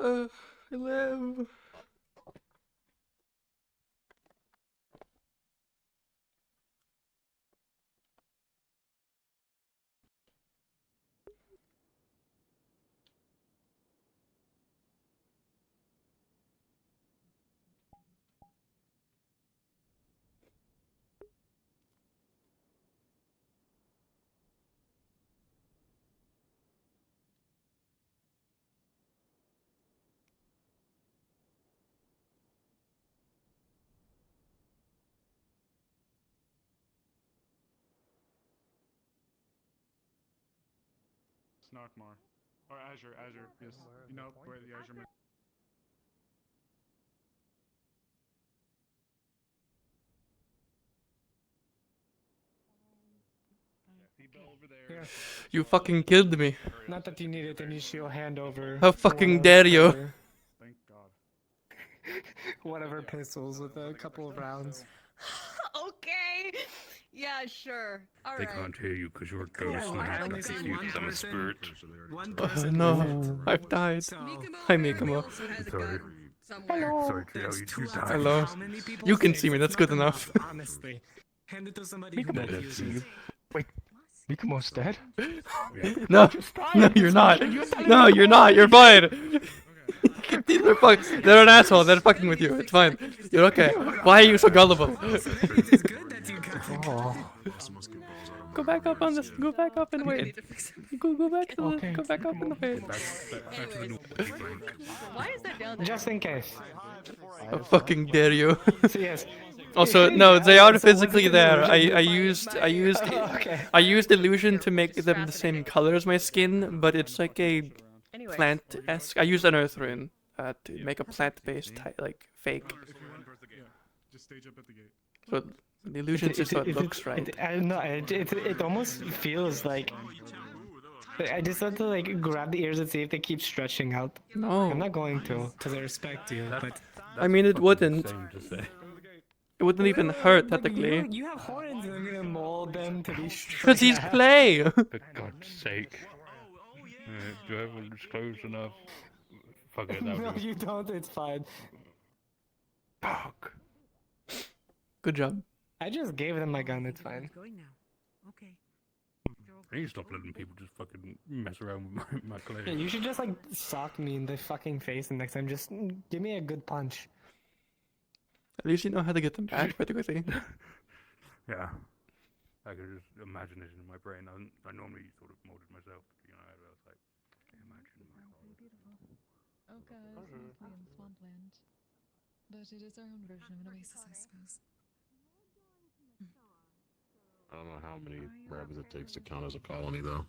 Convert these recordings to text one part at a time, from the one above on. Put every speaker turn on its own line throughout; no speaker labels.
I live.
Snarkmar. Or Azure, yes. You know where the Azure...
Here.
You fucking killed me.
Not that you need it, then you should hand over.
How fucking dare you?
Thank God.
One of her pistols with a couple of rounds.
Okay. Yeah, sure. All right.
They can't hear you because you're a ghost and
I
they
only
have to
see
confuse
one
you. I'm a
person.
spirit.
One
Oh
person
no,
with it.
I've died.
So,
Hi, Mikamo.
also has a
Sorry.
gun somewhere.
Sorry, Trio,
there's
you
two
died.
out of
Hello.
how many people
You can
say
see me,
it's
that's
not
good enough.
Honestly. Hand it to somebody who
Mikamo
confuses.
see you.
Wait, Mikamo's dead?
No, no, you're not. No, you're not. You're fine. They're an asshole. They're fucking with you. It's fine. You're okay. Why are you so gullible?
So that means it's good that you got
Oh,
Go back up on this. Go back up and wait. Go back to
Okay.
the. Go back up and wait.
Back to the
Anyways,
normal blank.
why is that down there?
just in case.
I fucking dare you.
So yes.
Also, no,
Yeah,
they are
so
physically
what's
there.
the illusion? Okay.
I used illusion to make them the same color as my skin, but it's like a
Anyway,
plant-esque. I used an earth rune to make a plant-based like fake.
If you want, just stage up at the gate.
So the illusion is just so it looks right.
I don't know. It almost feels like. I just have to like grab the ears and see if they keep stretching out.
No,
I'm not going to, because I respect you. But
I mean it wouldn't.
Insane to say.
It wouldn't even hurt
But
technically.
You have horns, and I'm gonna mold them to be
Because
straight.
he's clay.
For God's sake. Do I have disclose enough? Fuck it,
No,
that'll do.
you don't. It's fine.
Fuck.
Good job.
I just gave them my gun. It's fine.
Going now. Okay.
I need to stop letting people just fucking mess around with my clay.
Yeah, you should just like sock me in the fucking face, and next time just give me a good punch.
At least you know how to get them back pretty quickly.
Yeah. I can just imagine it in my brain. I normally sort of mold it myself. You know, I was like, imagine my whole...
Oka is mostly in swampland, but it is our own version of an oasis, I suppose.
I don't know how many rabbits it takes to count as a colony, though.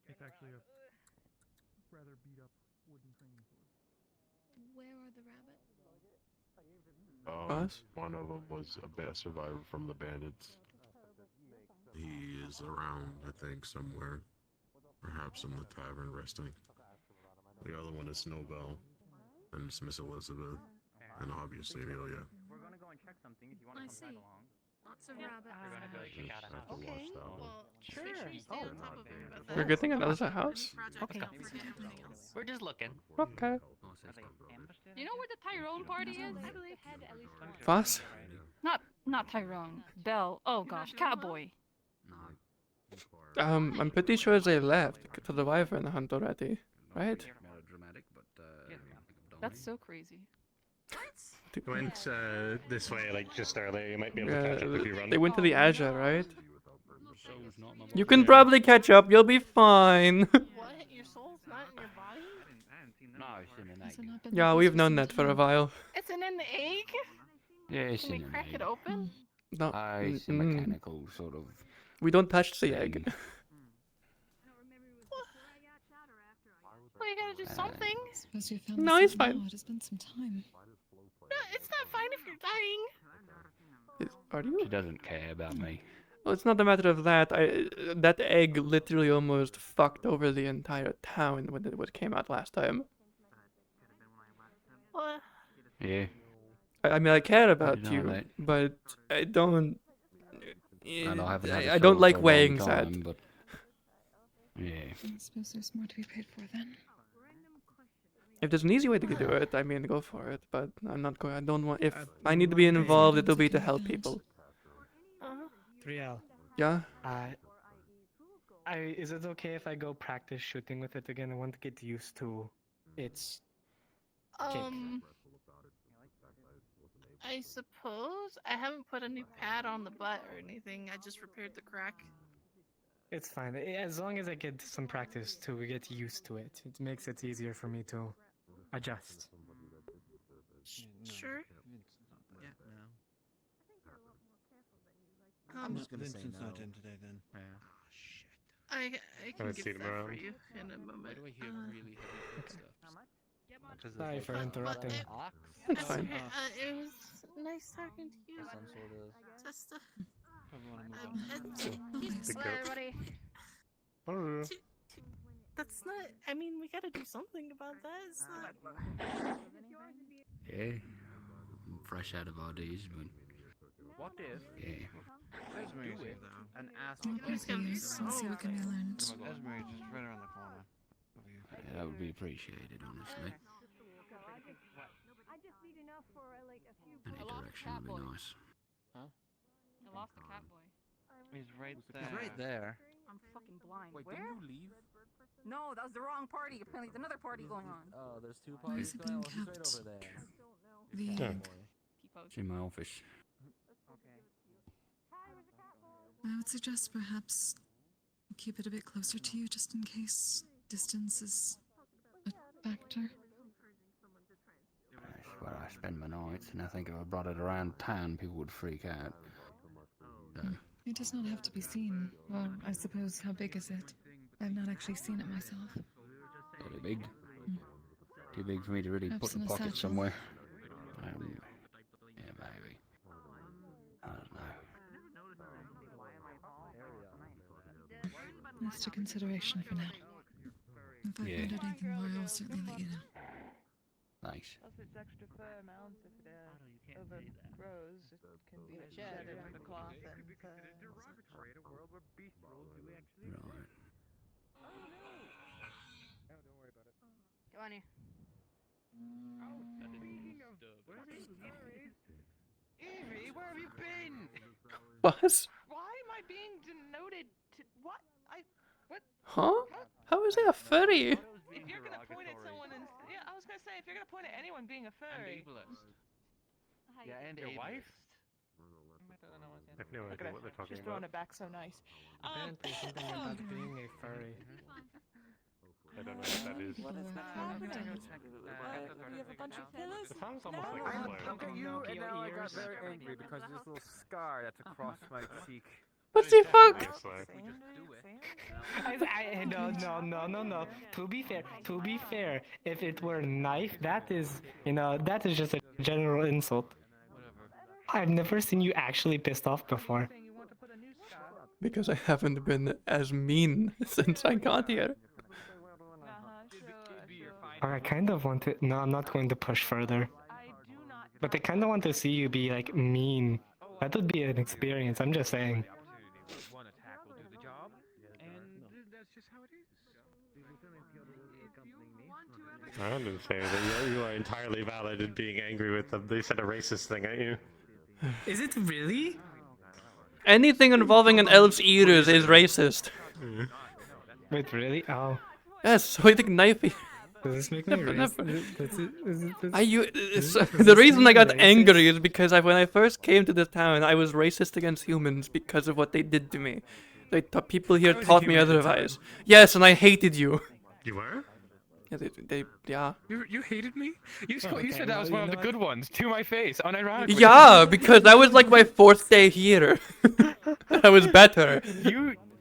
It's actually a rather beat up wooden training sword.
Where are the rabbits?
Us?
One of them was a survivor from the bandits. He is around, I think, somewhere. Perhaps in the tavern resting. The other one is Snowbell. And it's Miss Elizabeth. And obviously Amelia.
We're gonna go and check something if you want
I
to come tag
see.
along.
Lots of rabbits.
We're gonna go
Just
check out a
have
house.
to watch that one.
Well,
Sure.
make sure you stay on top of it. But
We're good thing that was a house.
Okay. We're just looking.
Okay.
You know where the Tyrone party is?
I believe had at least one.
Voss?
Not Tyrone. Belle. Oh gosh, Cowboy.
I'm pretty sure they left to the wyvern hunt already, right?
That's so crazy.
They went this way, like just earlier. You might be able to catch up if you run.
They went to the Azure, right? You can probably catch up. You'll be fine.
What? Your soul's not in your body?
I hadn't seen them.
No, it's in an
Has it
egg.
not been
Yeah,
like
we've
this
known
for
that
some
for a
time?
while.
It's in the egg?
Yeah, it's
Can we
in an
crack
egg.
it open?
No,
It's a
mm,
mechanical sort of
we don't touch the egg.
thing.
Well, you gotta do something.
Suppose you found
No,
this
he's
out
fine.
now. It has been some time.
No, it's not fine if you're dying.
Are
She
you?
doesn't care about me.
Well, it's not a matter of that. That egg literally almost fucked over the entire town when it came out last time.
What?
Yeah.
I mean, I care about
know
you,
that.
but I don't.
And I haven't had a
I don't
shower
like
for a long
weighing
time,
that.
but yeah.
I suppose there's more to be paid for then.
If there's an easy way to do it, I mean, go for it. But I'm not going. I don't want. If I need to be involved, it'll be to help people.
Uh-huh.
3L.
Yeah.
Is it okay if I go practice shooting with it again? I want to get used to its kick.
I suppose I haven't put a new pad on the butt or anything. I just repaired the crack.
It's fine. As long as I get some practice to get used to it. It makes it easier for me to adjust.
Sure.
I'm just gonna say no. Not in today then.
I can
Haven't
get
seen him
that
around.
for you in a moment.
Sorry for interrupting.
That's fine.
It was nice talking to you. Just that's not. I mean, we gotta do something about that. It's not.
Yeah. I'm fresh out of IDs, but
What if?
yeah.
Esme's here, and ask
I'll put it to use and see what can be learned.
Esme's just right around the corner.
That would be appreciated, honestly. Any direction would be nice.
I lost the cat boy.
He's right there.
He's right there.
I'm fucking blind.
Wait,
Where?
didn't you leave?
No, that was the wrong party. Apparently, there's another party going on.
Oh, there's two
Where is
parties
it
going
being
on. He's right
kept?
over there.
The
T-pose.
It's in my office.
I would suggest perhaps keep it a bit closer to you just in case distance is a factor.
That's where I spend my nights, and I think if I brought it around town, people would freak out. So,
It does not have to be seen. Or I suppose, how big is it? I've not actually seen it myself.
pretty big. Too big for me to really
Perhaps
put in
in
a
a
pocket
satchel.
somewhere. Yeah, maybe. I don't know.
That's a consideration for now. If I
Yeah.
find out anything more, I will certainly let you know.
Thanks.
Plus, it's extra fur mounts if it overgrows. It can be shed around the cloth and
Right.
Come on here.
Evie, where have you been?
What?
Why am I being denoted to what?
Huh? How is he a furry?
If you're gonna point at someone and I was gonna say if you're gonna point at anyone being a furry.
Yeah, and
your
ableist.
wife?
I have no idea what they're talking
She's throwing
about.
it back so nice.
Apparently something about being a furry.
I don't know what that is.
What is that?
happening?
We have a bunch of pillows.
It sounds almost like
I'm
a flower.
look at you, and now I got very
angry because of this little scar that's across my cheek.
What the fuck?
No. To be fair, if it were a knife, that is just a general insult. I've never seen you actually pissed off before.
Because I haven't been as mean since I got here.
Or I kind of want to. No, I'm not going to push further. But I kind of want to see you be like mean. That would be an experience. I'm just saying.
One attack will do the job, and that's just how it is.
I didn't say that. You are entirely valid in being angry with them. They said a racist thing at you.
Is it really?
Anything involving an elf's ears is racist.
Wait, really? Oh.
Yes, so I think knifey.
Does this make me racist?
The reason I got angry is because when I first came to this town, I was racist against humans because of what they did to me. People here taught me otherwise. Yes, and I hated you.
You were?
Yeah,
You hated me? You
okay,
said I was
well,
one of the good ones, to my face, unironically.
Yeah, because that was like my 4th day here. I was better.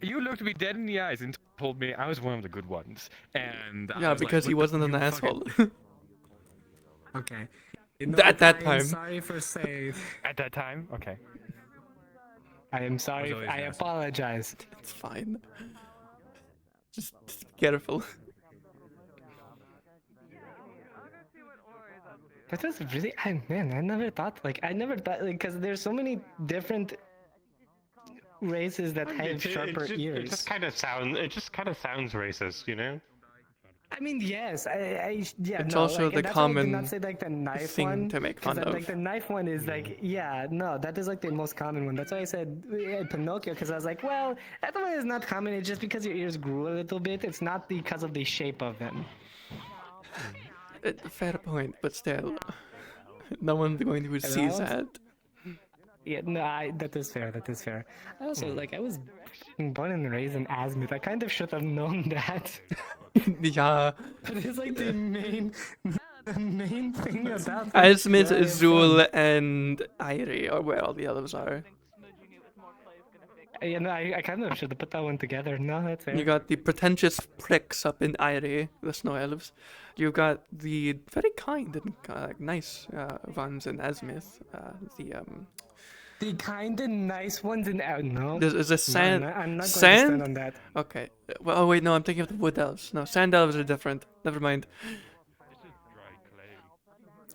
You looked me dead in the eyes and told me I was one of the good ones, and I
Yeah,
was
because
like,
he
"What the-
wasn't an
you
asshole.
Okay.
At that time.
Sorry for saying.
At that time? Okay.
I am sorry.
always
I
nice.
apologize.
It's fine. Just be careful.
That was really, I never thought, because there's so many different races that have sharper ears.
It just kind of sounds racist, you know.
I mean, yes, yeah.
It's
no,
also
like,
the
and that's why I did
common
not say like the knife
thing
one,
to make
'cause
fun
like
of.
the knife one is like, yeah, no, that is like the most common one. That's why I said Pinocchio, because I was like, well, that one is not common. It's just because your ears grew a little bit. It's not because of the shape of them.
Fair point, but still, no one's going to see that.
Yeah, no, that is fair. That is fair. I also like I was born and raised in Azimuth. I kind of should have known that.
Yeah.
But it's like the main thing about
Azimuth, Azul, and Irie are where all the others are.
Yeah, no, I kind of should have put that one together. No, that's fair.
You got the pretentious pricks up in Irie, the snow elves. You've got the very kind and nice ones in Azimuth.
The kind and nice ones in no.
There's a sand.
I'm not going to
sand?
stand on that.
Okay. Well, oh wait, no, I'm thinking of the wood elves. No, sand elves are different. Never mind.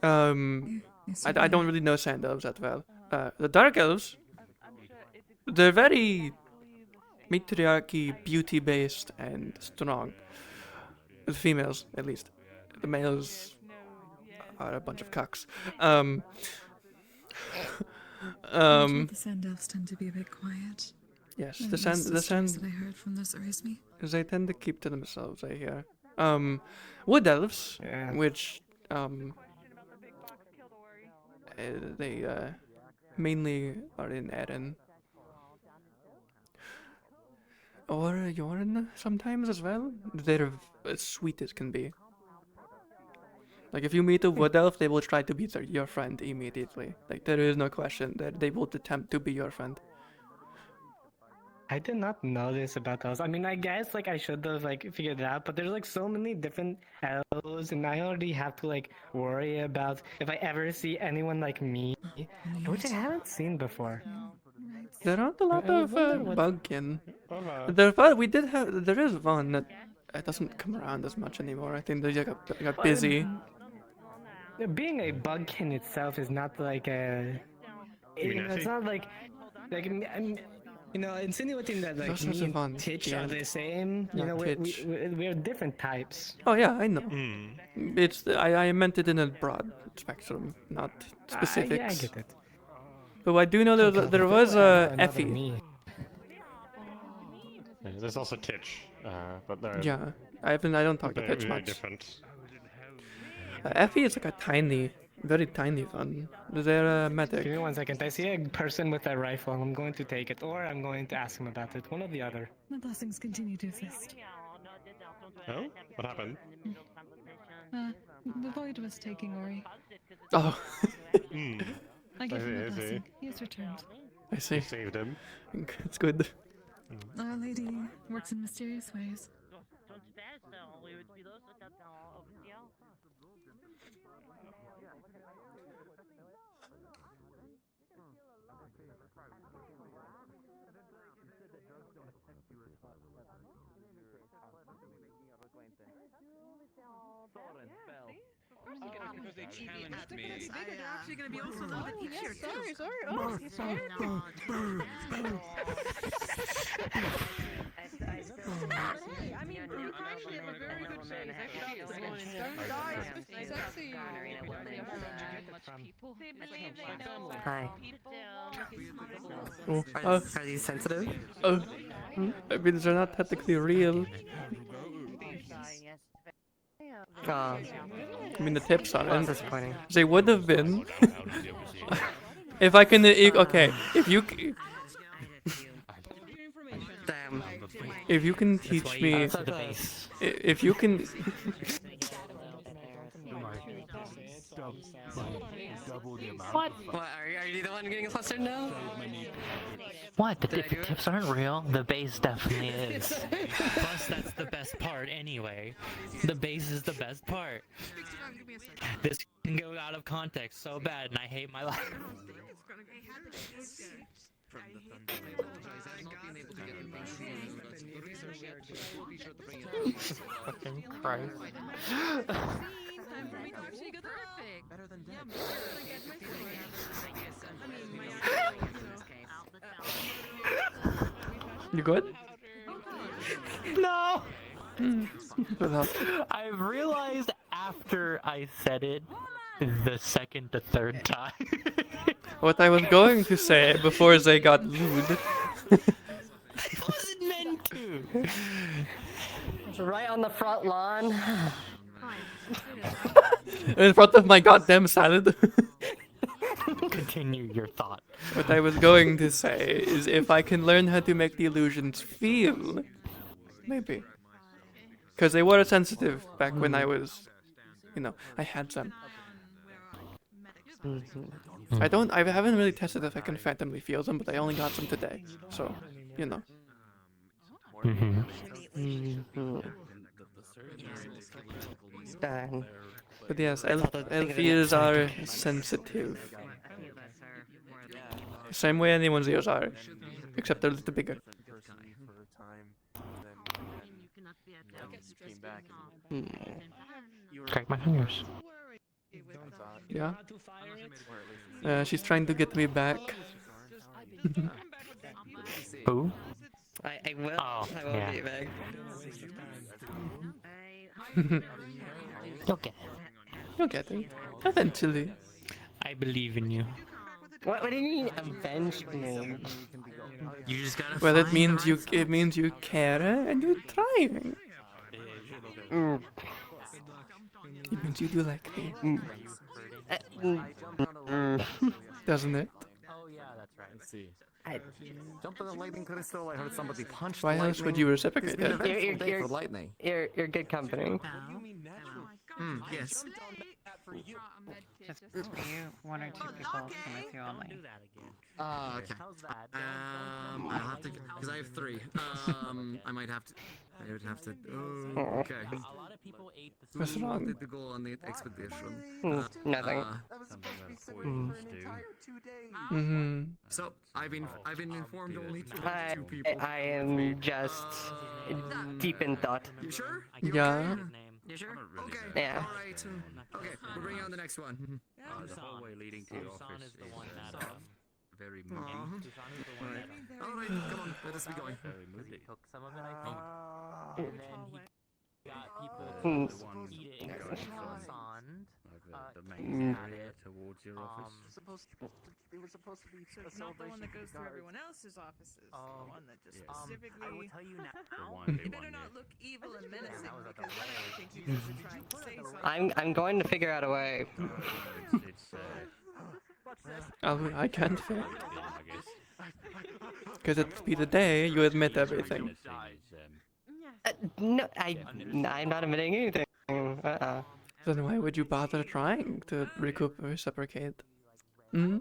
I don't really know sand elves that well. The dark elves, they're very matriarchy, beauty based, and strong. The females, at least. The males are a bunch of cucks.
The sand elves tend to be a bit quiet.
Yes,
And
the sand
that I heard from those raised me.
they tend to keep to themselves, I hear. Wood elves, which they mainly are in Erin. Or Yorn sometimes as well. They're as sweet as can be. Like if you meet a wood elf, they will try to be your friend immediately. Like there is no question that they will attempt to be your friend.
I did not know this about elves. I mean, I guess like I should have like figured it out, but there's like so many different elves, and I already have to like worry about if I ever see anyone like me, which I haven't seen before.
There aren't a lot of bugkin. There is one that doesn't come around as much anymore. I think they got busy.
Being a bugkin itself is not like a. It's not like insinuating that like me and Titch are the same. You know, we're different types.
Oh yeah, I know. It's I meant it in a broad spectrum, not specifics.
Yeah, I get it.
But I do know there was Effie.
There's also Titch, but they're
I don't talk to Titch much.
Different.
Effie is like a very tiny one. They're a medic.
Give me 1 second. I see a person with a rifle. I'm going to take it, or I'm going to ask him about it. One or the other.
My blessings continue to exist.
Oh, what happened?
The void was taking Ori.
Oh.
I gave him a blessing. He has returned.
I see.
You saved him.
It's good.
Our Lady works in mysterious ways.
Because they challenged me.
They're actually going to be also a little bit easier.
Sorry. Oh,
I mean, you actually have a very good face. I felt this morning. Don't die. Sexy.
Hi. Are these sensitive?
I mean, they're not technically real. I mean, the tips aren't.
Disappointing.
They would have been. If I can, okay. If you can teach me, if you can.
What? Are you the one getting flustered now?
What? If the tips aren't real, the base definitely is. Plus, that's the best part anyway. The base is the best part. This can go out of context so bad, and I hate my life.
Fucking Christ.
Better than dead.
You good?
No!
Good luck.
I've realized after I said it the second to third time.
What I was going to say before they got lewd.
I wasn't meant to!
Right on the front lawn.
In front of my goddamn salad.
Continue your thought.
What I was going to say is if I can learn how to make the illusions feel, maybe. Because they were sensitive back when I was, I had them. I haven't really tested if I can phantomly feel them, but I only got them today. So,
Darn.
But yes, elf are sensitive. Same way anyone's ears are, except they're a little bigger.
Crack my fingers.
Yeah. She's trying to get me back.
Who?
I will.
Oh,
I will
yeah.
be back.
Okay.
You'll get it. Eventually.
I believe in you.
What do you mean avenge me?
You just gotta
Well, it means you care and you're trying. It means you do like me. Doesn't it?
Oh yeah, that's right. Let's see. Jump in the lightning crystal. I heard somebody punch.
Why else would you reciprocate
It's been an
that?
eventful day for lightning.
You're good company.
Yes.
Just you, one or two people come with you only.
Okay. I'll have to, because I have 3. I might have to. I would have to. Oh, okay.
A lot of people ate the
What's wrong?
Did the goal on the expedition?
Nothing.
So I've been informed only 2 people.
I am just deep in thought.
You sure?
Yeah.
You sure? Okay.
Yeah.
All right. Okay. We'll bring you on the next one.
The hallway leading to your office is very moody.
All right. Come on. Let us be going.
Very moody.
took some of it, I think. And then he got people to eat it in croissant.
The main area towards your office.
It was supposed to be
Not the one that goes through everyone else's offices. The one that just specifically.
I will tell you now.
You better not look evil and menacing because then I think you guys are trying to say something.
I'm going to figure out a way.
I can't fail. Because it'd be the day you admit everything.
No, I'm not admitting anything.
Then why would you bother trying to recoup or reciprocate? Hmm?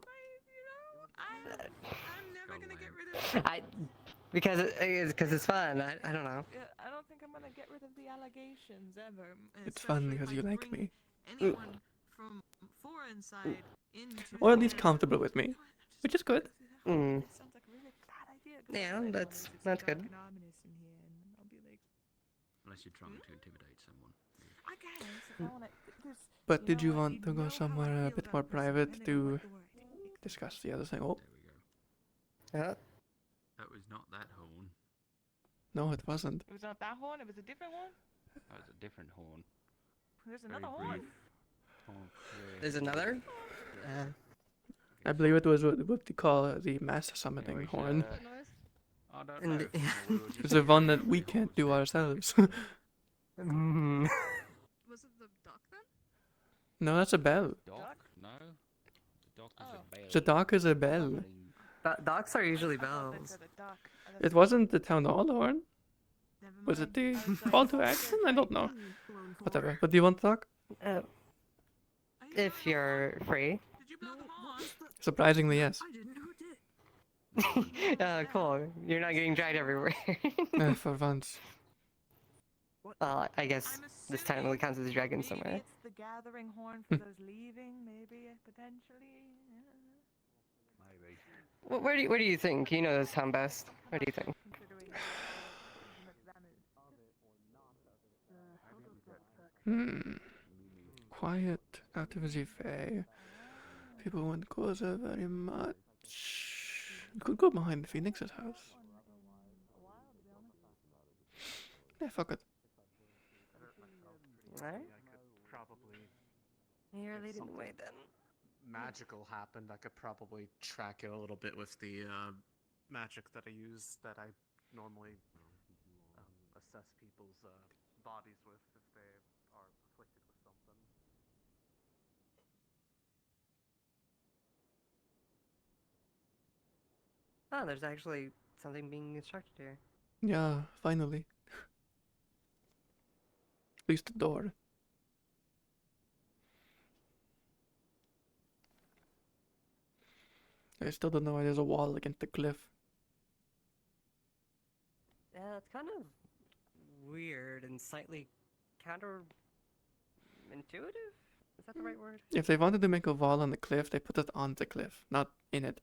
Because it's fun. I don't know.
I don't think I'm gonna get rid of the allegations ever.
It's fun because you like me.
Anyone from foreign side into
Or at least comfortable with me. Which is good.
Mm.
sounds like a really bad idea.
Yeah, that's good.
Unless you're trying to intimidate someone.
I guess if I wanna,
But did you want to go somewhere a bit more private to discuss the other thing? Oh,
Yeah.
That was not that horn.
no, it wasn't.
It was not that horn. It was a different one.
That was a different horn.
There's
Very
another horn.
brief.
There's another.
I believe it was what they call the mass summoning horn.
I don't
And-
know.
It's the one that we can't do ourselves.
Was it the duck then?
No, that's a bell.
Doc? No. The doc is a bell.
The dock is a bell.
Docs are usually bells.
It wasn't the town hall horn. Was it the call to action? I don't know. Whatever. But do you want to talk?
If you're free.
Surprisingly, yes.
Cool. You're not getting dragged everywhere.
For once.
I guess this time it counts as a dragon somewhere.
It's the gathering horn for those leaving, maybe potentially.
Maybe.
Where do you think? You know this town best. Where do you think?
Quiet out of the fay. People won't go there very much. You could go behind Phoenix's house. Yeah, fuck it.
Alright.
Probably.
You're leading the way then.
Magical happened, I could probably track it a little bit with the magic that I use that I normally assess people's bodies with if they are afflicted with something.
Oh, there's actually something being constructed here.
Yeah, finally. At least the door. I still don't know why there's a wall against the cliff.
Yeah, it's kind of weird and slightly counterintuitive? Is that the right word?
If they wanted to make a wall on the cliff, they put it on the cliff, not in it.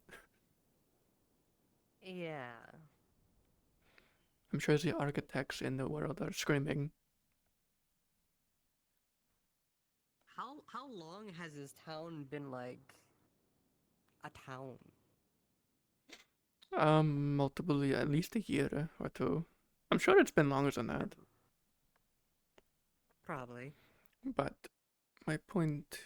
Yeah.
I'm sure the architects in the world are screaming.
How long has this town been like a town?
Multiple, at least a year or two. I'm sure it's been longer than that.
Probably.
But my point.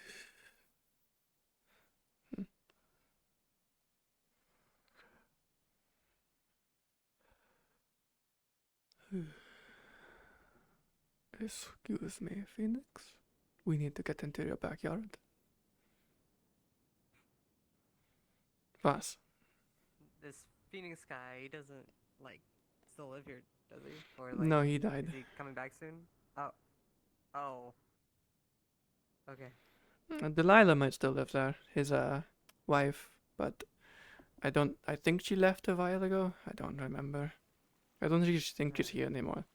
Excuse me, Phoenix. We need to get into your backyard. Was?
This Phoenix guy, he doesn't like still live here, does he? Or like,
No, he died.
Is he coming back soon? Oh. Oh. Okay.
Delilah might still live there, his wife, but I think she left a while ago. I don't remember. I don't really think she's here anymore.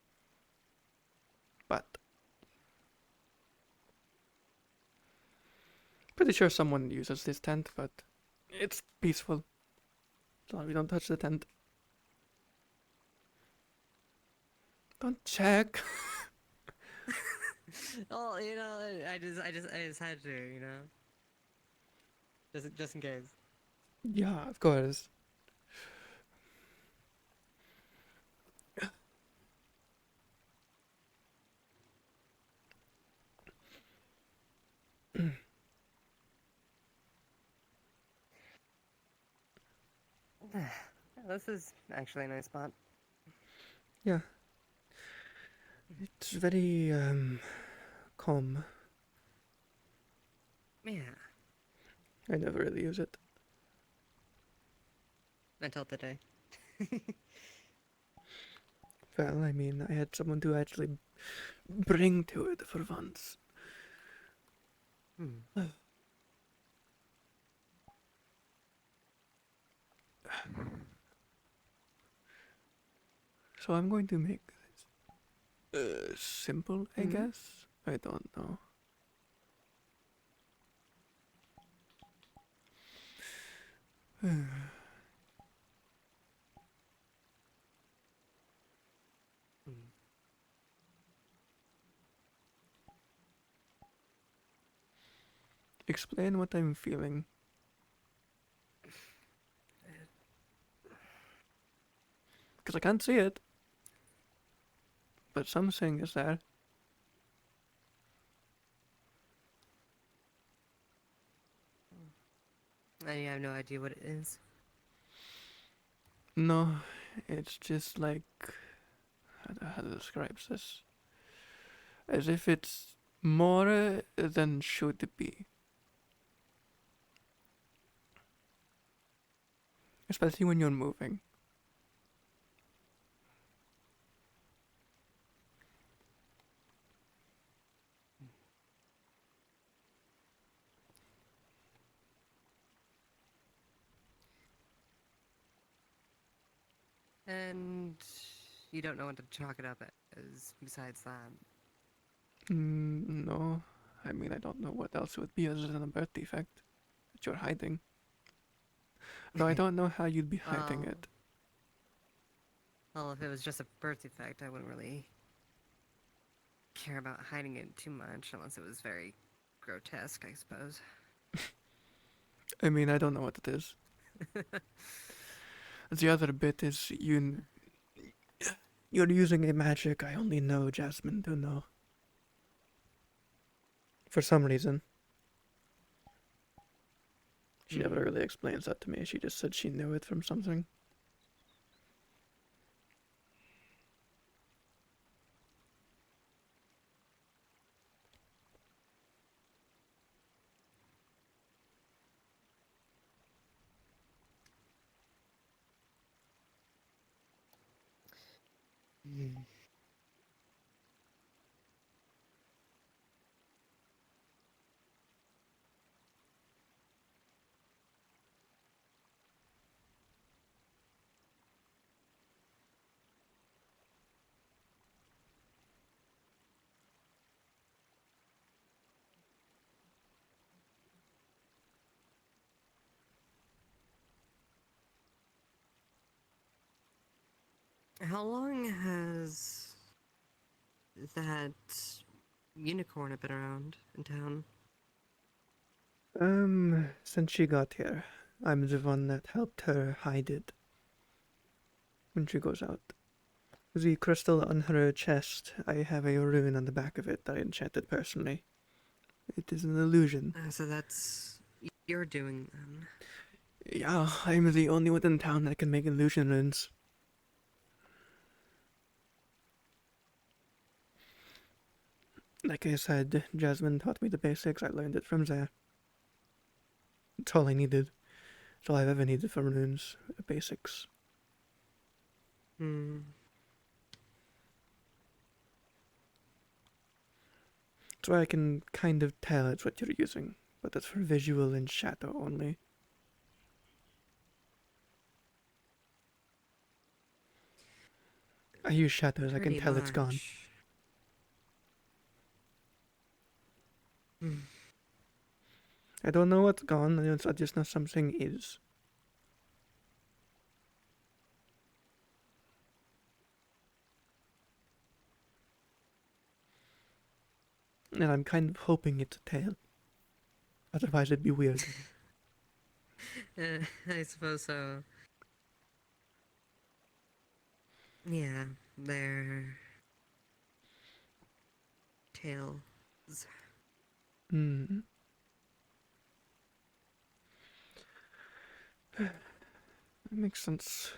But pretty sure someone uses this tent, but it's peaceful. So we don't touch the tent. Don't check.
Oh, you know, I just had to, you know. Just in case.
Yeah, of course.
This is actually a nice spot.
Yeah. It's very calm.
Yeah.
I never really use it.
Until today.
Well, I mean, I had someone to actually bring to it for once. So I'm going to make this simple, I guess. I don't know. Explain what I'm feeling. Because I can't see it. But something is there.
And you have no idea what it is.
No, it's just like... How to describe this? As if it's more than should be. Especially when you're moving.
And you don't know what to chalk it up as besides that.
No. I mean, I don't know what else it would be other than a birth defect that you're hiding. Though I don't know how you'd be hiding it.
Well, if it was just a birth defect, I wouldn't really care about hiding it too much, unless it was very grotesque, I suppose.
I mean, I don't know what it is. The other bit is you You're using a magic I only know Jasmine to know. For some reason. She never really explains that to me. She just said she knew it from something.
How long has that unicorn been around in town?
Since she got here, I'm the one that helped her hide it when she goes out. The crystal on her chest, I have a rune on the back of it that I enchanted personally. It is an illusion.
So that's you're doing then.
Yeah, I'm the only one in town that can make illusion runes. Like I said, Jasmine taught me the basics. I learned it from there. It's all I needed. It's all I've ever needed for runes. Basics. So I can kind of tell it's what you're using, but that's for visual and shadow only. I use shadows, I can tell it's gone. I don't know what's gone, I just know something is. And I'm kind of hoping it's a tail. Otherwise it'd be weird.
I suppose so. Yeah, they're tails.
Hmm. That makes sense.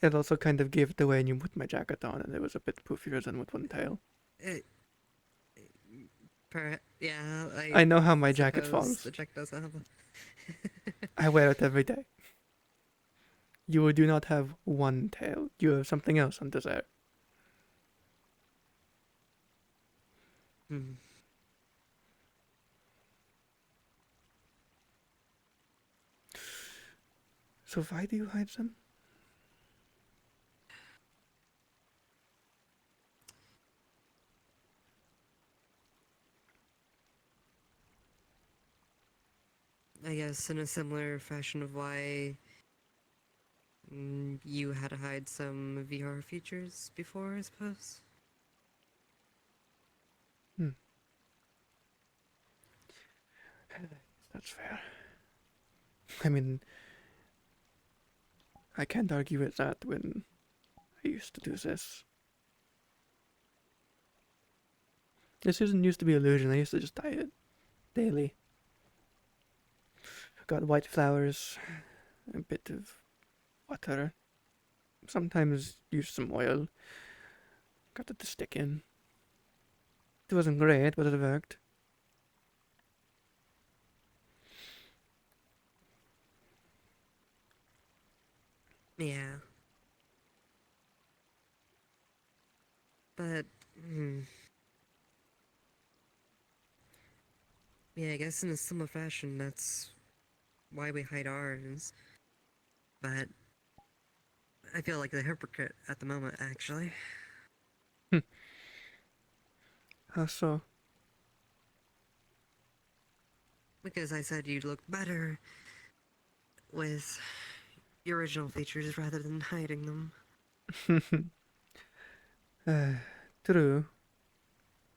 It also kind of gave it away when you put my jacket on, and it was a bit poofier than with one tail.
Yeah,
I know how my jacket
suppose
falls.
The jacket doesn't have
I wear it every day. You do not have one tail. You have something else on this air. So why do you hide them?
I guess in a similar fashion of why you had to hide some VR features before, I suppose.
That's fair. I mean, I can't argue with that when I used to do this. This isn't used to be illusion, I used to just dye it daily. Got white flowers, a bit of water, sometimes use some oil. Got it to stick in. It wasn't great, but it worked.
Yeah. But, yeah, I guess in a similar fashion, that's why we hide ours. But I feel like the hypocrite at the moment, actually.
How so?
Because I said you'd look better with your original features rather than hiding them.
True.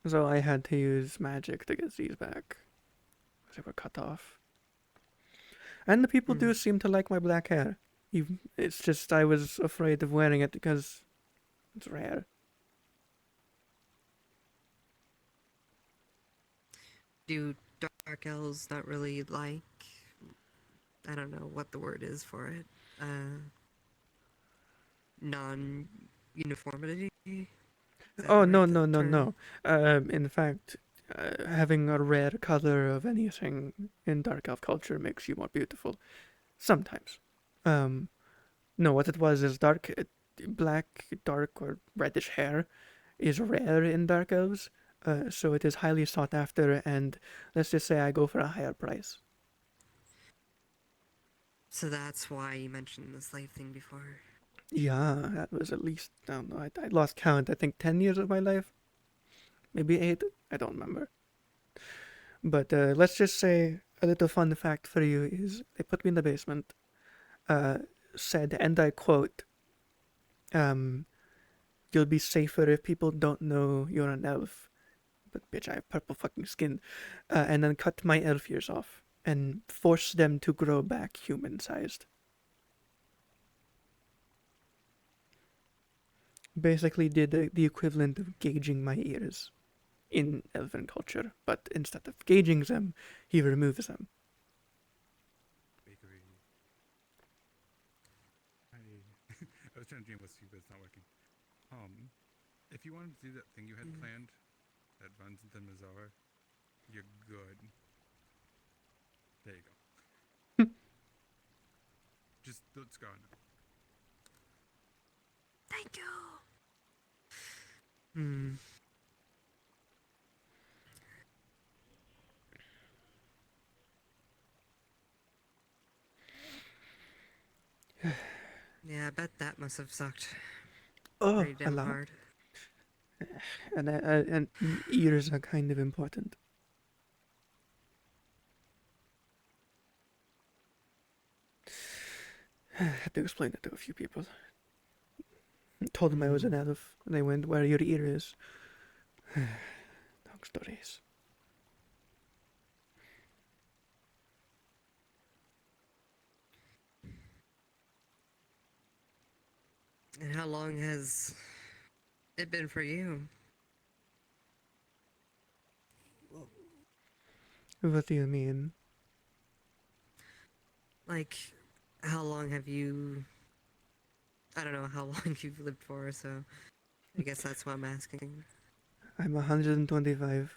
So I had to use magic to get these back. They were cut off. And the people do seem to like my black hair. Even, it's just I was afraid of wearing it because it's rare.
Do dark elves not really like? I don't know what the word is for it. Non-uniformity.
Oh no no no no. In fact, having a rare color of anything in dark elf culture makes you more beautiful. Sometimes. No, what it was is black, dark or reddish hair is rare in dark elves. So it is highly sought after, and let's just say I go for a higher price.
So that's why you mentioned the slave thing before.
Yeah, that was at least, I don't know, I lost count. I think 10 years of my life. Maybe 8. I don't remember. But let's just say a little fun fact for you is they put me in the basement, said, and I quote, you'll be safer if people don't know you're an elf. But bitch, I have purple fucking skin. And then cut my elf ears off and force them to grow back human-sized. Basically did the equivalent of gauging my ears in elven culture, but instead of gauging them, he removes them.
Bakery. I was trying to dream with you, but it's not working. If you wanted to do that thing you had planned that runs into Mazar, you're good. There you go. Just let's go now.
Thank you. Hmm. Yeah, I bet that must have sucked.
Oh,
pretty damn hard.
And ears are kind of important. I had to explain it to a few people. Told them I was an elf, and they went, "Where your ear is." Long stories.
And how long has it been for you?
What do you mean?
Like, how long have you... I don't know how long you've lived for, so I guess that's what I'm asking.
I'm 125.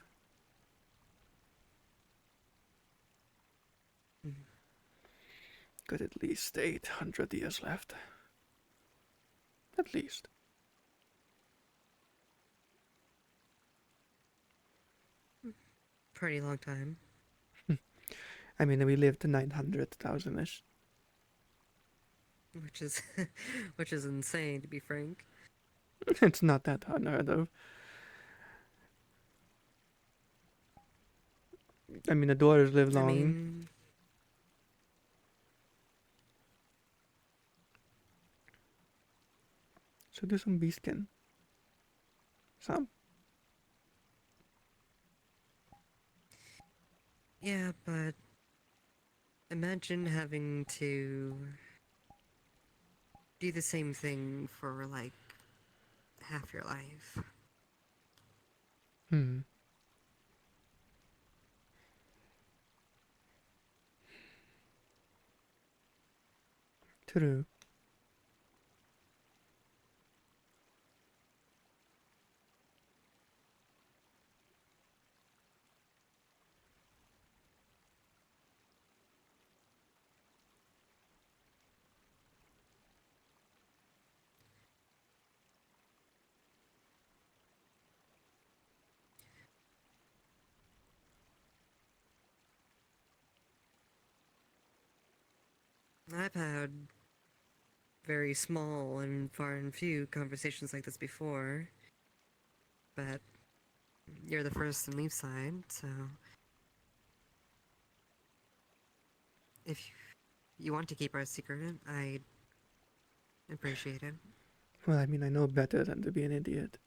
Got at least 800 years left. At least.
Pretty long time.
I mean, we lived to 900,000-ish.
Which is, which is insane, to be frank.
It's not that unheard of. I mean, the dwarves live long.
I mean...
So do some beastkin. Some.
Yeah, but... Imagine having to... do the same thing for, like, half your life.
True.
I've had very small and far and few conversations like this before, but you're the first in Leaf's side, so if you want to keep our secret, I'd appreciate it.
Well, I mean, I know better than to be an idiot.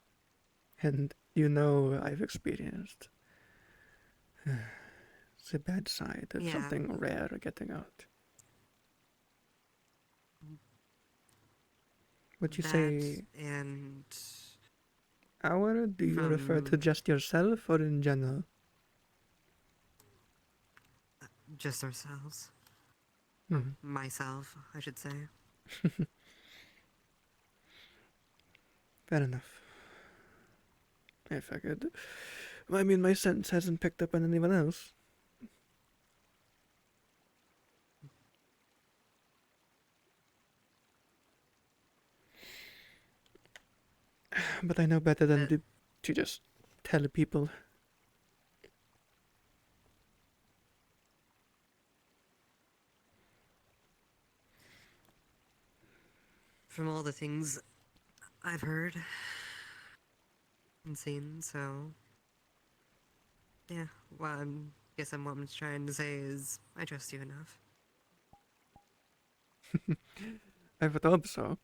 And you know I've experienced the bad side of something rare getting out. Would you
that
say
and
our? Do you refer to
from
just yourself or in general?
just ourselves.
Mhm.
Myself, I should say.
Fair enough. I figured. Well, I mean, my sense hasn't picked up on anyone else. But I know better than to just tell people.
From all the things I've heard and seen, so yeah. Well, guess what I'm trying to say is I trust you enough.
I would hope so.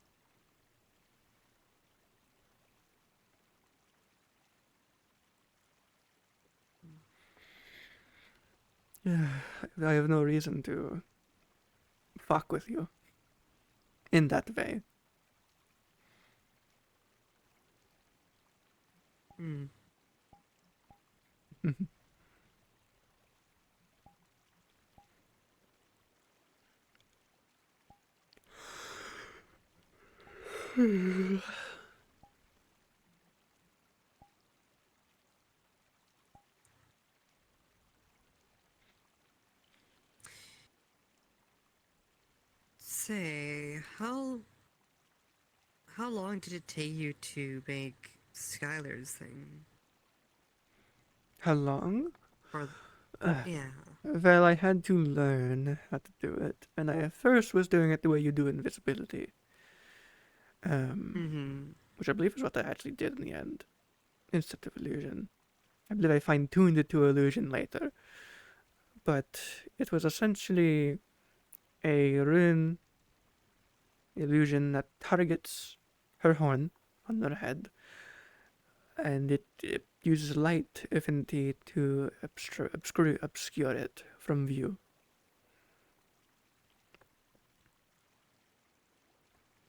Yeah, I have no reason to fuck with you in that way.
Hmm. Say, how long did it take you to make Skylar's thing?
How long?
Yeah.
Well, I had to learn how to do it, and I at first was doing it the way you do invisibility. Which I believe is what I actually did in the end, instead of illusion. I believe I fine-tuned it to illusion later. But it was essentially a rune illusion that targets her horn on her head, and it uses light affinity to obscure it from view.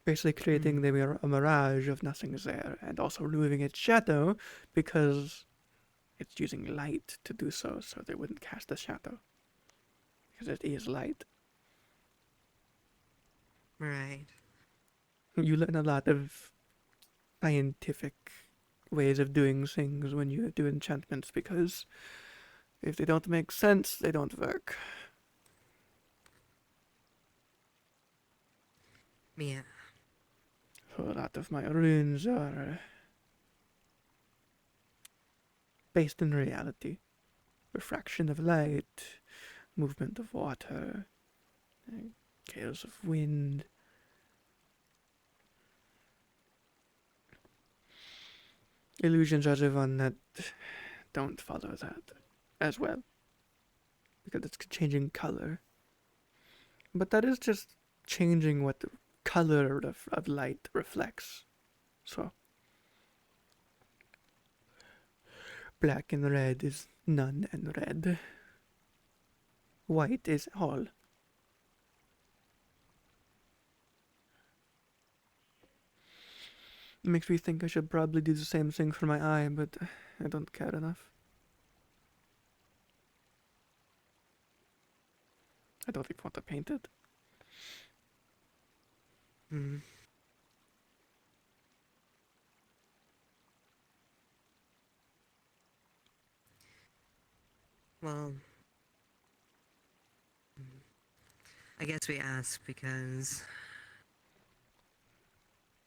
Basically creating a mirage of nothing's there, and also removing its shadow because it's using light to do so, so they wouldn't cast a shadow. Because it is light.
Right.
You learn a lot of scientific ways of doing things when you do enchantments, because if they don't make sense, they don't work.
Yeah.
So a lot of my runes are based in reality. Refraction of light, movement of water, gales of wind. Illusions are the one that don't follow that as well, because it's changing color. But that is just changing what the color of light reflects. So, black and red is none and red. White is all. It makes me think I should probably do the same thing for my eye, but I don't care enough. I don't even want to paint it.
Well, I guess we ask because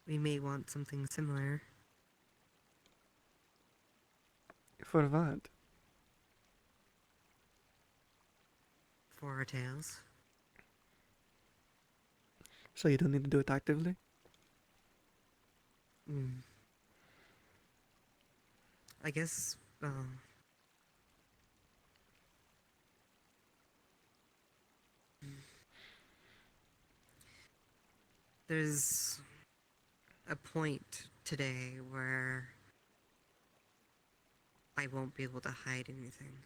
we may want something similar.
For what?
For our tales.
So you don't need to do it actively?
I guess, there's a point today where I won't be able to hide anything.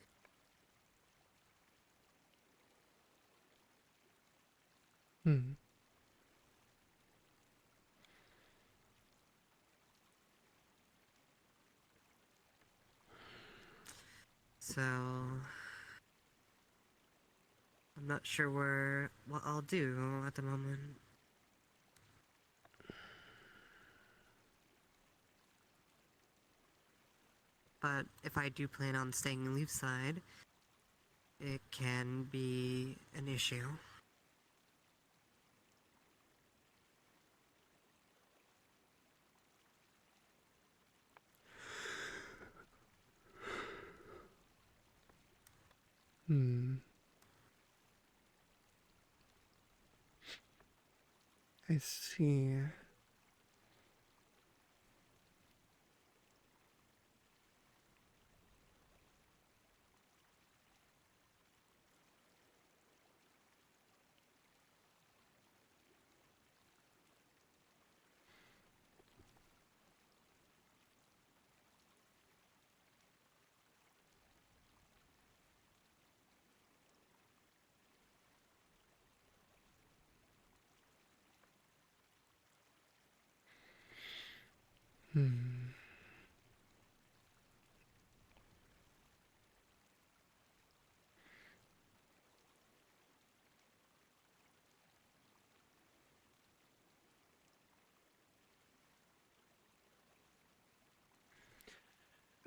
So I'm not sure what I'll do at the moment. But if I do plan on staying in Leafside, it can be an issue.
I see.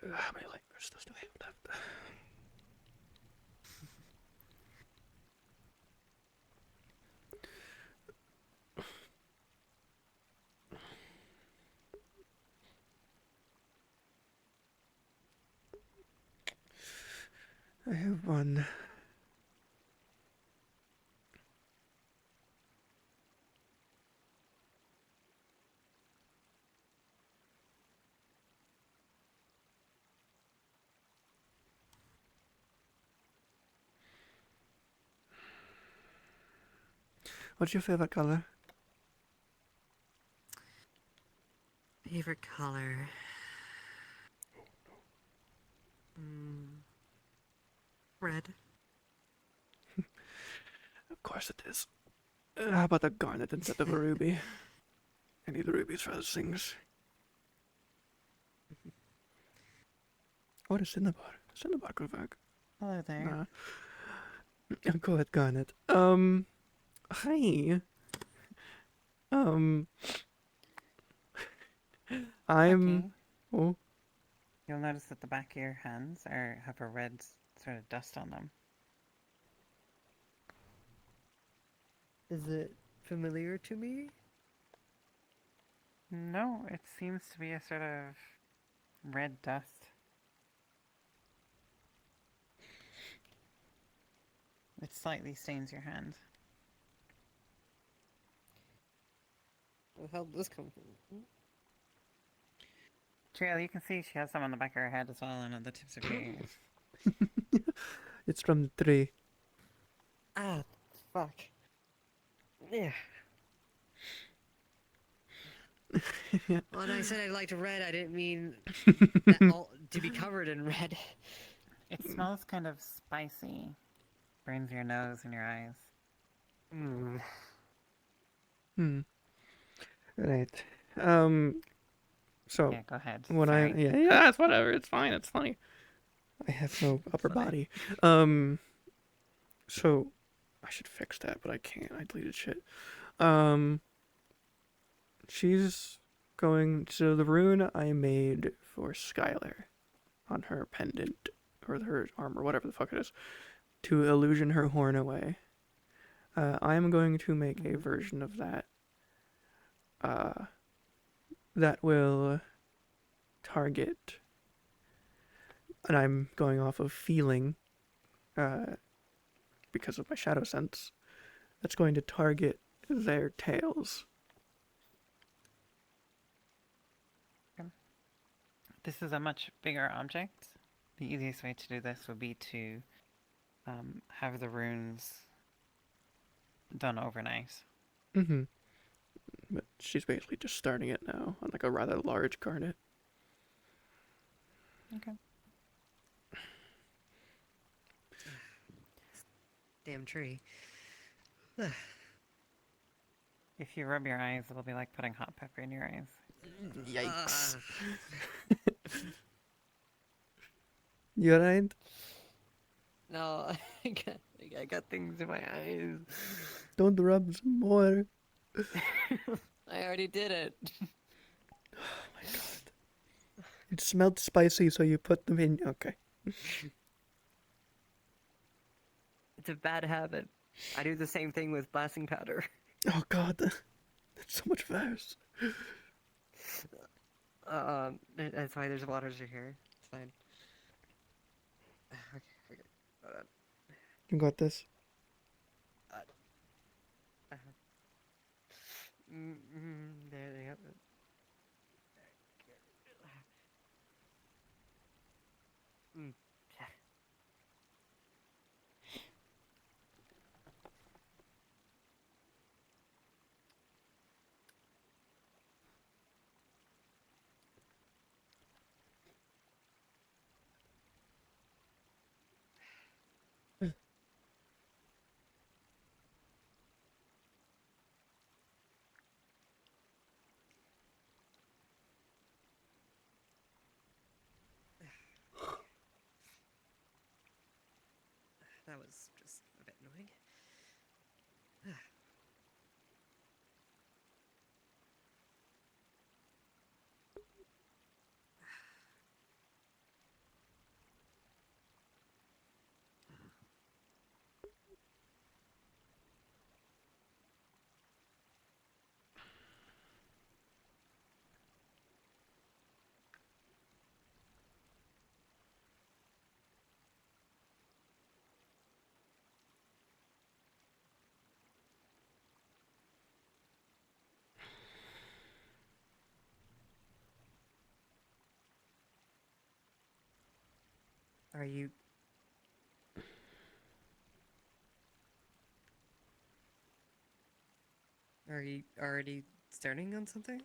How many light crystals do I have left? I have one. What's your favorite color?
Favorite color? Red.
Of course it is. How about a garnet instead of a ruby? I need rubies for those things. What is Cinnabar? Cinnabar go back.
Hello there.
Nah. Go ahead, garnet. Hi. I'm.
Okay.
Oh.
You'll notice that the back of your hands have a red sort of dust on them.
Is it familiar to me?
No, it seems to be a sort of red dust. It slightly stains your hand.
Where the hell did this come from?
Trail, you can see she has some on the back of her head as well and on the tips of her ears.
It's from the tree.
Ah, fuck. Yeah. When I said I liked red, I didn't mean that to be covered in red.
It smells kind of spicy. Burns your nose and your eyes.
Right. So
Yeah, go ahead.
when
Sorry.
yeah, it's whatever. It's fine. It's funny. I have no upper body. So I should fix that, but I can't. I deleted shit. She's going to the rune I made for Skylar on her pendant or her armor, whatever the fuck it is, to illusion her horn away. I am going to make a version of that that will target, and I'm going off of feeling because of my shadow sense, that's going to target their tails.
This is a much bigger object. The easiest way to do this would be to have the runes done overnight.
But she's basically just starting it now on like a rather large garnet.
Okay.
Damn tree.
If you rub your eyes, it'll be like putting hot pepper in your eyes.
Yikes. You alright?
No, I got things in my eyes.
Don't rub some more.
I already did it.
Oh my god. It smelled spicy, so you put them in. Okay.
It's a bad habit. I do the same thing with blasting powder.
Oh god. That's so much worse.
That's why there's waters in here. It's fine. Okay. Hold on.
You got this.
There they go. Mm. That was just a bit annoying. Are you... Are you already starting on something?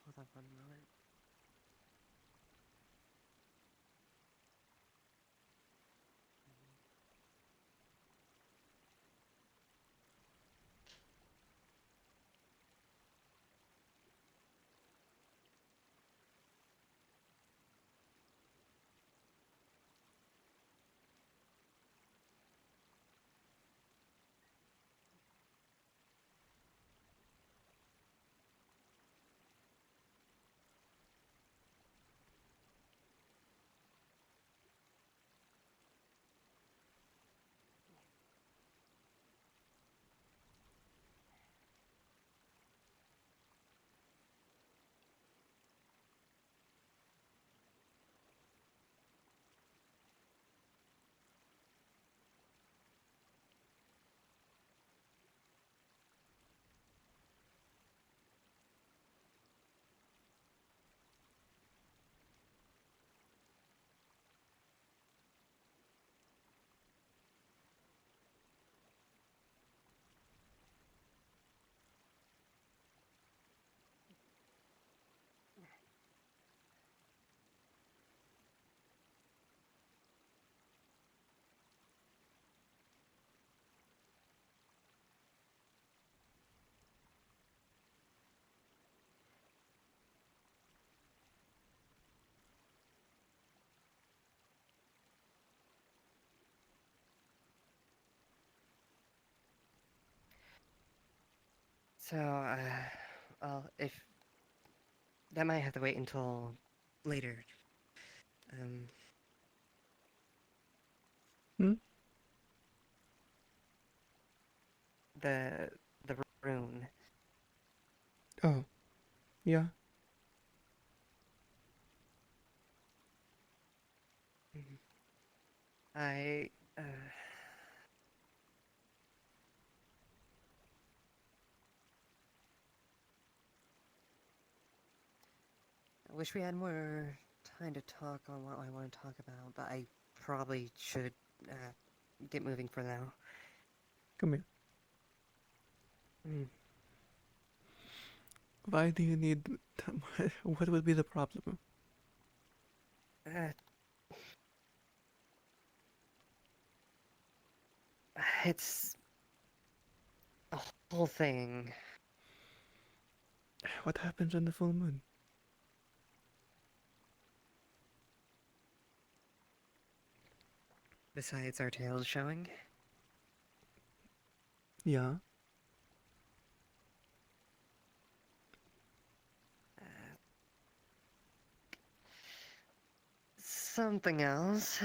Hold on 1 moment. So, well, if that might have to wait until later.
Hmm?
The rune.
Oh, yeah.
I wish we had more time to talk on what I want to talk about, but I probably should get moving for now.
Come here.
Mm.
Why do you need... What would be the problem?
It's a whole thing.
What happens on the full moon?
Besides our tails showing?
Yeah.
Something else.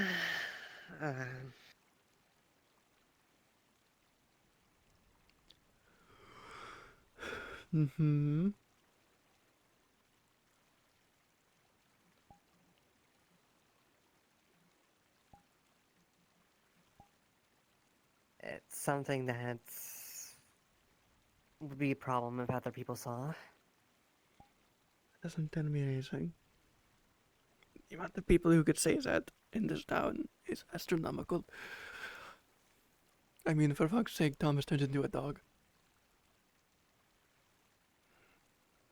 Mm-hmm.
It's something that's would be a problem if other people saw.
Doesn't tell me anything. The amount of people who could say that in this town is astronomical. I mean, for fuck's sake, Thomas turned into a dog.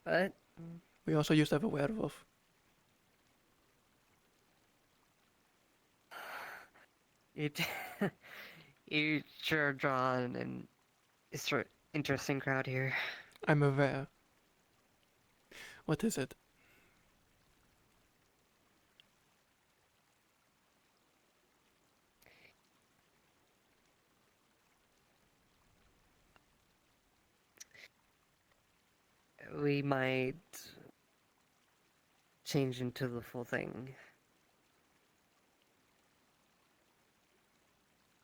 But
we also used to have a werewolf.
You sure drawn an interesting crowd here.
I'm aware. What is it?
We might change into the full thing.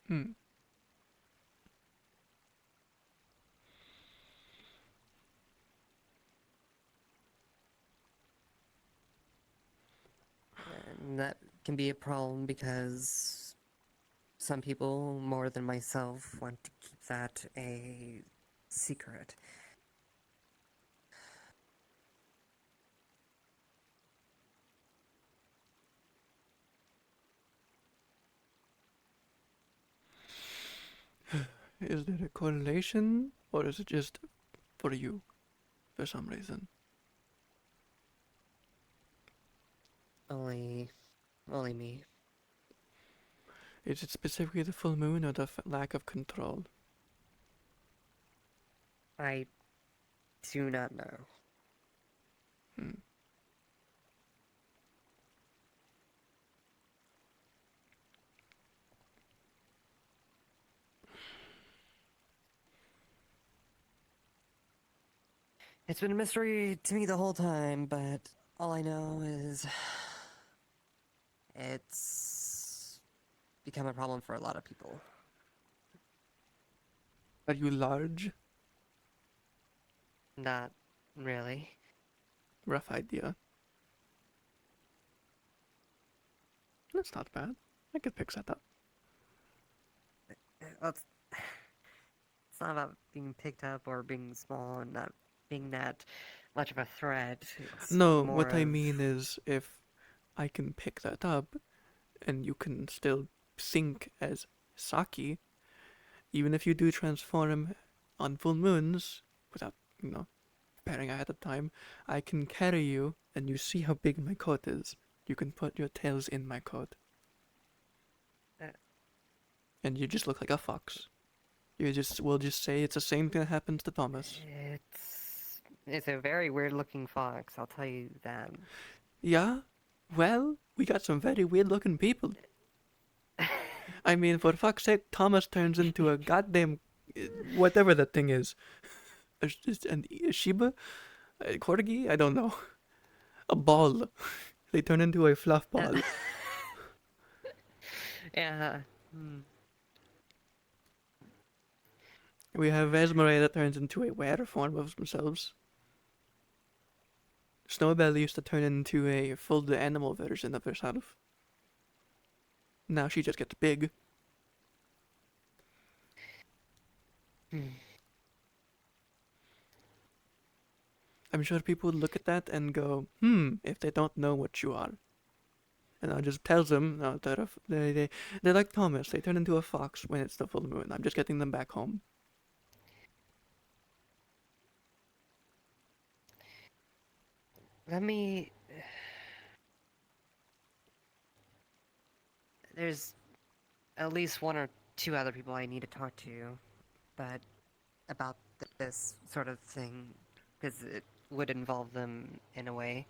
Hmm.
And that can be a problem because some people, more than myself, want to keep that a secret.
Is there a correlation, or is it just for you, for some reason?
Only me.
Is it specifically the full moon or the lack of control?
I do not know.
Hmm.
It's been a mystery to me the whole time, but all I know is it's become a problem for a lot of people.
Are you large?
Not really.
Rough idea. That's not bad. I could pick that up.
Well, it's not about being picked up or being small and not being that much of a threat. It's
No,
more
what I
of-
mean is if I can pick that up and you can still think as Saki, even if you do transform on full moons without, preparing ahead of time, I can carry you and you see how big my coat is. You can put your tails in my coat. And you just look like a fox. We'll just say it's the same thing that happens to Thomas.
It's a very weird looking fox, I'll tell you that.
Yeah? Well, we got some very weird looking people. I mean, for fuck's sake, Thomas turns into a goddamn... whatever that thing is. a Shiba, a Corgi, I don't know, a ball. They turn into a fluff ball.
Yeah. Hmm.
We have Vesmere that turns into a were form of themselves. Snowbell used to turn into a full animal version of herself. Now she just gets big. I'm sure people would look at that and go, if they don't know what you are. And I just tell them, no, they're like Thomas. They turn into a fox when it's the full moon. I'm just getting them back home.
Let me. There's at least one or two other people I need to talk to, but about this sort of thing, because it would involve them in a way.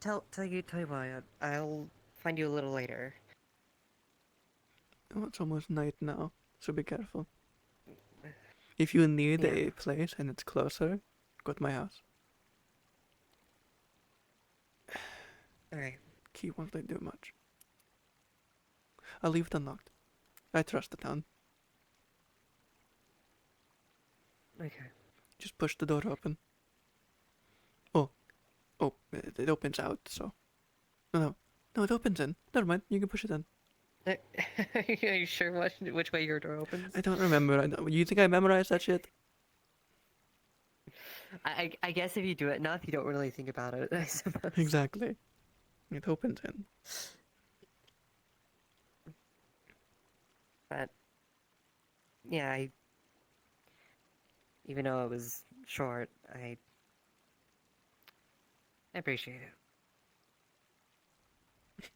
Tell you what, I'll find you a little later.
Oh, it's almost night now, so be careful. If you need a place and it's closer, go to my house.
Alright.
Key won't let do much. I'll leave it unlocked. I trust the town.
Okay.
Just push the door open. Oh, it opens out, so. No, it opens in. Never mind, you can push it in.
Are you sure which way your door opens?
I don't remember. You think I memorized that shit?
I guess if you do it enough, you don't really think about it, I suppose.
Exactly. It opens in.
But, yeah, even though it was short, I appreciate it.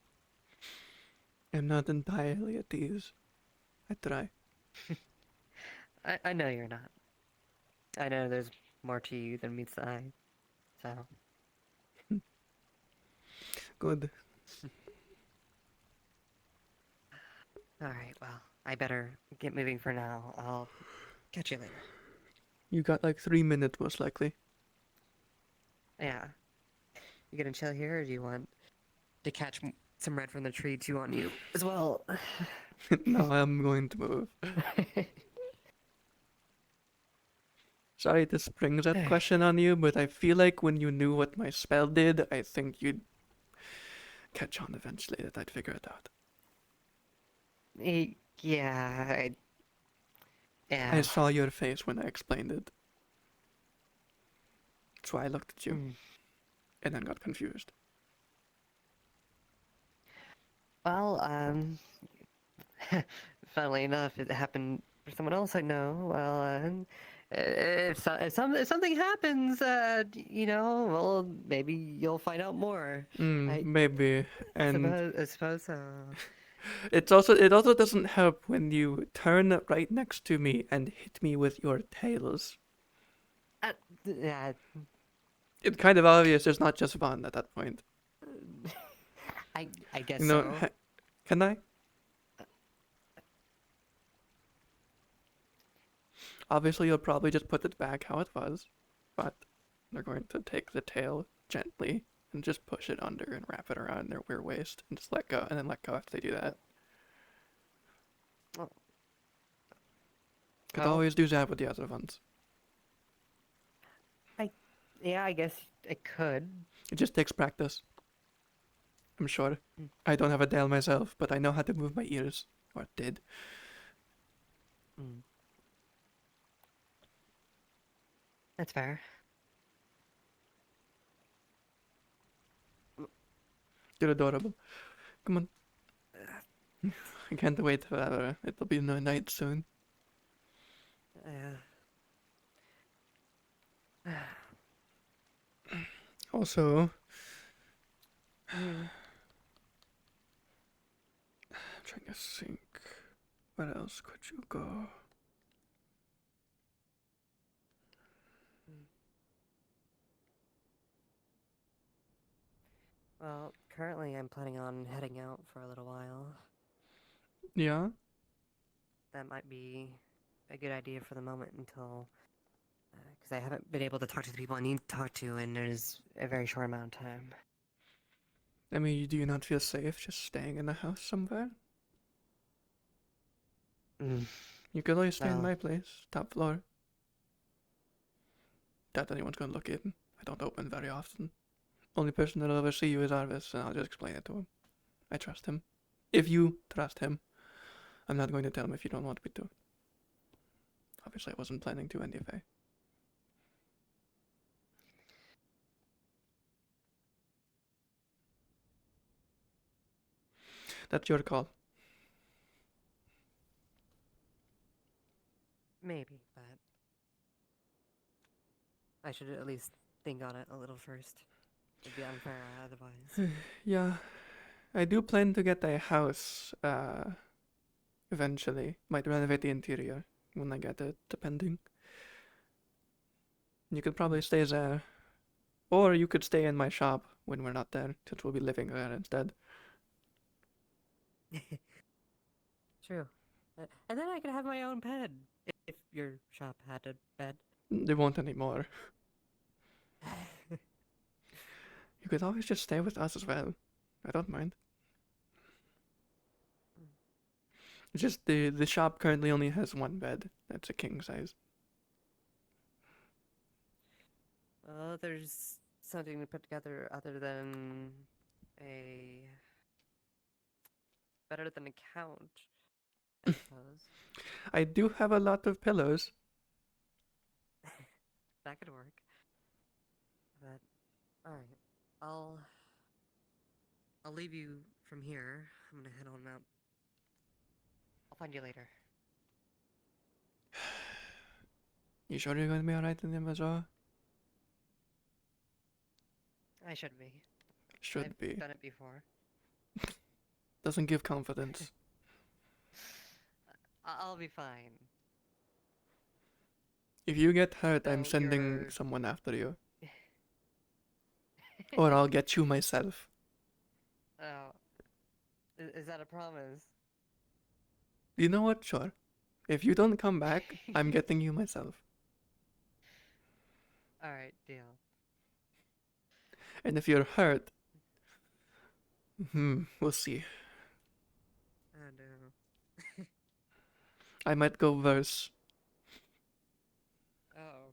I'm not entirely at ease. I try.
I know you're not. I know there's more to you than meets the eye, so.
Good.
Alright, well, I better get moving for now. I'll catch you later.
You got like 3 minutes, most likely.
Yeah. You gonna chill here, or do you want to catch some red from the tree too on you as well?
No, I'm going to move. Sorry to spring that question on you, but I feel like when you knew what my spell did, I think you'd catch on eventually that I'd figure it out.
Yeah,
I saw your face when I explained it. That's why I looked at you. And then got confused.
Well, funnily enough, it happened for someone else I know. Well, if something happens, well, maybe you'll find out more.
Maybe. And
I suppose so.
it also doesn't help when you turn right next to me and hit me with your tails.
Yeah.
It's kind of obvious it's not just fun at that point.
I guess
You know,
so.
Can I? Obviously, you'll probably just put it back how it was, but they're going to take the tail gently and just push it under and wrap it around their rear waist and just let go, and then let go after they do that. Could always do that with the other ones.
Yeah, I guess I could.
It just takes practice. I'm sure. I don't have a tail myself, but I know how to move my ears. Or did.
That's fair.
You're adorable. Come on. I can't wait forever. It'll be no night soon. Also, I'm trying to think. Where else could you go?
Well, currently I'm planning on heading out for a little while.
Yeah?
That might be a good idea for the moment until... Because I haven't been able to talk to the people I need to talk to in there's a very short amount of time.
I mean, do you not feel safe just staying in the house somewhere? You could always stay in
Well-
my place, top floor. Doubt anyone's gonna look in. I don't open very often. Only person that'll ever see you is Arvis, and I'll just explain it to him. I trust him. If you trust him. I'm not going to tell him if you don't want me to. Obviously, I wasn't planning to anyway. That's your call.
Maybe, but... I should at least think on it a little first. It'd be unfair otherwise.
Yeah. I do plan to get a house, eventually. Might renovate the interior when I get it, depending. You could probably stay there. Or you could stay in my shop when we're not there, since we'll be living there instead.
True. And then I could have my own bed, if your shop had a bed.
They won't anymore. You could always just stay with us as well. I don't mind. It's just the shop currently only has one bed. That's a king size.
Well, there's something to put together other than a... better than a couch, I suppose.
I do have a lot of pillows.
That could work. But, alright. I'll leave you from here. I'm gonna head on out. I'll find you later.
You sure you're going to be alright in the bazaar?
I should be.
Should
I've
be.
done it before.
Doesn't give confidence.
I'll be fine.
If you get hurt, I'm
So
sending
you're-
someone after you. Or I'll get you myself.
Oh. Is that a promise?
You know what? Sure. If you don't come back, I'm getting you myself.
Alright, deal.
And if you're hurt, we'll see.
Oh no.
I might go worse.
Oh.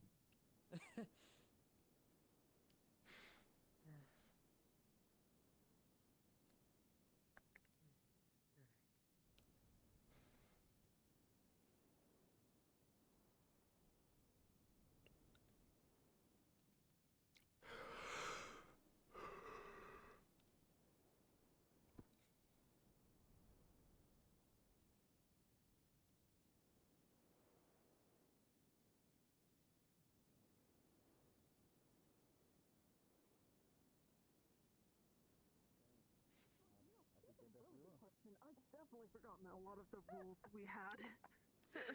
I've definitely forgotten a lot of the rules we had.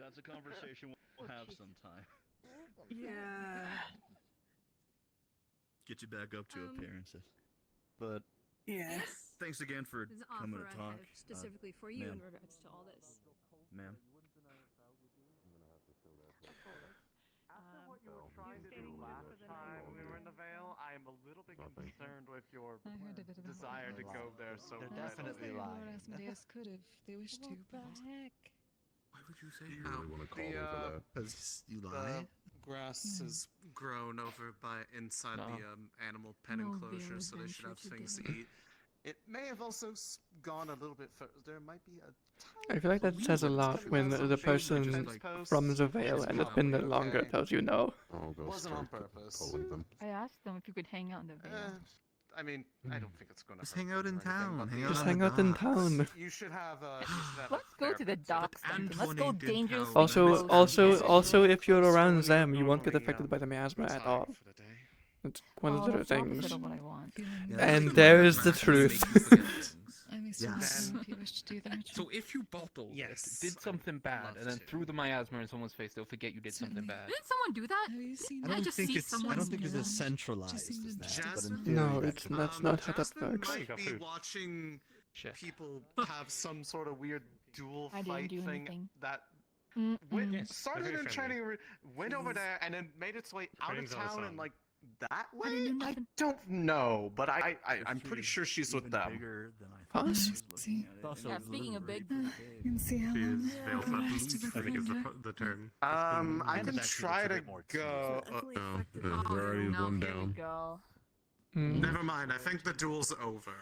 That's a conversation we'll have sometime.
Yeah.
Get you back up to appearances. But
Yes.
thanks again for
There's an
coming
offer
to
I
talk.
have specifically for you in
ma'am.
regards to all this.
Ma'am.
After what you were trying to do last time we were in the Vale, I am a little bit concerned with your
I heard a bit about
desire to go there so
They're
badly.
definitely
Lord
lying.
Asmodeus could if they wished to, but...
heck?
Why would you say you really want to call me for that?
Because you
The
lie?
grass is grown over by inside the animal pen
No
enclosure,
Vale
so they should have
adventure
things to
today.
eat. It may have also gone a little bit further. There might be a
I feel like that says a lot when the person from the Vale and has been there longer tells you no.
I'll go
wasn't on
start
purpose.
pulling them.
I asked them if you could hang out in the Vale.
I mean, I don't think it's gonna
Just
hurt
hang out
them
in
or anything,
town.
but
Hang
the-
out
Just
on
hang
the
out in
docks.
town.
You should have
Let's go to the docks, Duncan. Let's go
Antoine did
dangerously
tell
Also,
them.
also, if you're around them, you won't get affected by the miasma at all.
for the day.
It's one of
Oh,
the
that's the
things.
opposite of what I want.
And there's the truth.
I may Yes. If you wish to do that.
So if you bottled
Yes,
it, did something bad, and then threw the miasma in someone's face, they'll forget you did something bad.
Didn't someone do that?
Have you seen
I just see someone.
I don't think it's
Yeah.
as centralized as that. But in theory,
No,
that
it's
could
that's not how that
Jasmine
works.
might be watching people have some sort of weird dual
I didn't
fight
do
thing
anything.
that
Mm-mm.
started
very
in
friendly.
training, went over there, and then made its way out of
Training's on its
town
own.
and like that way.
didn't do
I
nothing.
don't know, but I'm pretty sure she's with them.
Us?
See.
Yeah, speaking of big,
You can see how
She
long
is veiled
it
button,
has to be
I think is
framed.
the term.
I can
actually
try
looks a
to
bit more
go.
No, we're already one down.
Go.
Hmm.
Never mind. I think the duel's over.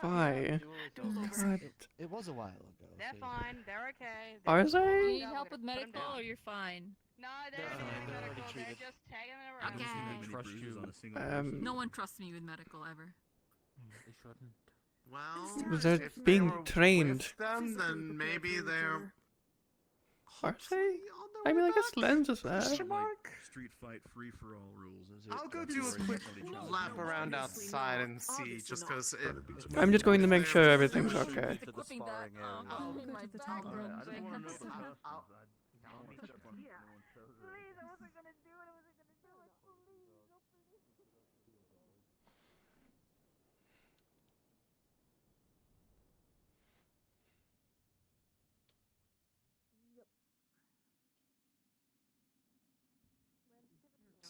Why? God.
It was a while ago.
They're
so-
fine. They're okay.
Are
They're
they?
Do you
Yeah,
need
we're
help
gonna
with
put 'em
medical,
down.
or you're fine?
No, they're
They're
doing
fine, they're already
medical. They're
treated.
just taking them around.
Okay.
Trust you.
No one trusts me with medical ever.
They shouldn't.
Well,
They're
if they
being
were
trained.
with them, then maybe they're.
Are they? I mean, I guess Lens is there.
Question mark?
Street fight free for all rules, is it?
I'll go do a quick lap around outside and see, just because it.
I'm just going to make sure everything's okay.
Equipping that in my bag room.
I just want to know. I'll
Please, I wasn't gonna do it. I wasn't gonna do it. Please, oh please.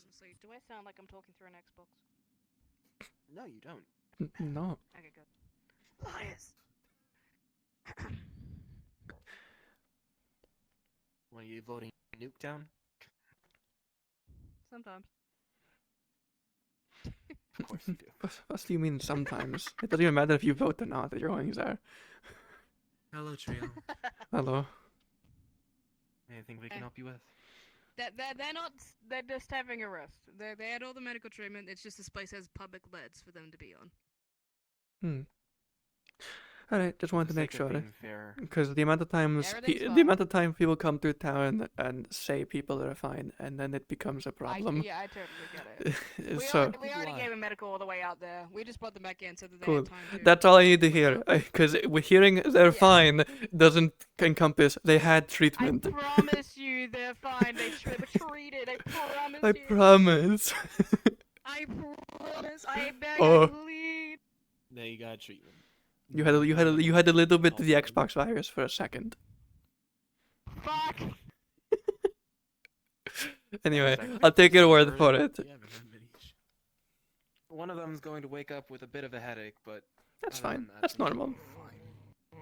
Honestly, do I sound like I'm talking through an Xbox?
No, you don't.
No.
Okay, good. Liars.
Were you voting Nuketown?
Sometimes.
Of course you do.
What do you mean sometimes? It doesn't even matter if you vote or not, that you're always there.
Hello, Trio.
Hello.
Anything we can help you with?
They're not. They're just having a rest. They had all the medical treatment. It's just this place has public beds for them to be on.
Hmm. Alright, just wanted to make
sake of
sure.
being fair.
Because the amount of times
Everything's
the amount of time people come through town and say people are fine, and then it becomes a problem.
Yeah, I totally get it.
So
we already gave them medical all the way out there. We just brought them back in so that they
cool.
had time to.
That's all I need to hear. Because we're hearing they're fine doesn't encompass they had treatment.
I promise you, they're fine. They were treated. I promise
I
you.
promise.
I promise. I beg.
Oh.
I plead.
Now you got treatment.
You had a little bit of the Xbox virus for a second.
Fuck.
Anyway, I'll take your word for it.
One of them's going to wake up with a bit of a headache, but
That's
other
fine.
than that,
That's
they're
normal.
fine.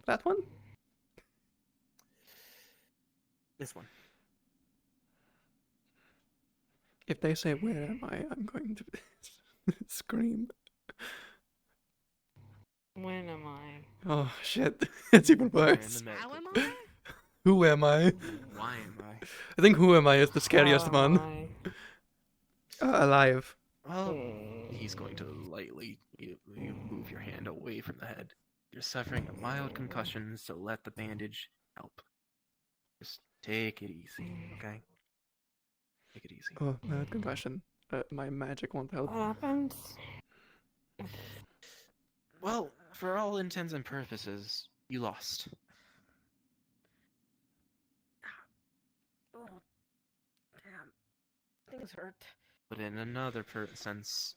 That one?
This one.
If they say where am I, I'm going to scream.
When am I?
Oh shit, it's even
We're in
worse.
the medical
How am I?
Who am I?
Why am I?
I think who am I is the scariest
How
one.
am
Alive.
Well, he's going to lightly you move your hand away from the head. You're suffering a mild concussion, so let the bandage help. Just take it easy, okay? Take it easy.
Oh, mad concussion. My magic won't help.
What happened?
Well, for all intents and purposes, you lost.
Oh, damn. Things hurt.
But in another sense,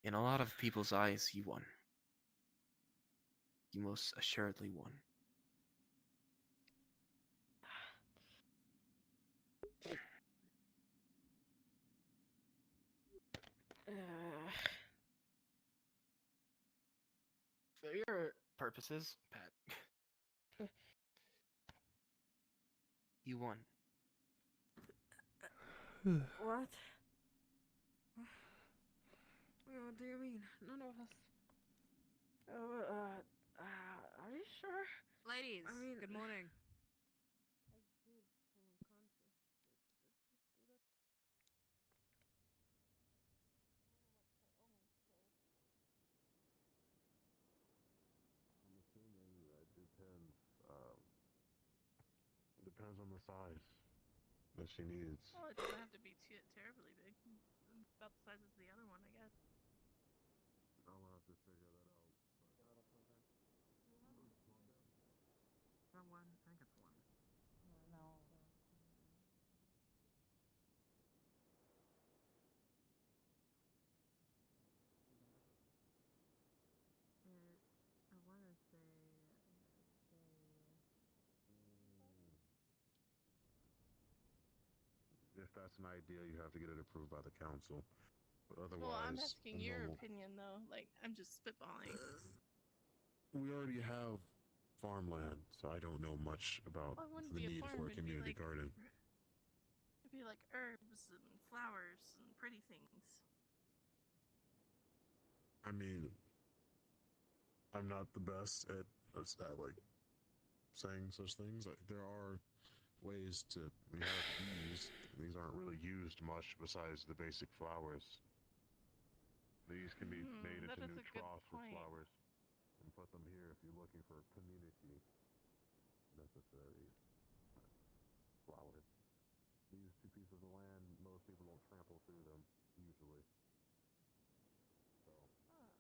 in a lot of people's eyes, you won. You most assuredly won. For your purposes, Pat, you won.
What? What do you mean? None of us. Are you sure? Ladies, good morning.
Depends on the size that she needs.
Well, it doesn't have to be terribly big. About the size as the other one, I guess.
I'll have to figure that out.
that one? I think it's one.
No.
I want to say.
If that's an idea, you have to get it approved by the council. But otherwise,
Well, I'm asking your
normal-
opinion though. Like, I'm just spitballing.
We already have farmland, so I don't know much about
Well, it wouldn't
the
be a
need
farm.
for a
It'd be
community
like
garden.
it'd be like herbs and flowers and pretty things.
I mean, I'm not the best at like saying such things. Like, there are ways to. We have bees. These aren't really used much besides the basic flowers. These can be made
that
into
is
new
a good
troughs with
point.
flowers, and put them here if you're looking for community necessary flowers. These two pieces of land, most people don't trample through them usually. So I will.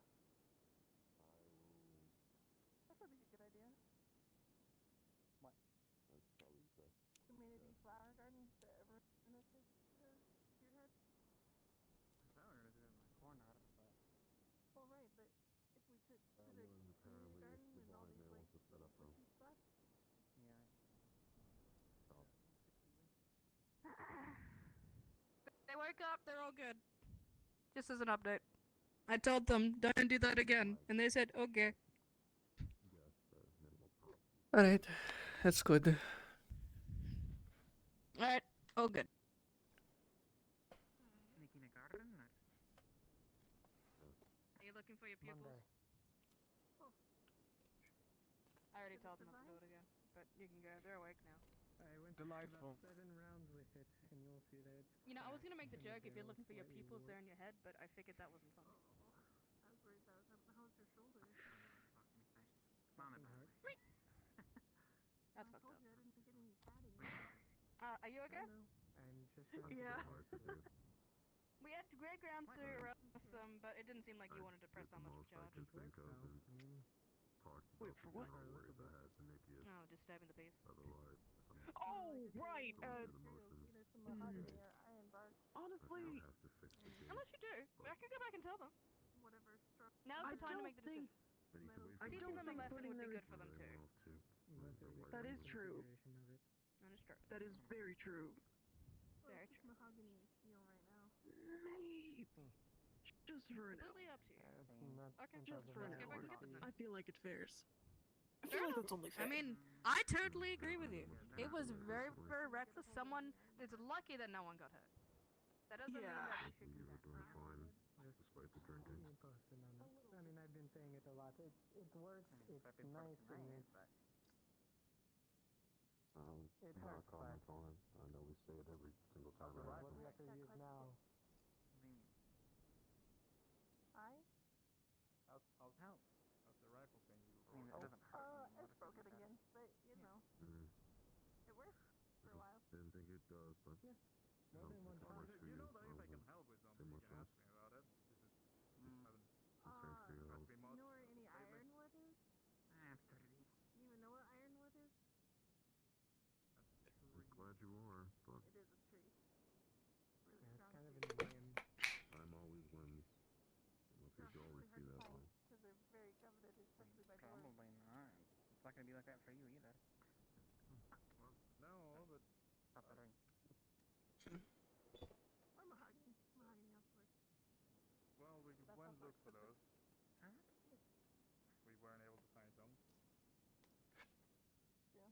That would be a good idea.
What?
That's probably the best.
Community flower garden that everyone could spearhead.
I thought we were gonna do it in my corner, but.
Well, right, but if we took to
That
the
one
community
apparently
garden
the
and all
vine
these
man
like
wants to set up though.
bushy spots.
Yeah.
So.
They woke up, they're all good. Just as an update. I told them, don't do that again. And they said, okay.
Alright, that's good.
Alright, all good.
Making a garden?
Are you looking for your pupils? I already told them not to do it again. But you can go, they're awake now.
I went delightful. 7 rounds with it, and you'll see that it's.
You know, I was gonna make the
and
joke if you're
they're
looking for your
slightly
pupils, they're
warped.
in your head, but I figured that wasn't funny.
I was worried that was how's your shoulder?
Mom and Dad.
That's
I
fucked
told
up.
you I didn't get any padding.
Are you okay?
I'm just.
Yeah. We had great grounds to arrest them, but it didn't seem like you wanted to press that much of a charge.
I can think of and talked about the general worries I had to Nikius.
No, disturbing the peace.
Otherwise,
Oh, right.
going through the motions.
Either some mahogany or iron bark.
Honestly,
I have to fix the game.
unless you do, I can go back and tell them.
Whatever struck.
Now's the time to make the decision.
Then you can wait for
Teaching them a
the
lesson would be good for them
They
too.
will too.
That is
true.
That is true.
That is very true.
Very true.
Mahogany and steel right now.
Maybe. Just for now.
Completely up to you. Okay,
Just for
let's
now.
get back and get them then.
I feel like it's fairs. I
Fair
feel like
enough.
that's only fair.
I mean, I totally agree with you. It was very, very reckless. Someone, it's lucky that no one got hurt. That doesn't mean that we should
You were doing fine, despite the drinking.
I mean, I've been saying it a lot. It works. It's nice and it's. It
Not
hurts,
comment
but.
on it. I know we say it every single time it
What
happens.
we have to use now.
How's help? How's the rifle thing you
I mean, it doesn't hurt.
It's broken again, but you know, it worked for a while.
Didn't think it does, but
More than one time.
You know that if I can help with something, you can ask me about it. This is haven't
concerned for your health.
Do you know where any ironwood is?
I'm 30.
Do you even know what ironwood is?
I'm glad you are, but
It is a tree. Really
Yeah, it's
strong
kind of
tree.
in the name.
time always wins. I don't know if you could always be that way.
Because they're very coveted, especially by dwarves.
Probably not. It's not gonna be like that for you either.
Well, no, but.
Stop stuttering.
Or mahogany. Mahogany also works.
Well, we
That's
went
also
look for those.
Huh?
We weren't able to find some.
Yeah.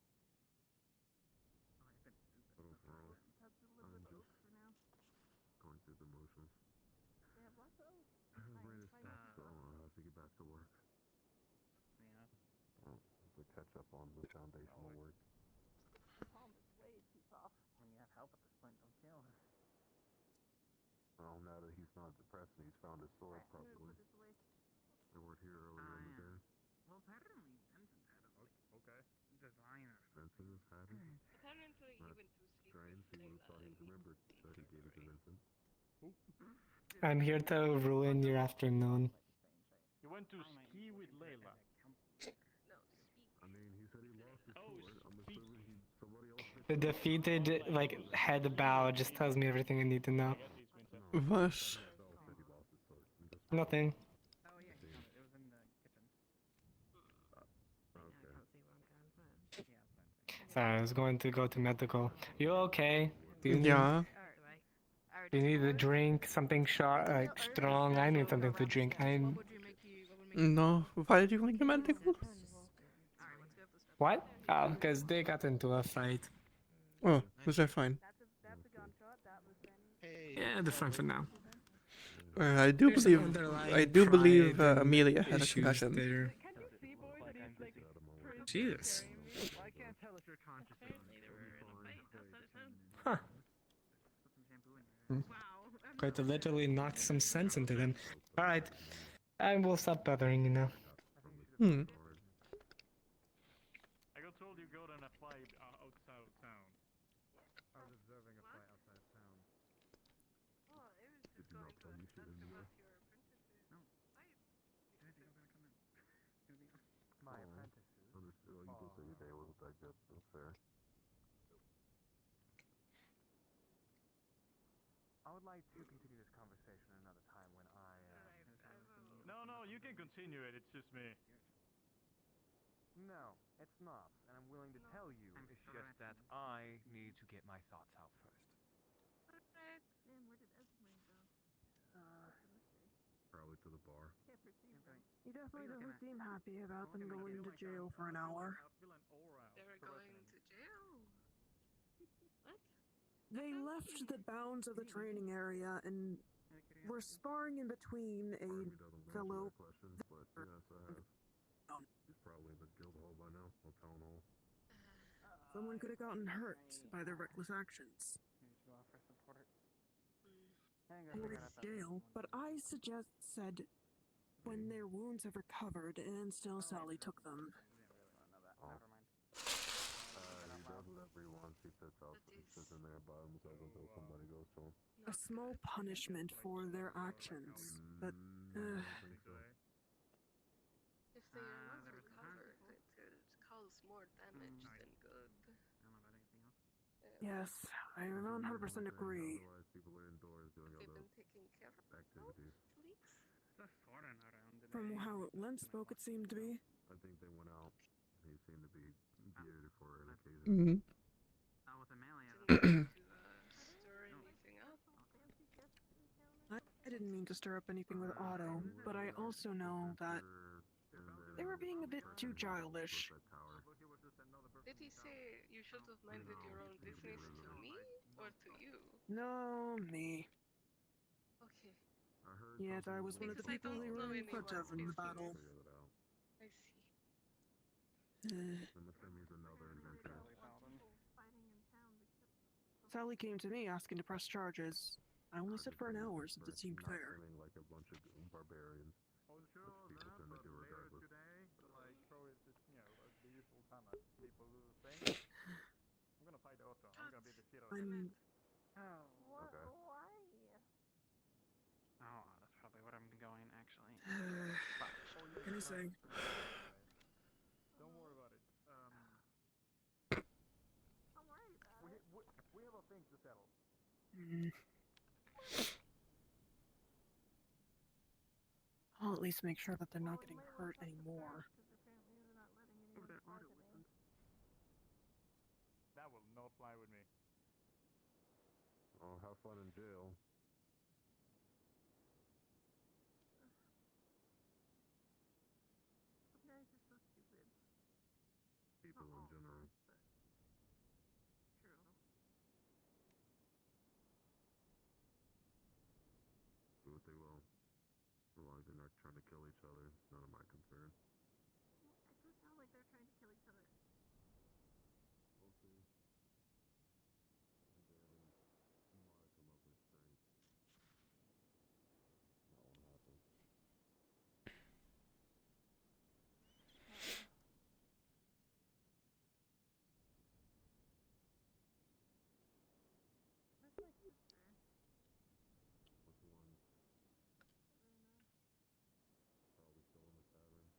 Oh, I've been stupid.
But overall,
Have to live
I'm
with
just
oak for now.
going through the motions.
They have lots of oak.
My brain is
Fine,
stuck, so I have to get back to work.
Yeah.
To catch up on the foundational work.
The palm is way too soft.
When you have help at this point, don't you?
Well, now that he's not depressed and he's found his sword
I'm gonna
properly.
put this away.
They weren't here earlier in the day.
Well, apparently Vincent had a
Okay.
design or
Vincent has had it.
Apparently he
That's
went to sleep.
strange. He would have thought he remembered that he gave it to Vincent.
I'm here to ruin your afternoon.
You went to ski with Layla.
No, speak.
I mean, he said he lost his sword.
The defeated, like, head bow just tells me everything I need to know.
Was.
Nothing. Sorry, I was going to go to medical. You okay? Do you need,
Yeah.
do you need a drink? Something like strong? I need something to drink.
No. Why did you want to medical?
What? Oh, because they got into a fight.
Oh, was that fine?
Yeah, they're fine for now.
I do
There's some
believe.
underlying
I do believe
pride and
Amelia had a
issues
concussion.
there. Jesus. Huh. Quite literally knocked some sense into them. Alright. I will stop bothering you now.
Hmm.
I got told you got on a flight outside of town. I was observing a flight outside of town.
My apprentices. Understood. Well, you did say your day wasn't that good. That's fair.
I would like to continue this conversation another time when I.
No, you can continue it. It's just me.
No, it's not, and I'm willing to tell you. It's just that I need to get my thoughts out first.
Probably to the bar.
You definitely don't seem happy about them going to jail for an hour.
They're going to jail. What?
They left the bounds of the training area and were sparring in between a fellow.
Question, but yes, I have. He's probably in the guild hall by now, or town hall.
Someone could have gotten hurt by their reckless actions. Or jail, but I said when their wounds have recovered and still Sally took them.
He does whatever he wants. He sits out, he sits in there by himself until somebody goes to him.
A small punishment for their actions, but
If they are not recovered, it causes more damage than good.
yes, I 100% agree.
Otherwise, people are indoors doing
Have they
other
been taking care of
activities.
leaks?
From how Len spoke, it seemed to be.
I think they went out. He seemed to be geared for an occasion.
Mm-hmm.
Stir anything up?
I didn't mean to stir up anything with Otto, but I also know that they were being a bit too childish.
Did he say you should have minded your own business to me or to you?
No, me.
Okay.
Yet I was one of the
Because I
people they
don't know
were in front of in the
anyone's
battle.
I see.
I'm assuming he's another inventor.
Sally came to me asking to press charges. I only said for an hour since it seemed
Not
fair.
seeming like a bunch of barbarians. Which people tend to do regardless.
Like, probably it's just, the usual time that people do the same. I'm gonna fight Otto. I'm gonna beat the shit out of him.
Okay.
Oh, that's probably what I'm going, actually.
What can I say?
Don't worry about it. We have a thing to settle.
I'll at least make sure that they're not getting hurt anymore.
That will not fly with me.
Oh, have fun in jail. People in general. Do what they will. As long as they're not trying to kill each other, it's none of my concern. We'll see. Maybe having modicum of restraint. That won't happen. Which one? Probably still in the tavern.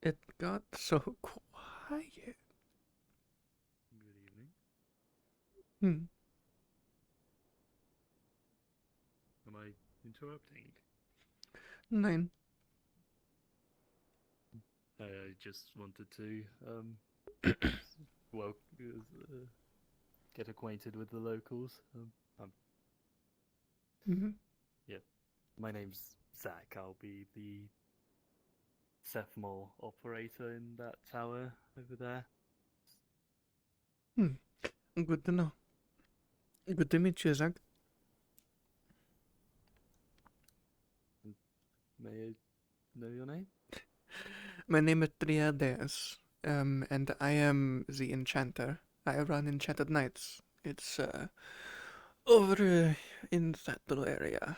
It got so quiet.
Good evening.
Hmm.
Am I interrupting?
9.
I just wanted to well get acquainted with the locals.
Mm-hmm.
Yeah, my name's Zach. I'll be the Sephmore operator in that tower over there.
Good to know. Good to meet you, Zach.
May I know your name?
My name is Triades, and I am the enchanter. I run Enchanted Nights. It's over in that little area,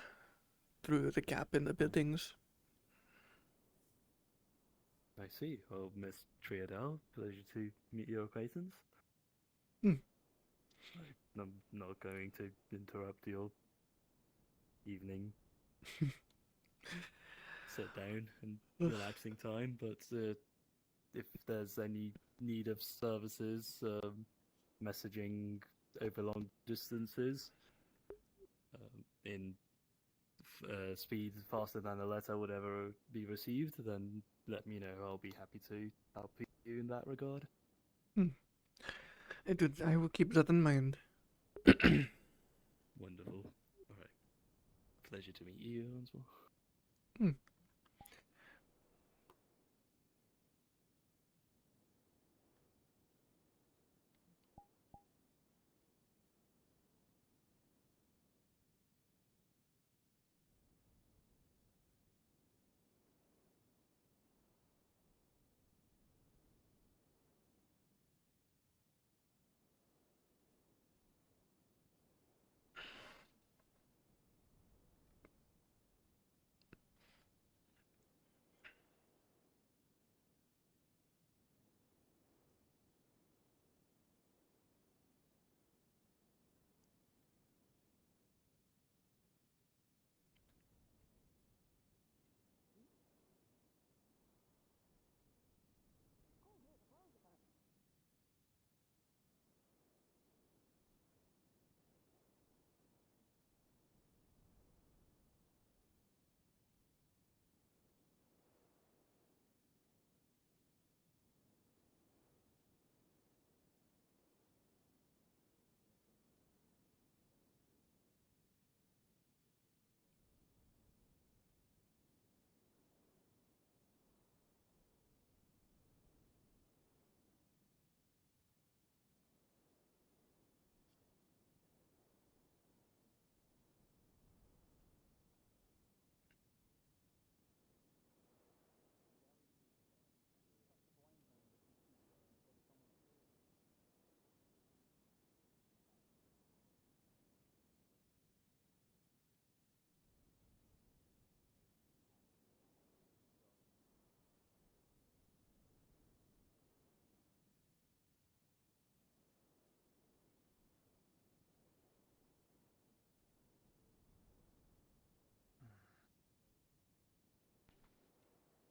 through the gap in the buildings.
I see. Well, Miss Triadel, pleasure to meet your acquaintance.
Hmm.
I'm not going to interrupt your evening sit down and relaxing time, but if there's any need of services, messaging over long distances, in speed faster than a letter would ever be received, then let me know. I'll be happy to help you in that regard.
I will keep that in mind.
Wonderful. Alright. Pleasure to meet you as well.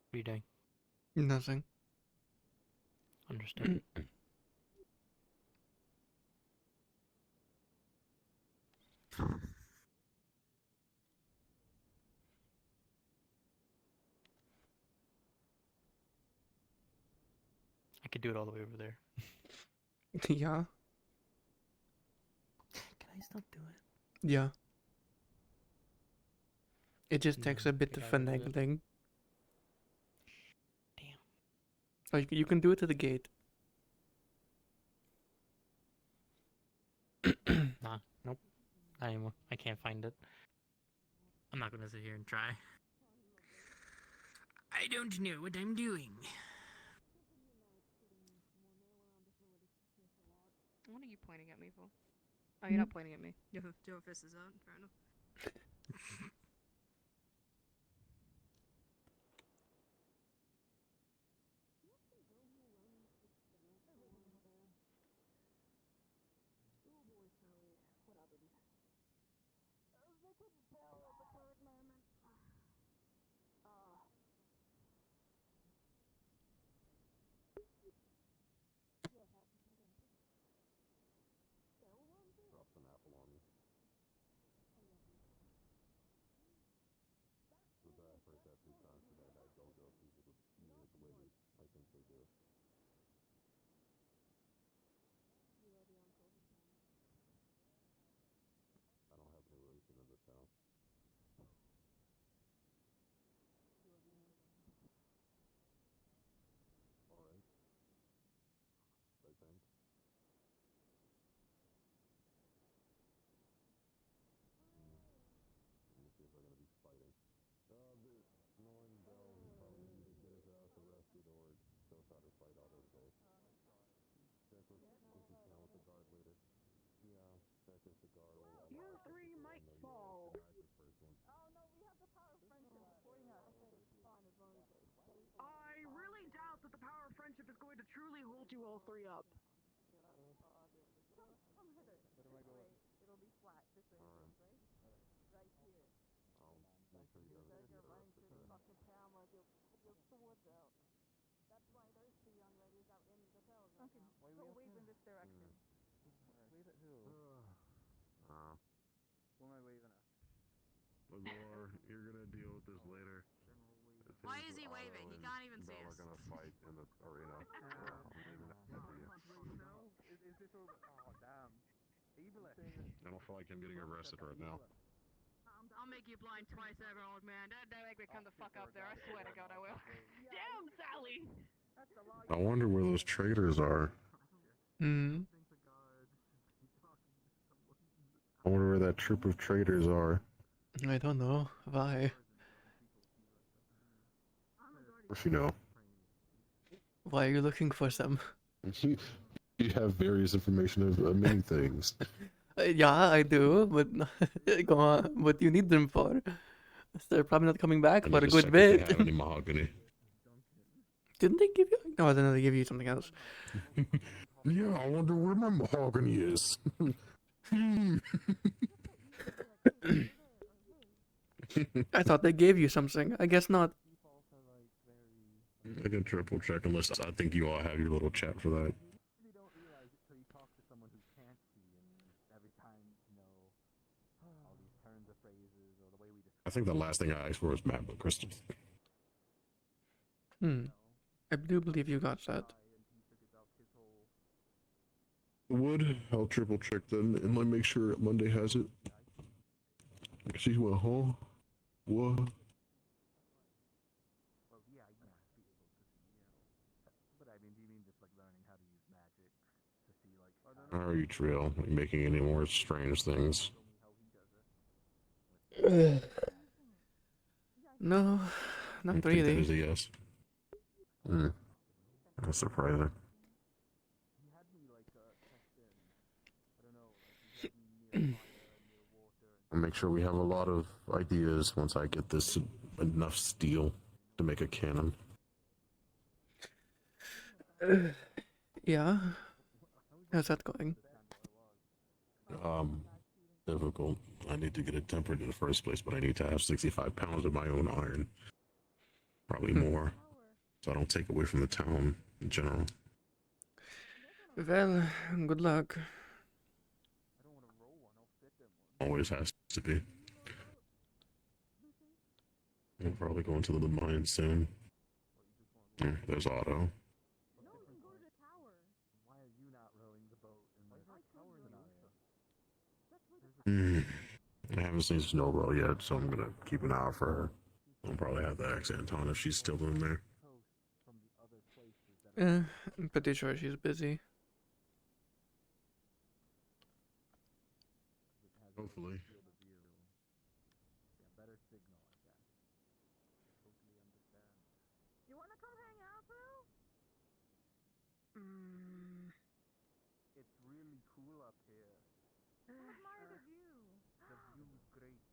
What are you doing?
Nothing.
Understood. I could do it all the way over there.
Yeah.
Can I still do it?
Yeah. It just takes a bit of
think I already did.
finagling.
Damn.
Oh, you can do it to the gate.
Nah, nope. Not anymore. I can't find it. I'm not gonna sit here and try. I don't know what I'm doing.
What are you pointing at me for? Oh, you're not pointing at me. Your fist is out. Fair enough.
do. I don't have any relation in the town. Alright. I think. Let me see if they're gonna be fighting. The annoying Bell will probably either get his ass arrested or they'll try to fight out of the base. Check with if you can with the guard leader. Yeah, check if the guard will allow
You three might fall.
denied the first one.
I really doubt that the power of friendship is going to truly hold you all three up.
It'll be flat. This way,
Alright.
right? Right here.
I'll make sure you guys get
Running
arrested
through the
then.
fucking town like your swords out. That's why those two young ladies are in the cells right now. Go wave in this direction.
Wave at who?
Who am I waving at?
Laguar, you're gonna deal with this later.
Why is he waving? He can't even see
Bell
us.
are gonna fight in the arena. So I'm leaving that to you.
Is this over? Oh, damn. Ableist.
I don't feel like I'm getting arrested right now.
I'll make you blind twice over, old man. Don't make me come the fuck up there. I swear to God I will. Damn, Sally!
I wonder where those traitors are.
Hmm.
I wonder where that troop of traitors are.
I don't know. Why?
If you know.
Why are you looking for some?
You have various information of many things.
Yeah, I do, but go on. What do you need them for? They're probably not coming back
I
for
need
a
to
good
check if they
bit.
have any mahogany.
Didn't they give you? No, then they give you something else.
Yeah, I wonder where my mahogany is.
I thought they gave you something. I guess not.
I can triple check unless I think you all have your little chat for that.
You don't realize it till you talk to someone who can't see, and every time, all these turns of phrases or the way we
I think the last thing I asked for was map book crystals.
I do believe you got that.
Would I'll triple check them and like make sure Monday has it. She went, huh? What?
Well, yeah, be able to see, But I mean, do you mean just like learning how to use magic to see like?
How are you, Trill? Like, making any more strange things?
No, not
I think
really.
that is a yes. That's surprising. I'll make sure we have a lot of ideas once I get this enough steel to make a cannon.
Yeah. How's that going?
Difficult. I need to get it tempered in the first place, but I need to have 65 pounds of my own iron. Probably more. So I don't take away from the town in general.
Well, good luck.
Always has to be. We'll probably go into the mine soon. There's Otto.
Why are you not rowing the boat in the
I haven't seen Snowball yet, so I'm gonna keep an eye out for her. I'll probably have to ask Anton if she's still in there.
I'm pretty sure she's busy.
Hopefully.
better signal, I guess. Totally understand.
You wanna come hang out, Bill?
It's really cool up here.
What's my view?
The view's great.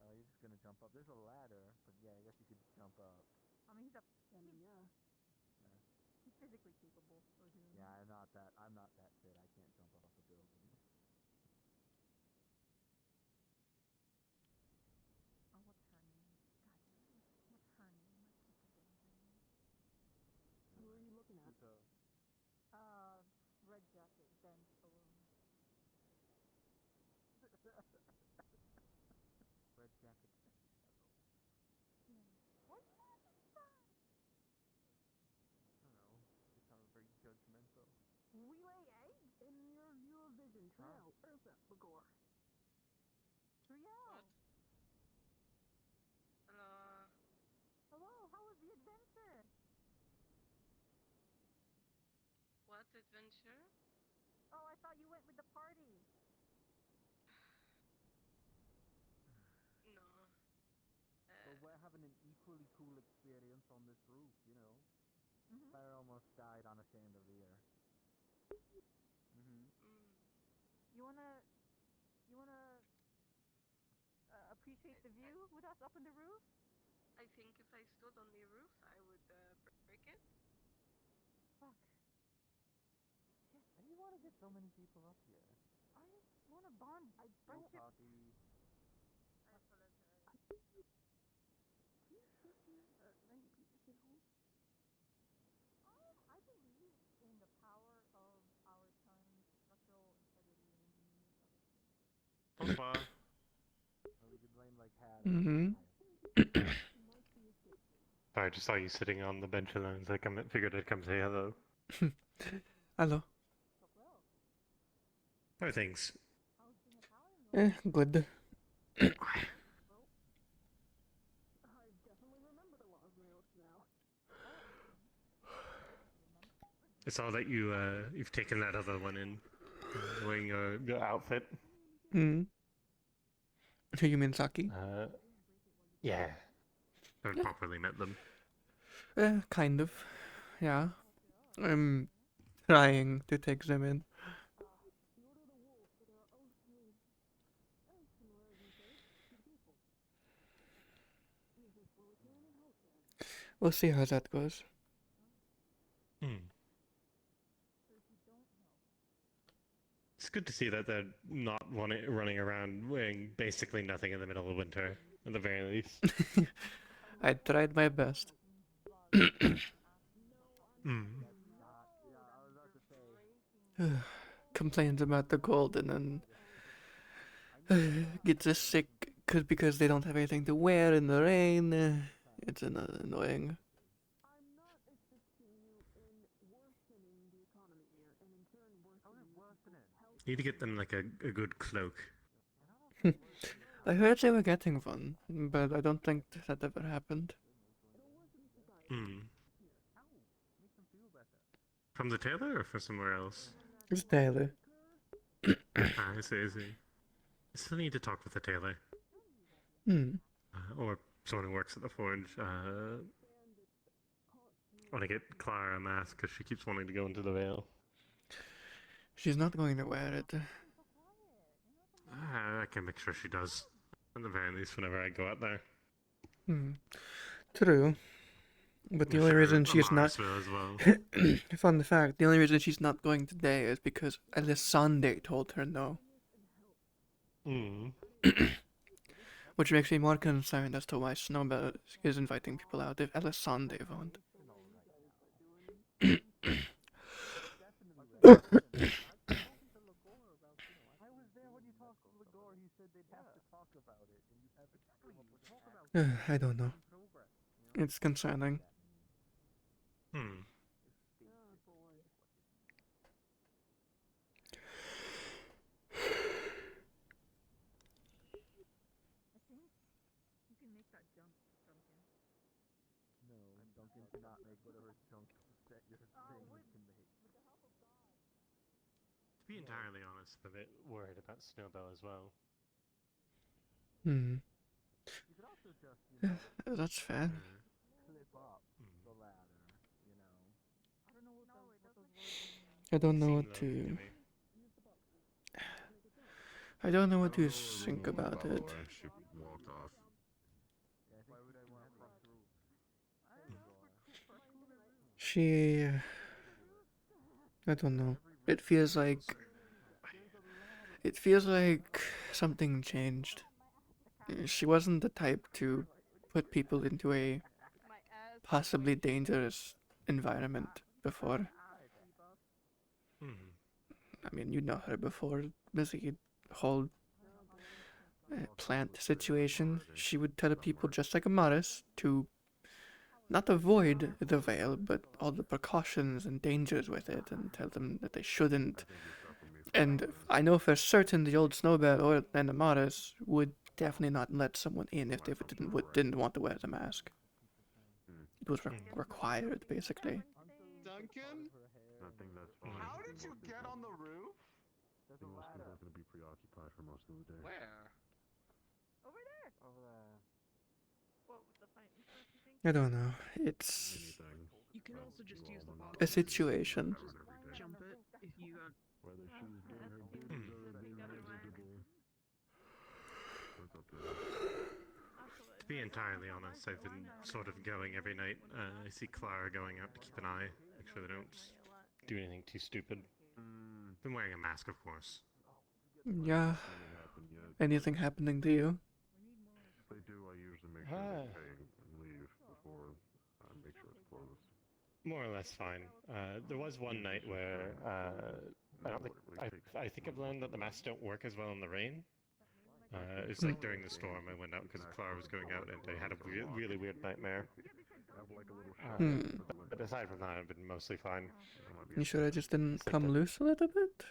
You're just gonna jump up. There's a ladder, but yeah, I guess you could jump up.
I mean, he's physically capable of doing
Yeah, I'm not that fit. I can't jump off a building.
Oh, what's her name? God damn it. What's her name? What's the damn name?
Who are you looking at?
Red Jacket, Ben Stallone.
Red jacket bench alone.
What?
I don't know.
What? Hello.
Hello, how was the adventure?
What adventure?
Oh, I thought you went with the party.
No.
Well, we're having an equally cool experience on this roof, you know.
Mhm.
Fire almost died on a chandelier. Mm-hmm.
You wanna appreciate the view with us up on the roof?
I think if I stood on the roof, I would break it.
Fuck.
I just want to get so many people up here.
I just wanna bond. Friendship.
Party.
I apologize.
Many people can hold.
I believe in the power of our son's structural integrity and engineering ability.
Bonsoir.
Or we could blame like Had.
Mm-hmm.
Sorry, I just saw you sitting on the bench alone, so I figured I'd come say hello.
Hello.
How are things?
Good.
I definitely remember the laws notes now.
I saw that you've taken that other one in, wearing your outfit.
Hmm. Who you mean, Saki?
Yeah. I've properly met them.
Kind of. Yeah. I'm trying to take them in. We'll see how that goes.
It's good to see that they're not running around wearing basically nothing in the middle of winter, at the very least.
I tried my best. Complains about the cold and then gets us sick because they don't have anything to wear in the rain. It's annoying.
I'm not assisting you in worsening the economy here, and in turn worsening health.
Need to get them like a good cloak.
I heard they were getting one, but I don't think that ever happened.
From the tailor or from somewhere else?
It's Taylor.
I see. I still need to talk with the tailor. Or someone who works at the forge. I want to get Clara a mask because she keeps wanting to go into the veil.
She's not going to wear it.
I can make sure she does. At the very least, whenever I go out there.
True. But the only reason she's not...
will as well.
Fun fact, the only reason she's not going today is because Alessandre told her no. Which makes me more concerned as to why Snowbell is inviting people out if Alessandre won't. I don't know. It's concerning.
I think you can make that jump, Duncan.
No, Duncan cannot make whatever junk that your thing can make.
To be entirely honest, I'm a bit worried about Snowbell as well.
You could also just,
That's fair.
clip up the ladder, you know.
I don't know what those words mean.
I don't know what to... I don't know what to think about it.
She walked off.
Why would I want to cross the roof?
She... I don't know. It feels like something changed. She wasn't the type to put people into a possibly dangerous environment before. I mean, you know her before the whole plant situation. She would tell people just like Amaris to not avoid the veil, but all the precautions and dangers with it, and tell them that they shouldn't. And I know for certain the old Snowbell and Amaris would definitely not let someone in if they didn't want to wear the mask. It was required, basically.
Duncan?
I think that's fine.
How did you get on the roof?
I think most people are going to be preoccupied for most of the day.
Where?
Over there.
Over there.
What with the fighting stuff, you think?
I don't know. It's
You can also just use the box.
a situation.
Jump it if you got.
Whether she's doing her duties or being miserable. It's up to her.
To be entirely honest, I've been sort of going every night. I see Clara going out to keep an eye, make sure they don't do anything too stupid. Been wearing a mask, of course.
Yeah. Anything happening to you?
If they do, I usually make sure they pay and leave before I make sure it's closed.
More or less fine. There was one night where I think I've learned that the masks don't work as well in the rain. It was like during the storm I went out because Clara was going out and I had a really weird nightmare. But aside from that, I've been mostly fine.
You sure I just didn't come loose a little bit?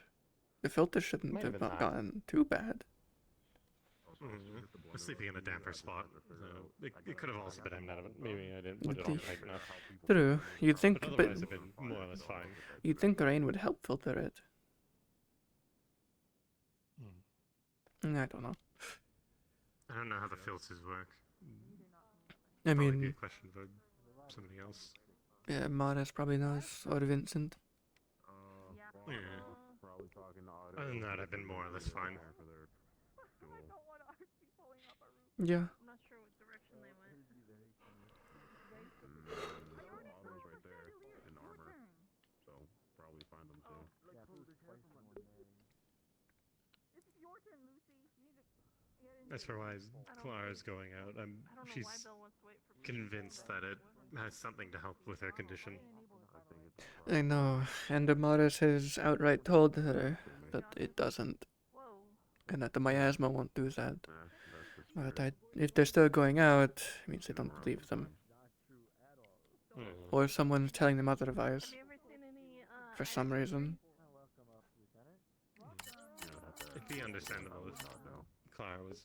The filter shouldn't
Might
have
have been that.
gotten too bad.
I was sleeping in a damper spot, so it could have also been aimed out of it. Maybe I didn't put it on tight enough.
True. You'd think,
But
but
otherwise I've been more or less fine.
you'd think the rain would help filter it. I don't know.
I don't know how the filters work.
I
Probably be
mean,
a question for somebody else.
yeah, Maris probably knows, or Vincent.
Yeah. Other than that, I've been more or less fine.
Yeah.
I'm not sure what direction they went.
Otto's right there in armor, so probably find them too.
This is your turn, Lucy. You need to get in.
As for why Clara's going out, she's convinced that it has something to help with her condition.
I know, and Amaris has outright told her that it doesn't, and that the miasma won't do that. But if they're still going out, it means they don't believe them. Or someone's telling them otherwise. For some reason.
It'd be understandable if Clara was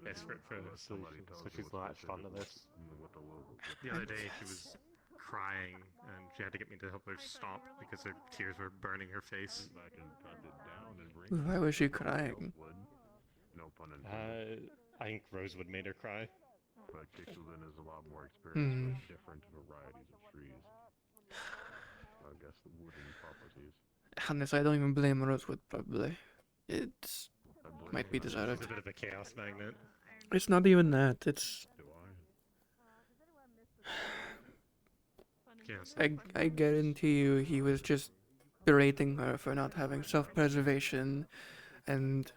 desperate for a solution, so she's latched onto this. The other day she was crying and she had to get me to help her stop because her tears were burning her face.
Why was she crying?
No pun intended.
I think Rosewood made her cry.
But Kixelden is a lot more experienced with different varieties of trees. I guess the wooden properties.
Honestly, I don't even blame Rosewood, probably. It might be deserved.
She's a bit of a chaos magnet.
It's not even that, it's... I guarantee you he was just berating her for not having self-preservation, and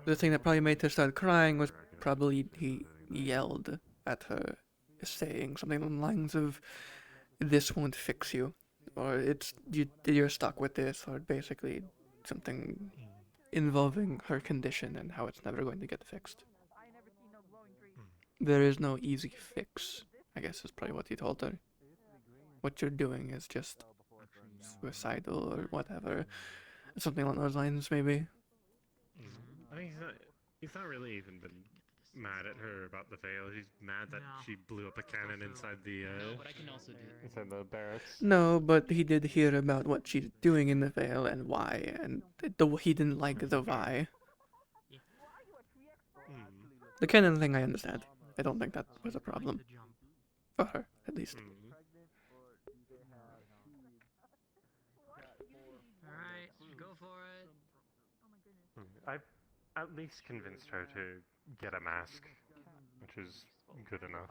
the thing that probably made her start crying was probably he yelled at her, saying something along the lines of, "This won't fix you," or you're stuck with this," or basically something involving her condition and how it's never going to get fixed. There is no easy fix, I guess is probably what he told her. What you're doing is just suicidal or whatever. Something along those lines, maybe.
I think he's not really even been mad at her about the veil. He's mad that she blew up a cannon inside the inside the barracks.
No, but he did hear about what she's doing in the veil and why, and he didn't like the why. The cannon thing I understand. I don't think that was a problem. For her, at least.
Alright, go for it.
I've at least convinced her to get a mask, which is good enough.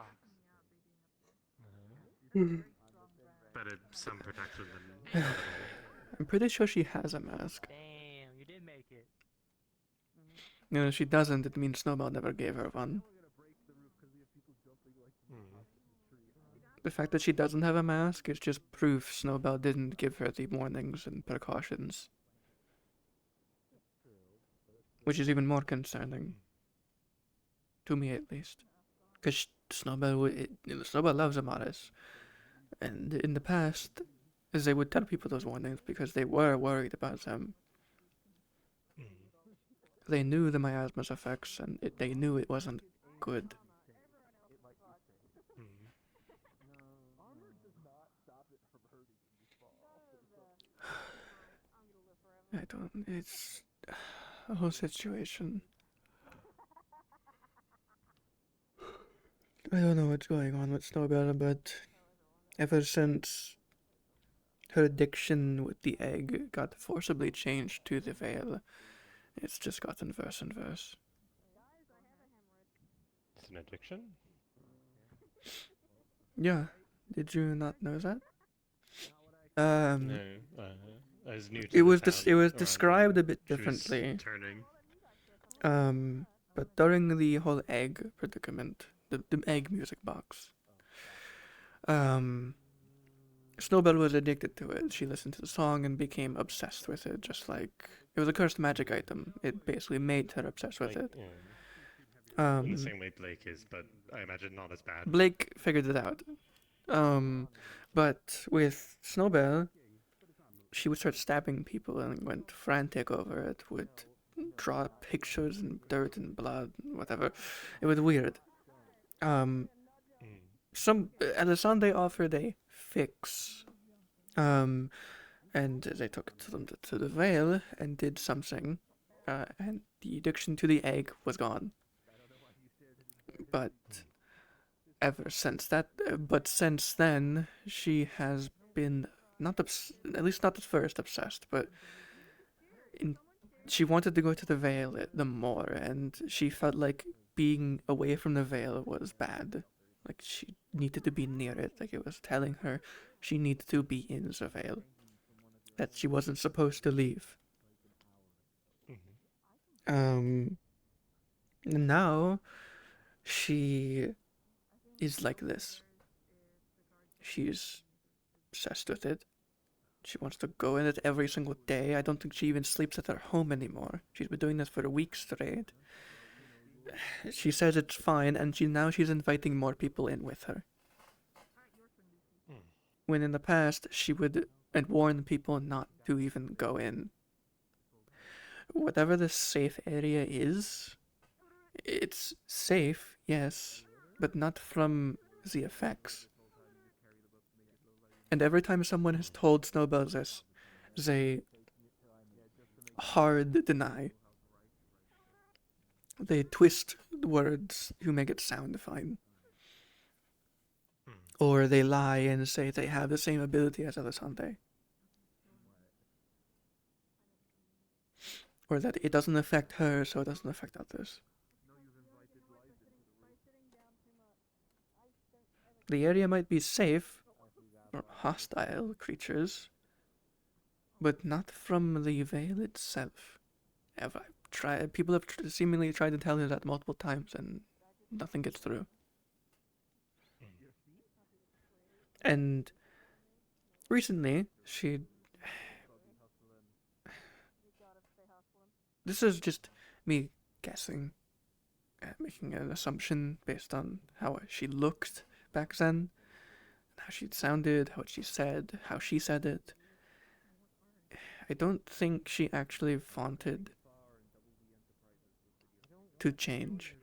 Better some protection than none at all.
I'm pretty sure she has a mask.
Damn, you did make it.
You know, if she doesn't, it means Snowball never gave her one. The fact that she doesn't have a mask is just proof Snowball didn't give her the warnings and precautions. Which is even more concerning. To me, at least. Because Snowball loves Amaris. And in the past, they would tell people those warnings because they were worried about them. they knew the miasma's effects, and they knew it wasn't good. I don't. It's a whole situation. I don't know what's going on with Snowbell, but ever since her addiction with the egg got forcibly changed to the veil, it's just gotten worse and worse.
It's an addiction?
Yeah, did you not know that?
No, I was new to
It
the
was
town,
it was
or
described a bit
she was
differently.
turning.
But during the whole egg predicament, the egg music box, Snowbell was addicted to it. She listened to the song and became obsessed with it, just like it was a cursed magic item. It basically made her obsessed with it.
In the same way Blake is, but I imagine not as bad.
Blake figured it out. But with Snowbell, she would start stabbing people and went frantic over it, would draw pictures and dirt and blood, whatever. It was weird. Alessandre offered a fix. And they took it to the Vale and did something, and the addiction to the egg was gone. But since then, she has been at least not at first obsessed, but she wanted to go to the Vale the more, and she felt like being away from the Vale was bad. Like she needed to be near it. Like it was telling her she needed to be in the Vale. That she wasn't supposed to leave. Now she is like this. She's obsessed with it. She wants to go in it every single day. I don't think she even sleeps at her home anymore. She's been doing this for a week straight. She says it's fine, and she's inviting more people in with her. When in the past she would warn people not to even go in. Whatever the safe area is, it's safe, yes, but not from the effects. And every time someone has told Snowbell this, they hard deny. They twist the words to make it sound fine. Or they lie and say they have the same ability as Alessandre. Or that it doesn't affect her, so it doesn't affect others. The area might be safe from hostile creatures, but not from the Veil itself. People have seemingly tried to tell her that multiple times, and nothing gets through. And recently, this is just me guessing, making an assumption based on how she looked back then, how she sounded, how she said it. I don't think she actually wanted to change.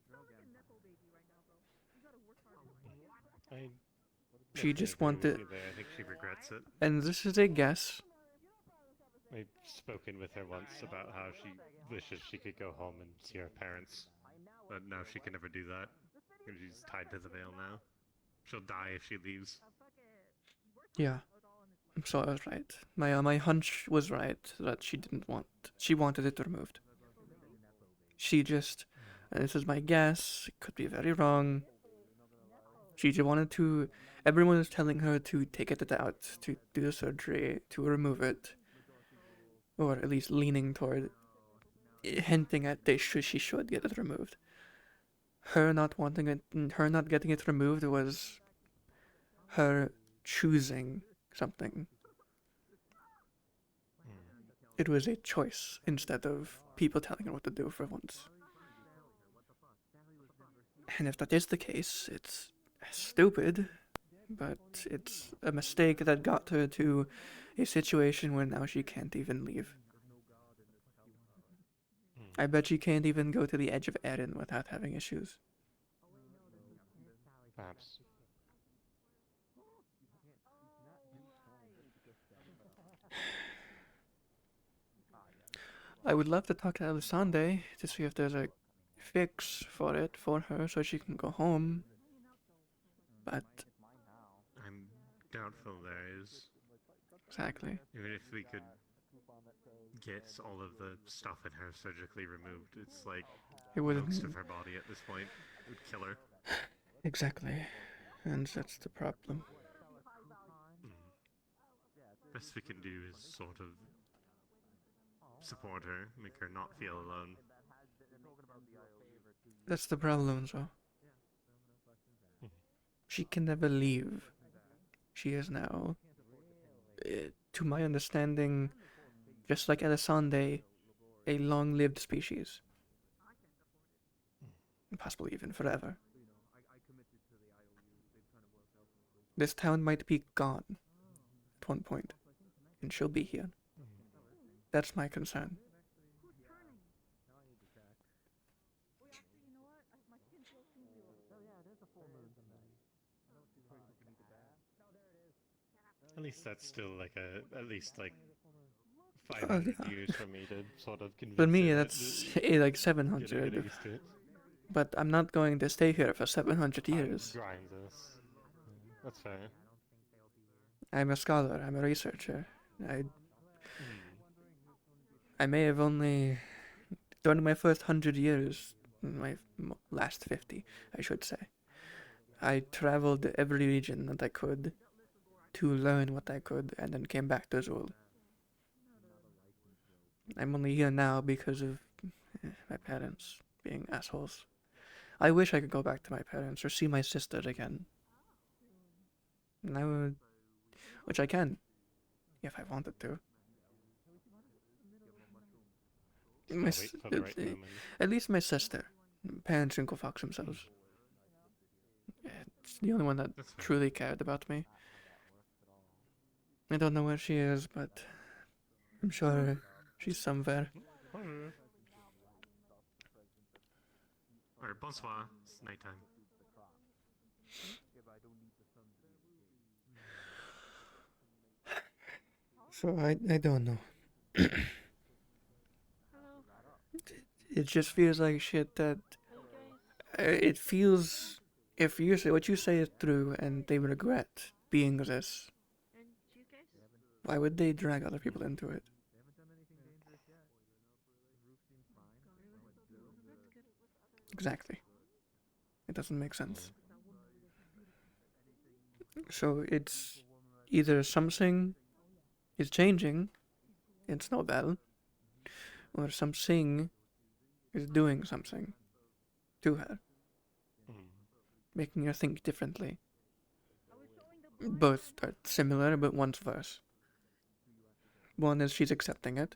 She just wanted.
I think she regrets it.
And this is a guess.
I've spoken with her once about how she wishes she could go home and see her parents, but now she can never do that because she's tied to the Veil now. She'll die if she leaves.
Yeah, so I was right. My hunch was right that she wanted it removed. She just, and this is my guess, it could be very wrong. She just wanted to. Everyone was telling her to take it out, to do the surgery, to remove it, or at least leaning toward, hinting at she should get it removed. Her not wanting it, her not getting it removed was her choosing something. It was a choice instead of people telling her what to do for once. And if that is the case, it's stupid, but it's a mistake that got her to a situation where now she can't even leave. I bet she can't even go to the edge of Erin without having issues.
Perhaps.
I would love to talk to Elisande to see if there's a fix for it for her so she can go home. But
I'm doubtful there is.
exactly.
Even if we could get all of the stuff in her surgically removed, it's like
It wouldn't-
most of her body at this point. It would kill her.
Exactly. And that's the problem.
Best we can do is sort of support her, make her not feel alone.
That's the problem, so. She can never leave. She is now, to my understanding, just like Elisande, a long-lived species. Possibly even forever. This town might be gone at one point, and she'll be here. That's my concern.
At least that's still like at least like 500
yeah.
years for me to sort of convince
For me,
her that
that's like
get
700.
used to it.
But I'm not going to stay here for 700 years.
Grind this. That's fair.
I'm a scholar. I'm a researcher. I may have only, during my first 100 years, my last 50, I should say, I traveled every region that I could to learn what I could, and then came back to Zul. I'm only here now because of my parents being assholes. I wish I could go back to my parents or see my sister again. And I would, which I can, if I wanted to. At least my sister. Parents can go fuck themselves. It's the only one that truly cared about me. I don't know where she is, but I'm sure she's somewhere.
Or bonsoir. It's nighttime.
So I don't know. It just feels like shit that it feels, if you say what you say is true and they regret being this, why would they drag other people into it? Exactly. It doesn't make sense. So it's either something is changing in Snowbell, or something is doing something to her, making her think differently. Both are similar, but one's worse. One is she's accepting it.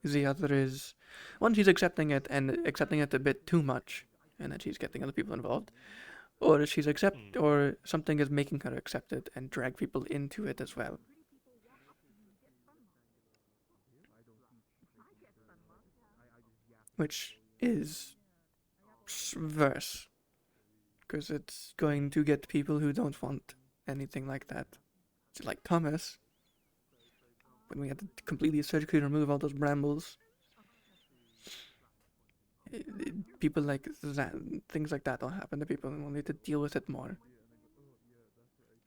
The other is, one, she's accepting it and accepting it a bit too much, and then she's getting other people involved. Or she's or something is making her accept it and drag people into it as well. Which is worse, because it's going to get people who don't want anything like that. Like Thomas, when we had to completely surgically remove all those brambles. People like that, things like that don't happen to people, and we'll need to deal with it more.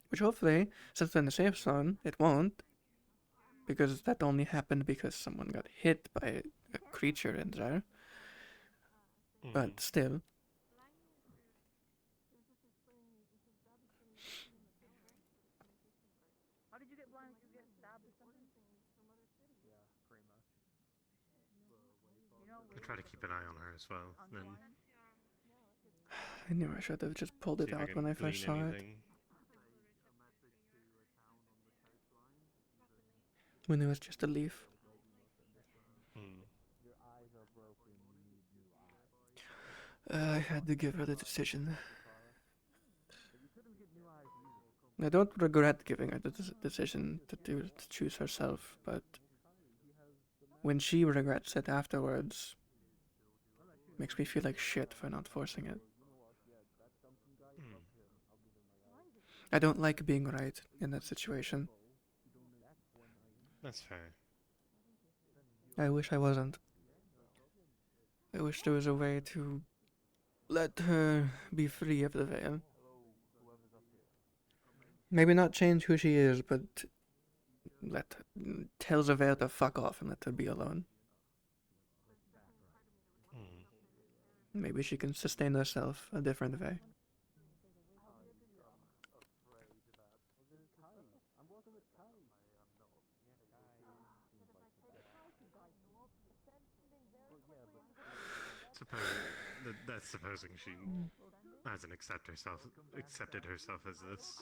Which hopefully, since we're in the safe zone, it won't. Because that only happened because someone got hit by a creature in there. But still.
I try to keep an eye on her as well. Then
I knew I should have just pulled it
see if I
out
can
when I first
glean
saw it.
anything.
When it was just a leaf. I had to give her the decision. I don't regret giving her the decision to choose herself, but when she regrets it afterwards, Makes me feel like shit for not forcing it. I don't like being right in that situation.
That's fair.
I wish I wasn't. I wish there was a way to let her be free of the veil. Maybe not change who she is, but tell the veil to fuck off and let her be alone. Maybe she can sustain herself a different way.
That's supposing she hasn't accepted herself as this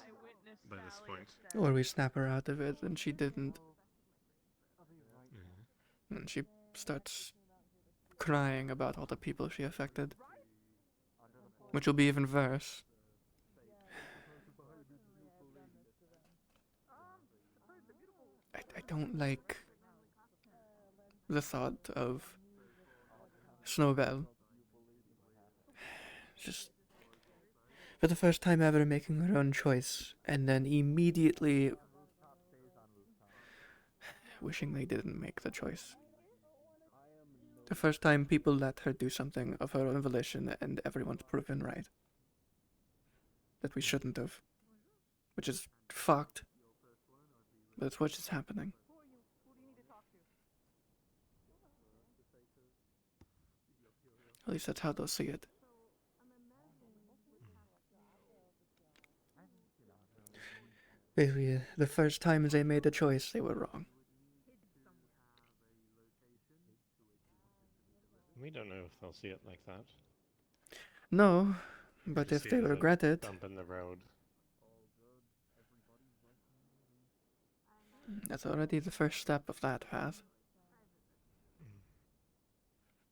by this point.
Or we snap her out of it and she didn't. And she starts crying about all the people she affected. Which will be even worse. I don't like the thought of Snowbell just for the first time ever making her own choice and then immediately wishing they didn't make the choice. The first time people let her do something of her own volition and everyone's proven right. That we shouldn't have. Which is fucked. That's what's just happening. At least that's how they'll see it. Basically, the first time they made a choice, they were wrong.
We don't know if they'll see it like that.
No, but
Just
if
see
they
it as a
regret it,
bump in the road.
that's already the first step of that path.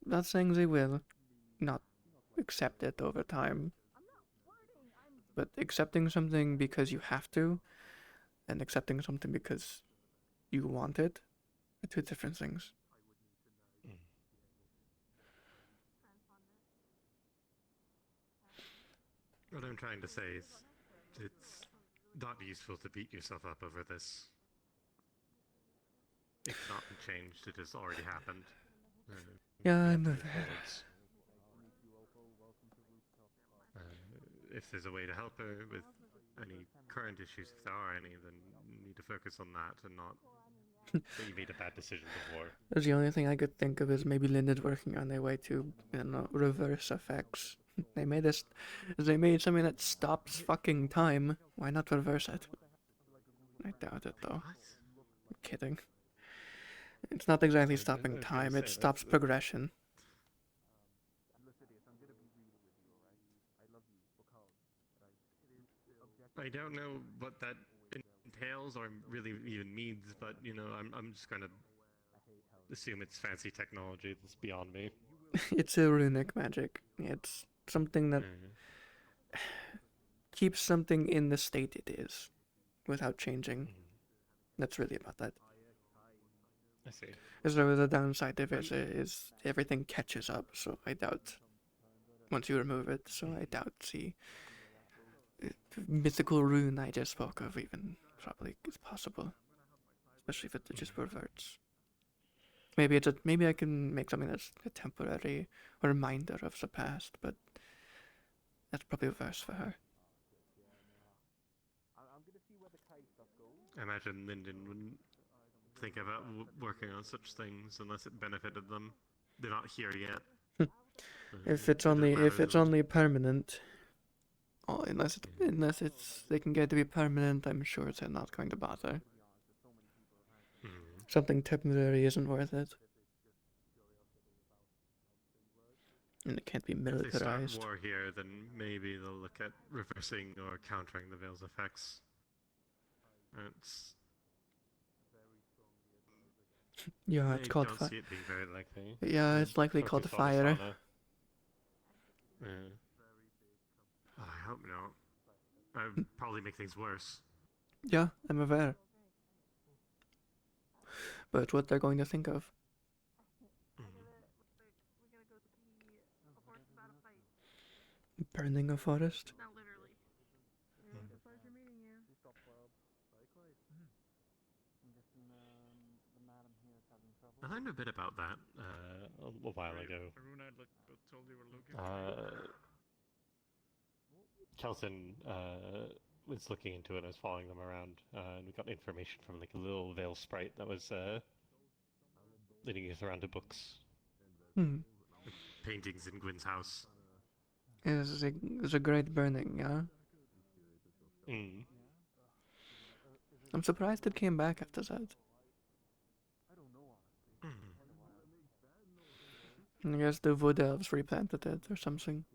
Not saying they will not accept it over time, but accepting something because you have to, and accepting something because you want it, are two different things.
What I'm trying to say is, it's not useful to beat yourself up over this. It's not changed, it has already happened.
Yeah,
you have
I'm
to
a-
move forwards. If there's a way to help her with any current issues, if there are any, then you need to focus on that and not that you made a bad decision before.
The only thing I could think of is maybe Linda's working on their way to, reverse effects. They made something that stops fucking time. Why not reverse it? I doubt it though. I'm kidding. It's not exactly stopping time, it stops progression.
I don't know what that entails or really even means, but I'm just gonna assume it's fancy technology that's beyond me.
It's a runic magic. It's something that keeps something in the state it is, without changing. That's really about that.
I see.
So the downside of it is everything catches up, so I doubt, once you remove it, so I doubt the mythical rune I just spoke of even probably is possible. Especially if it just reverts. Maybe maybe I can make something that's a temporary reminder of the past, but that's probably worse for her.
I imagine Lyndon wouldn't think about working on such things unless it benefited them. They're not here yet.
If it's only permanent, unless they can get it to be permanent, I'm sure they're not going to bother. Something temporary isn't worth it. And it can't be
If they
militarized.
start war here, then maybe they'll look at reversing or countering the Veil's effects.
Yeah, it's called
I don't see it being very likely.
Yeah, it's likely called
Focus on
fire.
Asana. Yeah. Oh, I hope not. I'd probably make things worse.
Yeah, I'm aware. But what they're going to think of. Burning a forest.
Not literally.
Pleasure meeting you.
I learned a bit about that a while ago. Kelson was looking into it and was following them around, and we got information from like a little veil sprite that was leading us around to books.
Hmm.
Paintings in Gwyn's house.
Is a great burning, yeah?
Mm.
I'm surprised it came back after that. I guess the wood elves replanted it or something.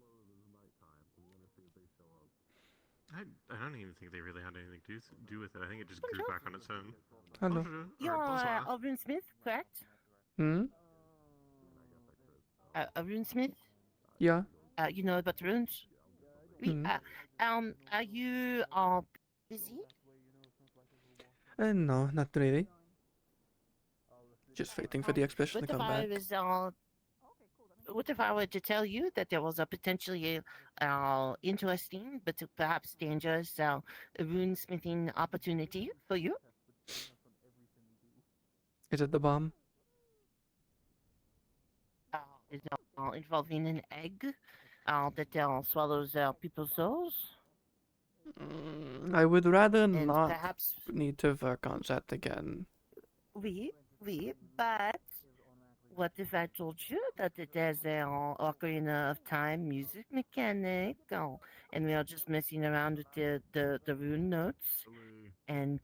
I don't even think they really had anything to do with it. I think it just grew back on its own.
Hello.
You're Alvin Smith, correct?
Hmm?
Alvin Smith?
Yeah.
You know about runes? Oui. Are you busy?
No, not really. Just waiting for the expedition to come back.
What if I were to tell you that there was a potentially interesting but perhaps dangerous runesmithing opportunity for you?
Is it the bomb?
Is involving an egg that swallows people's souls?
I would rather
And
not
perhaps
need to work on that again.
we, but what if I told you that there's an Ocarina of Time music mechanic, and we are just messing around with the rune notes, and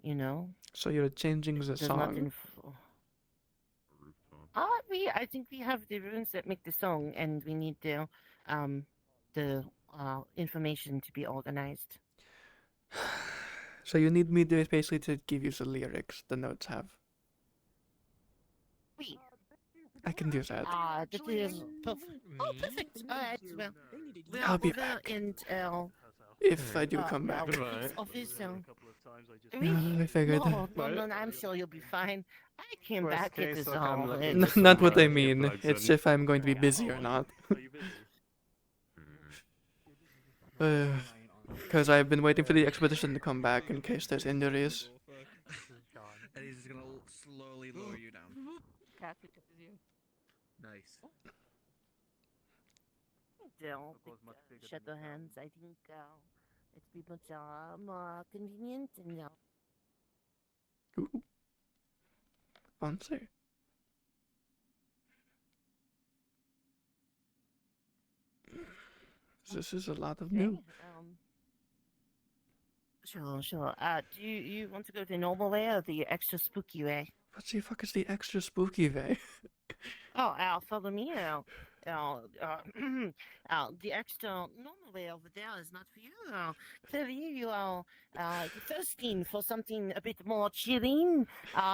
you know.
So you're changing the song?
I think we have the runes that make the song, and we need the information to be organized.
So you need me to basically to give you the lyrics the notes have.
Oui.
I can do that.
That is perfect. All right, well,
I'll be
over
back.
And,
If I do come back.
Office,
I figured.
No, I'm sure you'll be fine. I came
Worst
back at
case,
this
I'll come look
all.
at this
Not what I
tomorrow, get
mean.
plugs
It's
in.
if I'm going to be busy or not. Because I've been waiting for the expedition to come back in case there's injuries.
And he's just gonna slowly lower you down. Nice.
Shadow hands. I think it's be much more convenient and
Ooh. Fancy. This is a lot of new.
Sure. Do you want to go the normal way or the extra spooky way?
What the fuck is the extra spooky way?
Follow me. The extra normal way over there is not for you. Clearly, you are thirsting for something a bit more chilling,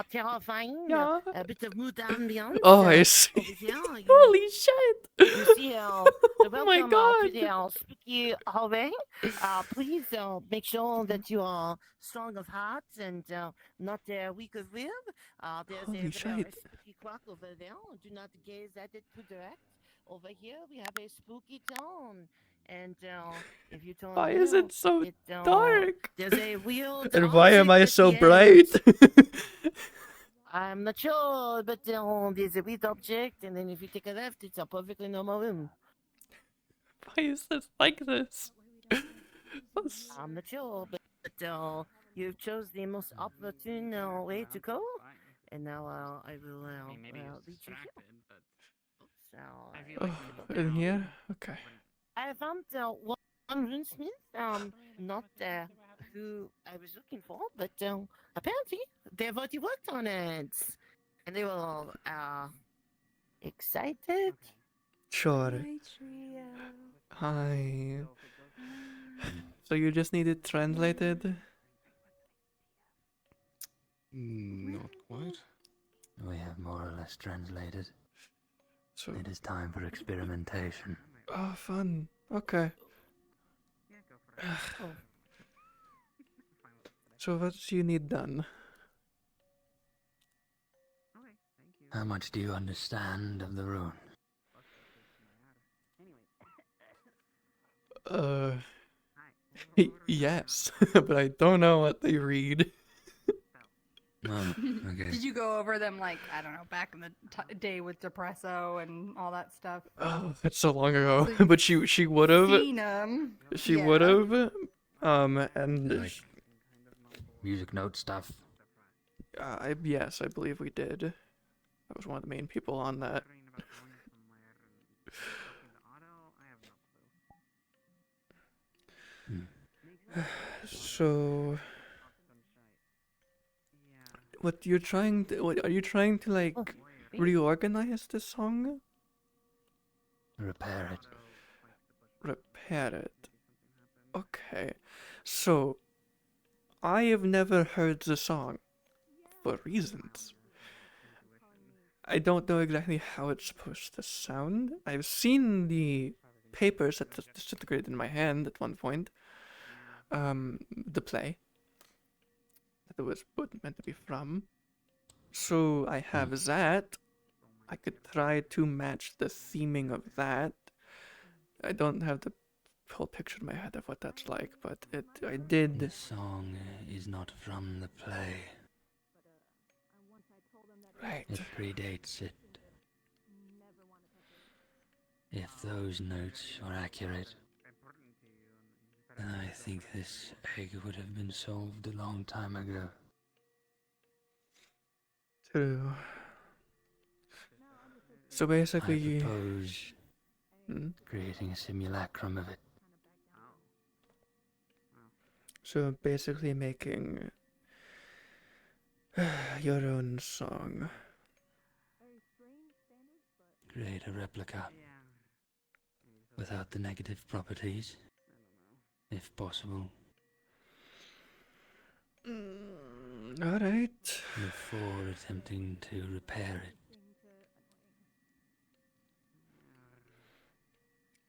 terrifying,
Yeah.
a bit of mood ambience.
Oh, I see.
Over here,
Holy shit!
You see,
Oh my
welcome
god!
to the spooky hallway. Please make sure that you are strong of heart and not weak of will. There's
Holy
a very
shit.
spooky clock over there. Do not gaze at it too direct. Over here, we have a spooky tone. And if you turn
Why is
here,
it so
it,
dark?
There's a weird
And why am I
object
so
at the end.
bright?
I'm not sure, but there's a weird object, and then if you take a left, it's a perfectly normal room.
Why is this like this?
I'm not sure, but you chose the most opportune way to go, and now I will lead you here. So,
Oh, in here? Okay.
I found one runesmith, not who I was looking for, but apparently they've already worked on it, and they were all excited.
Sure. Hi. So you just need it translated?
Not quite.
We have more or less translated.
So
it is time for experimentation.
Oh, fun. Okay. So what do you need done?
How much do you understand of the rune?
Uh, yes, but I don't know what they read.
Okay.
Did you go over them like I don't know back in the day with Depresso and all that stuff?
Oh, that's so long ago.
So
But she would have.
Seen them.
She would have. And
Like music note stuff.
yes, I believe we did. I was one of the main people on that. So, what are you trying to like reorganize the song?
Repair it.
Repair it. Okay. So, I have never heard the song for reasons. I don't know exactly how it's supposed to sound. I've seen the papers that disintegrated in my hand at one point. The play that it was meant to be from. So I have that. I could try to match the theming of that. I don't have the whole picture in my head of what that's like, but I did.
The song is not from the play.
Right.
It predates it. If those notes are accurate, then I think this egg would have been solved a long time ago.
True. So basically,
I propose creating a simulacrum of it.
So basically making your own song.
Create a replica without the negative properties, if possible.
Alright.
Before attempting to repair it.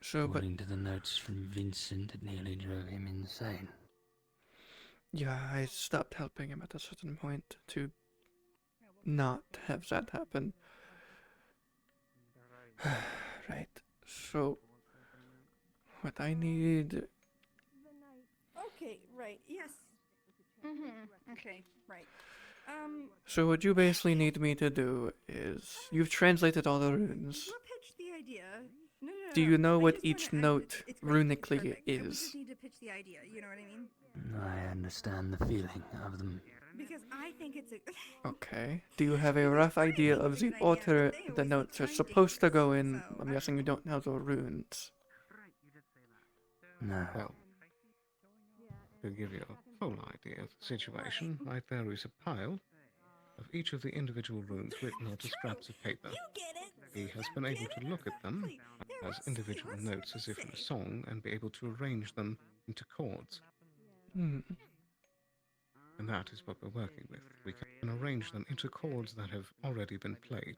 So,
according to the notes from Vincent, it nearly drove him insane.
Yeah, I stopped helping him at a certain point to not have that happen. Right. So, what I need.
Okay, right. Yes. Okay, right.
So what you basically need me to do is you've translated all the runes.
We'll pitch the idea. No.
Do you know
I
what
just
each
wanna-
note
it's great, it's
runically
perfect. We
is?
just need to pitch the idea. You know what I mean?
I understand the feeling of them.
Because I think it's a.
Okay. Do you have a rough idea of the order the notes are supposed to go in? I'm guessing you don't know the runes.
No.
Well, to give you a full idea of the situation, right there is a pile of each of the individual runes written onto scraps of paper. He has been able to look at them as individual notes as if in a song and be able to arrange them into chords.
Hmm.
And that is what we're working with. We can arrange them into chords that have already been played.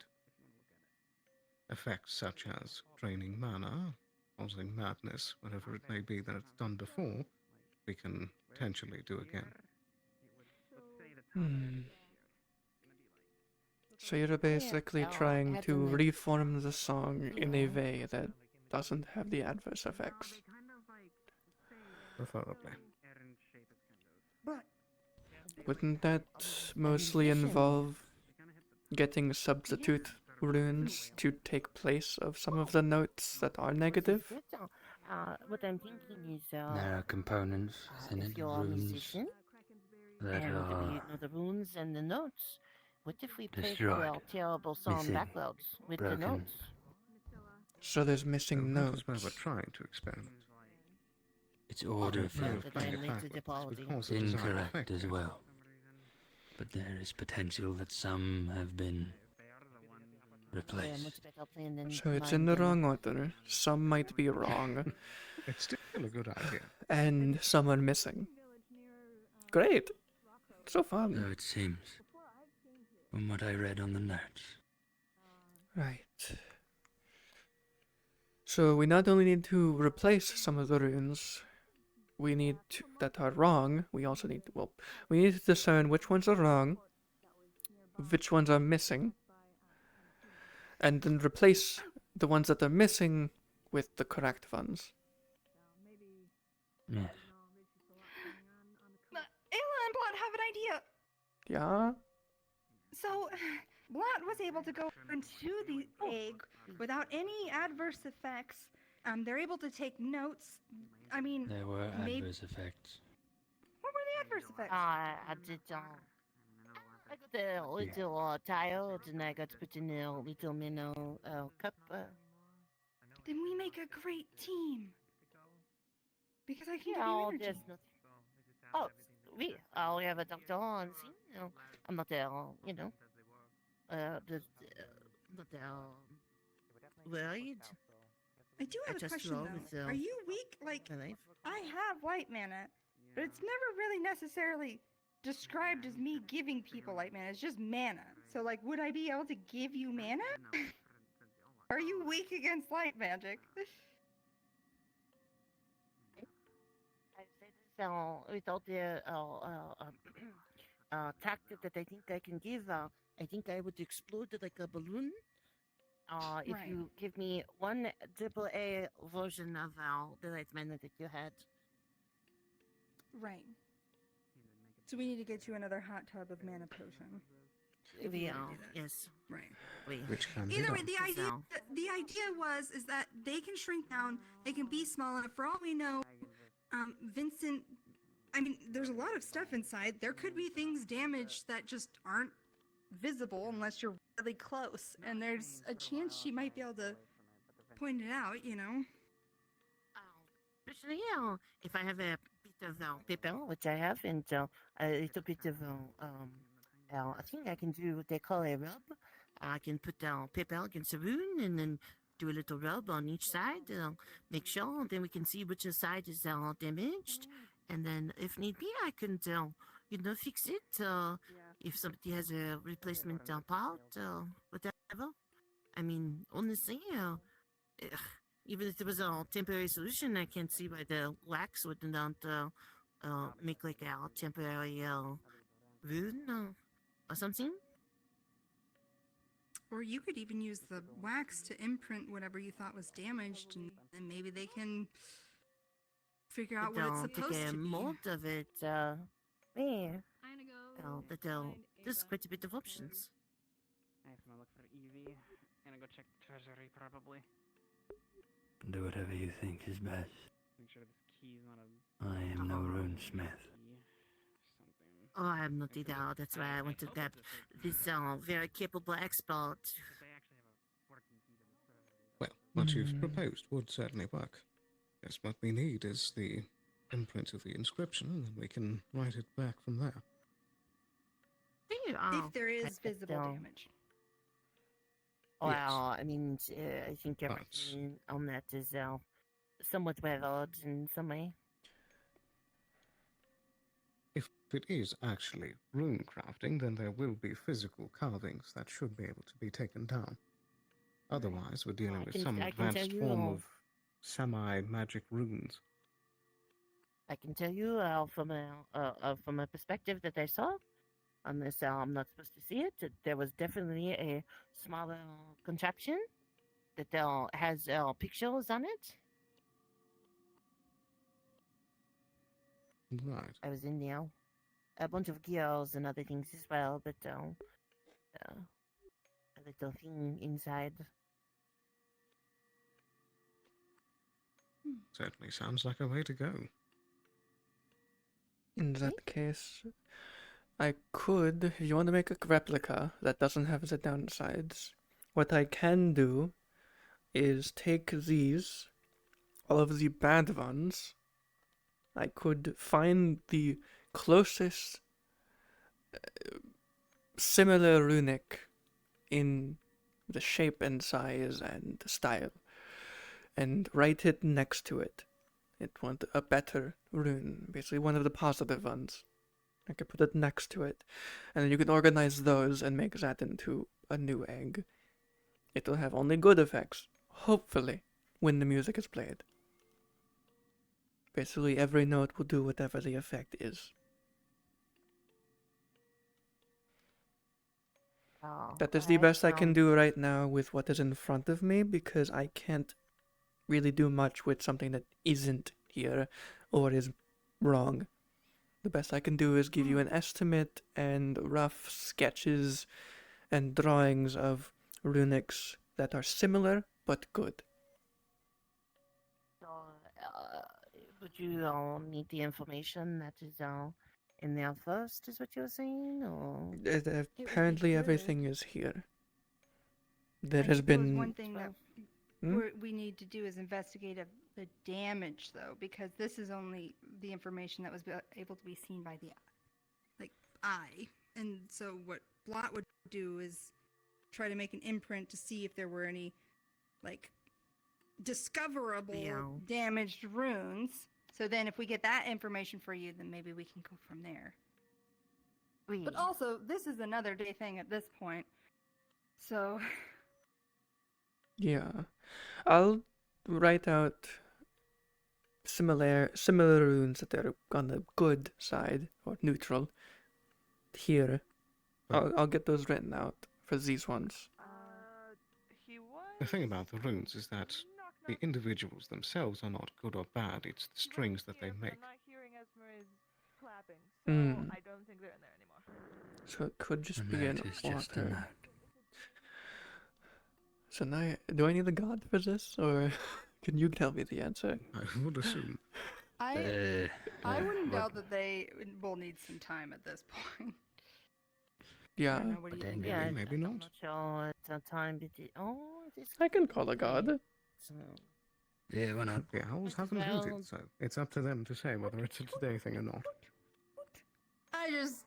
Effects such as draining mana, causing madness, whatever it may be that it's done before, we can potentially do again.
So you're basically trying to reform the song in a way that doesn't have the adverse effects.
Preferably.
Wouldn't that mostly involve getting substitute runes to take place of some of the notes that are negative?
What I'm thinking is,
There are components within
if
it,
you're a
runes
musician,
that
and
are
you know the runes and the notes, what if we played
destroyed,
our terrible song
missing,
backwards with the
broken.
notes?
So there's missing
That
notes.
is where we're trying to experiment.
It's order
No,
for
playing it backwards would cause
it's
the desired
incorrect
effect.
as well. But there is potential that some have been replaced.
So it's in the wrong order. Some might be wrong.
It's still a good idea.
And some are missing. Great. So fun.
So it seems, from what I read on the notes.
Right. So we not only need to replace some of the runes we need to, that are wrong, we also need to, we need to discern which ones are wrong, which ones are missing, and then replace the ones that are missing with the correct ones.
Yes.
Ayla and Blunt have an idea.
Yeah?
So, Blunt was able to go into the egg without any adverse effects. They're able to take notes. I mean,
There were
maybe.
adverse effects.
What were the adverse effects?
I did. I got a little tired, and I got to put in a little minnow cup.
Then we make a great team. Because I can give you
Oh,
energy.
there's nothing. Oh, we have a doctor on scene. I'm not not worried.
I do have a
just
question
roll
though.
with,
Are you weak? Like,
my life.
I have light mana, but it's never really necessarily described as me giving people light mana. It's just mana. So, like, would I be able to give you mana? Are you weak against light magic?
I say this without the tactic that I think I can give. I think I would explode like a balloon. If
Right.
you give me one AAA version of the light mana that you had.
Right. So we need to get you another hot tub of mana potion. If you wanna do that.
Yes.
Right.
Which can be
Either way,
done.
the idea is that they can shrink down, they can be small enough. For all we know, Vincent. I mean, there's a lot of stuff inside. There could be things damaged that just aren't visible unless you're really close, and there's a chance she might be able to point it out. You know.
Especially, if I have a bit of paper, which I have, and a little bit of I think I can do what they call a rub. I can put paper against a wound and then do a little rub on each side, make sure, then we can see which side is damaged, and then if need be, I can fix it. If somebody has a replacement part, whatever. I mean, honestly, even if there was a temporary solution, I can't see why the wax would not make like a temporary wound or something.
Or you could even use the wax to imprint whatever you thought was damaged, and then maybe they can figure out what it's supposed
take a
to be.
mold of it. There's quite a bit of options.
I'm gonna look for Evie. Gonna go check the treasury probably.
Do whatever you think is best.
Make sure this key's not a.
I am no runesmith.
Oh, I'm not either. That's why I want to get this very capable expert.
Well, what you've proposed would certainly work. Yes, what we need is the imprint of the inscription, and then we can write it back from there.
If there is visible damage.
Well, I mean, I think everything on that is somewhat weathered in some way.
If it is actually rune crafting, then there will be physical carvings that should be able to be taken down. Otherwise, we're dealing with some advanced form of semi-magic runes.
I can tell you from a perspective that I saw on this, I'm not supposed to see it. There was definitely a smaller contraption that has pictures on it.
Right.
I was in there. A bunch of gears and other things as well, but a little thing inside.
Certainly sounds like a way to go.
In that case, I could, if you want to make a replica that doesn't have the downsides, what I can do is take these, all of the bad ones. I could find the closest similar runic in the shape and size and style, and write it next to it. It want a better rune, basically one of the positive ones. I could put it next to it, and then you can organize those and make that into a new egg. It will have only good effects, hopefully, when the music is played. Basically, every note will do whatever the effect is. That is the best I can do right now with what is in front of me, because I can't really do much with something that isn't here or is wrong. The best I can do is give you an estimate and rough sketches and drawings of runics that are similar but good.
So, would you need the information that is in there first, is what you're saying, or?
Apparently everything is here. There
I
has
suppose
been...
one thing that
Hmm?
we need to do is investigate the damage, though, because this is only the information that was able to be seen by the eye. And so what Blot would do is try to make an imprint to see if there were any discoverable damaged runes. So then if we get that information for you, then maybe we can go from there. But also, this is another day thing at this point. So
Yeah. I'll write out similar runes that are on the good side, or neutral, here. I'll get those written out for these ones.
The thing about the runes is that the individuals themselves are not good or bad, it's the strings that they make.
Mm.
I don't think they're in there anymore.
So it could just
A
be
note
an
is just a
order.
note.
So now, do I need a god for this, or can you tell me the answer?
I would assume.
I wouldn't
what-
doubt that they will need some time at this point.
Yeah.
I don't know, what do you think?
Yeah, maybe not.
I'm not sure it's a time between. Oh, it is.
I can call a god.
So,
Yeah, why not?
The owls haven't heard it, so it's up to them to say whether it's a today thing or not.
I just.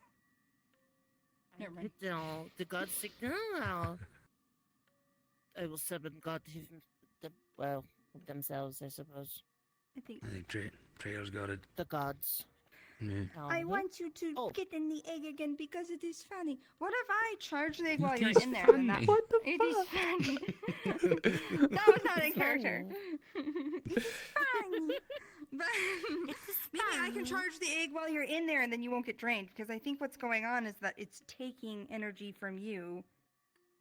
Never mind.
The god signal. I will summon God themselves, I suppose.
I think.
I think Treo's got it.
The gods.
Yeah.
I want you to get in the egg again because it is funny. What if I charge the egg while
It
you're
is
in there?
funny.
Then that,
What the
it is funny. That was not in character. It's funny. But maybe I can charge the egg while you're in there and then you won't get drained, because I think what's going on is that it's taking energy from you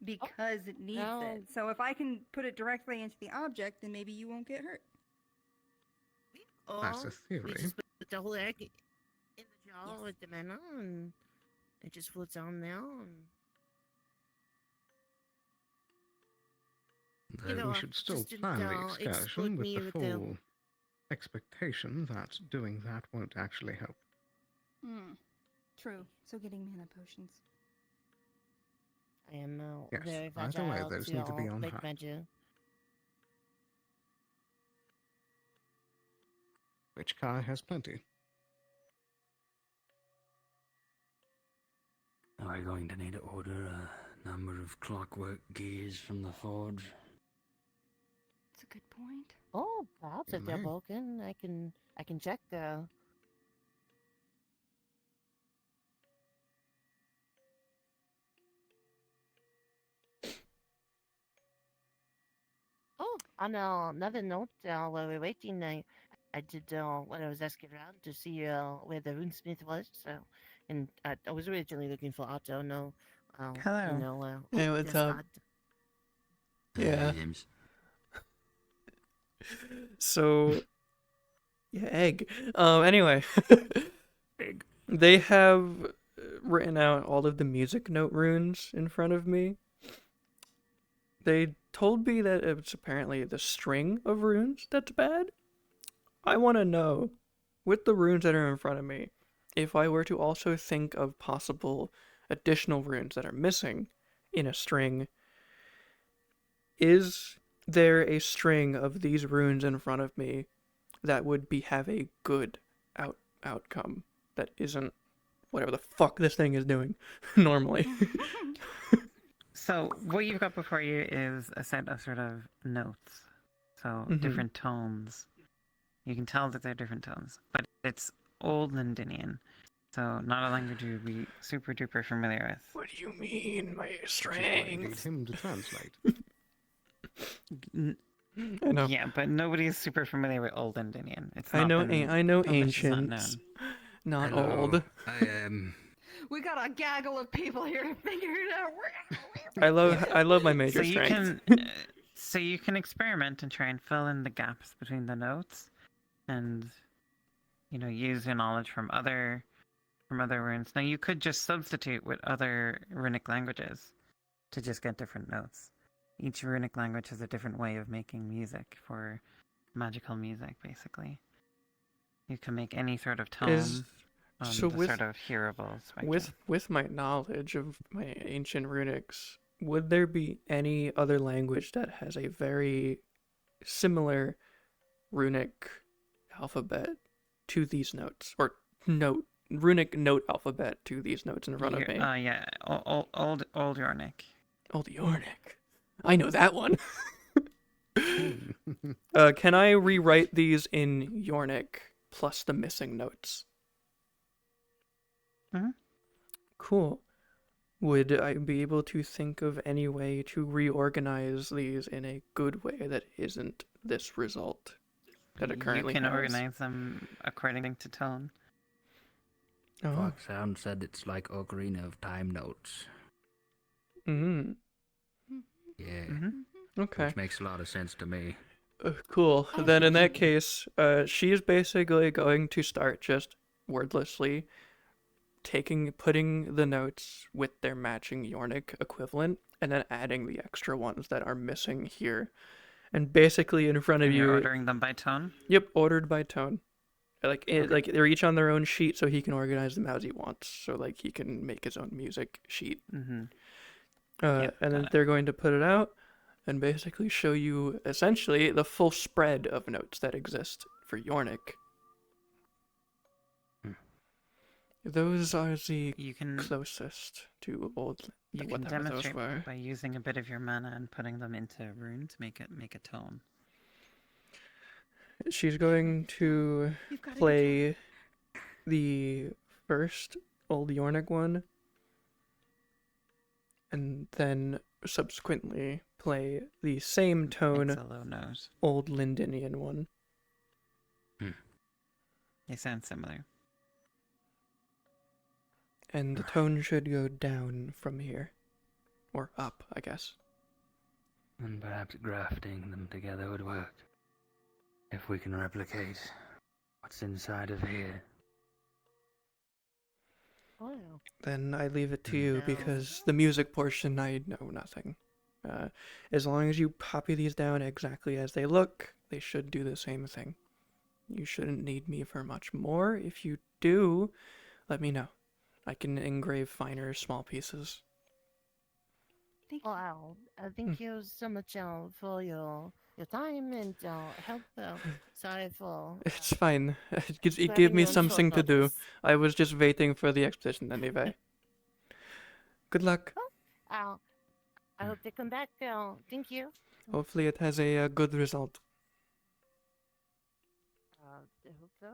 because it needs it. So if I can put it directly into the object, then maybe you won't get hurt.
That's a
We
theory.
just put the whole egg in the jar with the mana, and it just floats on there. And...
We should still
just
plan the
explode
excursion with
me
the
with
full expectation that doing that won't actually help.
True. So getting mana potions.
I am
Yes,
very
either way,
fragile
those
to
need to be
all
on
black
hand.
magic.
Which Kai has plenty.
Are you going to need to order a number of clockwork gears from the forge?
That's a good point.
Oh, perhaps
You
if they're
may.
broken, I can check the. Oh, on another note, while we're waiting, I did when I was asking around to see where the runesmith was. So, and I was originally looking for Otto. No,
Hello.
you know,
Hey, what's
there's
up?
Odd.
Yeah.
Names.
So, yeah, egg. Anyway, they have written out all of the music note runes in front of me. They told me that it's apparently the string of runes that's bad. I want to know, with the runes that are in front of me, if I were to also think of possible additional runes that are missing in a string, is there a string of these runes in front of me that would have a good outcome that isn't whatever the fuck this thing is doing normally?
So what you've got before you is a set of sort of notes. So different tones. You can tell that they're different tones, but it's Old Londinian. So not a language you'd be super duper familiar with.
What do you mean, my
I need
strength?
him to translate.
I know.
Yeah, but nobody is super familiar with Old Londinian. It's
I
not
know.
been-
I know
English is not
ancients.
known.
Not
Hello.
old.
We got a gaggle of people here to figure it out.
I love my major
so
strength.
So you can experiment and try and fill in the gaps between the notes, and use your knowledge from other runes. Now you could just substitute with other runic languages to just get different notes. Each runic language has a different way of making music for magical music, basically. You can make any sort of tone on
So
the
with
sort of hearable spectrum.
with my knowledge of my ancient runics, would there be any other language that has a very similar runic alphabet to these notes, or runic note alphabet to these notes in front of me?
Yeah, old Yornic.
Old Yornic. I know that one. Can I rewrite these in Yornic plus the missing notes?
Mm-hmm.
Cool. Would I be able to think of any way to reorganize these in a good way that isn't this result that it currently
You can
has?
organize them according to tone.
Oh.
Foxhound said it's like Ocarina of Time notes.
Mm-hmm.
Yeah.
Okay.
Which makes a lot of sense to me.
Cool. Then in that case, she's basically going to start just wordlessly putting the notes with their matching Yornic equivalent, and then adding the extra ones that are missing here. And basically in front of
And
you...
you're ordering them by tone?
Yep, ordered by tone. Like they're each on their own sheet, so he can organize them as he wants. So like he can make his own music sheet.
Mm-hmm.
And then they're going to put it out and basically show you essentially the full spread of notes that exist for Yornic. Those are the closest to old.
You can demonstrate by using a bit of your mana and putting them into rune to make a tone.
She's going to play the first old Yornic one, and then subsequently play the same tone
Makes a low note.
old Lindinian one.
They sound similar.
And the tone should go down from here. Or up, I guess.
And perhaps grafting them together would work. If we can replicate what's inside of here.
Then I leave it to you, because the music portion, I know nothing. As long as you copy these down exactly as they look, they should do the same thing. You shouldn't need me for much more. If you do, let me know. I can engrave finer, small pieces.
Wow, thank you so much for your time and help. Sorry for.
It's fine. It gave
grabbing
me
you on short
something to do.
notice.
I was just waiting for the expedition anyway. Good luck.
I hope they come back. Thank you.
Hopefully it has a good result.
I hope so.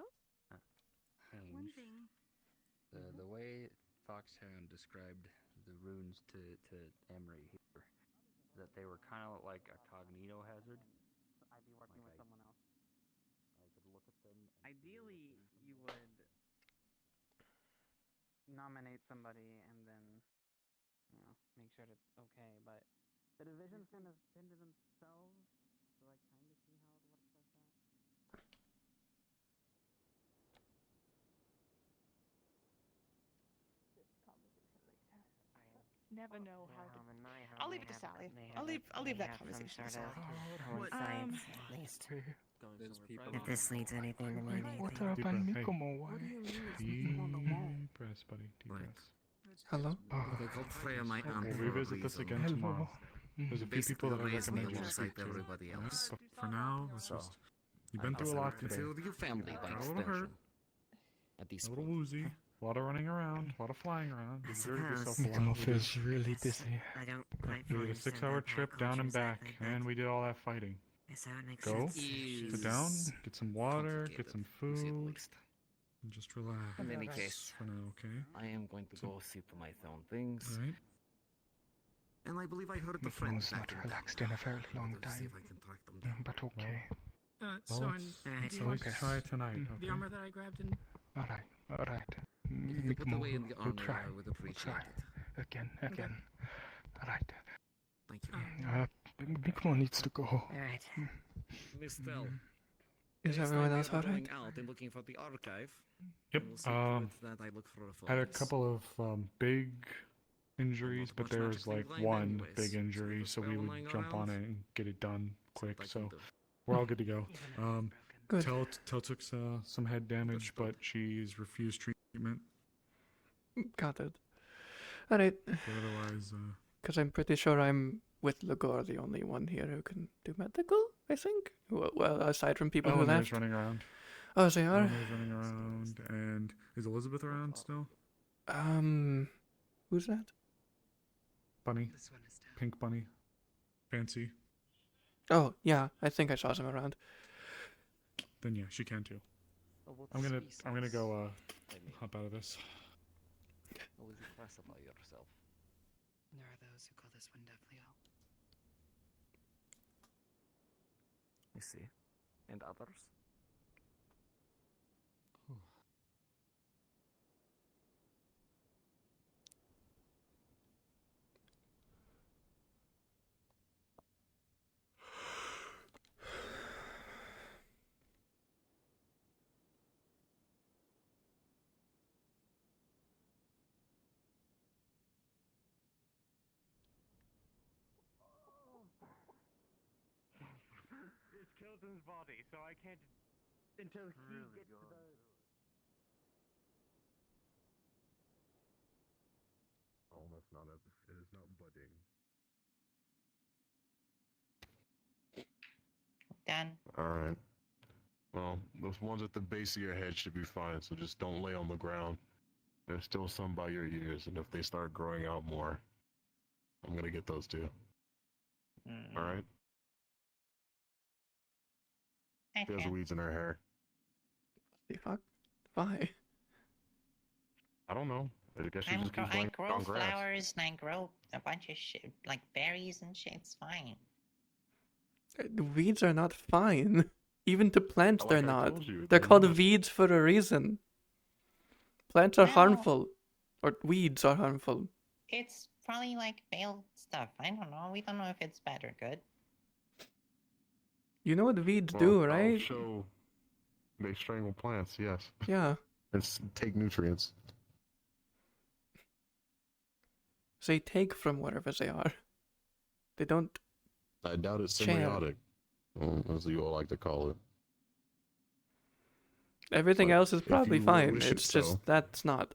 The way Foxhound described the runes to Emery here, that they were kind of like a cognito hazard.
I'd be working with someone else.
I could look at them.
Ideally, you would nominate somebody and then, make sure it's okay. But the division's gonna spin to themselves, so I kind of see how it works like that.
Never know how to. I'll leave it to Sally. I'll leave that conversation to Sally.
At least. If this leads anything to me.
What up,
Hey.
Come on, why? Deep breaths, buddy. Deep breaths.
Hello?
We'll revisit this again tomorrow. There's a few people that I recommend you speak to.
everybody else. But for now, let's just...
You've been through a lot today.
Consider your family by
Got a little hurt. A little woozy. A lot of running around. A lot of flying around. You dirtied yourself a lot.
Mikmo feels really dizzy.
I don't quite
We did a
understand
6-hour
that
trip
part
down and
culture
back,
exactly, but
and we did all that fighting.
yes, that makes
Go,
sense.
sit down, get some water, get some food,
and just relax.
In any case,
for now, okay?
I am going to go see to my own things.
Right.
And I believe I heard the
Mikmo
friends
has not
back in
relaxed in a fairly long
See
time.
if I can track them down.
But okay.
Well, let's at least
okay.
try tonight,
Mm.
okay?
The armor that I grabbed in.
Alright, alright.
If you put
Mikmo,
away in the
we'll
armor,
try.
I would
We'll
appreciate
try.
it.
Again. Alright.
Thank you.
Mikmo needs to go.
Alright.
Miss Stell,
Is
Next
everyone
time we
else
are
alright?
going out and looking for the archive.
Yep.
We'll see to it that I look for the
Had a
phones.
couple of big injuries, but
much
there
magic
was
thing
like
blind
one
anyways,
big
so
injury,
if
so we
spell
would
lying
jump on
around,
it and get it done quick.
I
So
can do.
we're all good to go.
Good.
Tell took some head damage, but she's refused treatment.
Got it. Alright.
But otherwise,
Because I'm pretty sure I'm with Lagor the only one here who can do medical, I think? Well, aside from people who
Eleanor's
left.
running around.
Oh, they are?
Eleanor's running around, and is Elizabeth around still?
Who's that?
Bunny. Pink bunny. Fancy.
Oh, yeah, I think I saw some around.
Then yeah, she can too. I'm gonna go hop out of this.
How would you classify yourself?
There are those who call this one Devleo.
I see. And others?
It's Kilton's body, so I can't until he gets to the.
Oh, that's not it. It is not budding.
Done.
Alright. Well, those ones at the base of your head should be fine, so just don't lay on the ground. There's still some by your ears, and if they start growing out more, I'm gonna get those too. Alright? She has weeds in her hair.
The fuck? Why?
I don't know. I guess she just keeps
I
laying
grow
on grass.
flowers and I grow a bunch of shit, like berries and shit. It's fine.
The weeds are not fine. Even to plants, they're
Like I
not.
told you,
They're
they're
called
not.
weeds for a reason. Plants are
Well-
harmful. Or weeds are harmful.
It's probably like veiled stuff. I don't know. We don't know if it's bad or good.
You know what weeds
Well,
do,
I'll
right?
show they strangle plants, yes.
Yeah.
And take nutrients.
They take from wherever they are. They don't.
I doubt it's
Share.
symbiotic, as you all like to call it.
Everything
But
else is
if
probably
you
fine.
wish it
It's just
so.
that's not.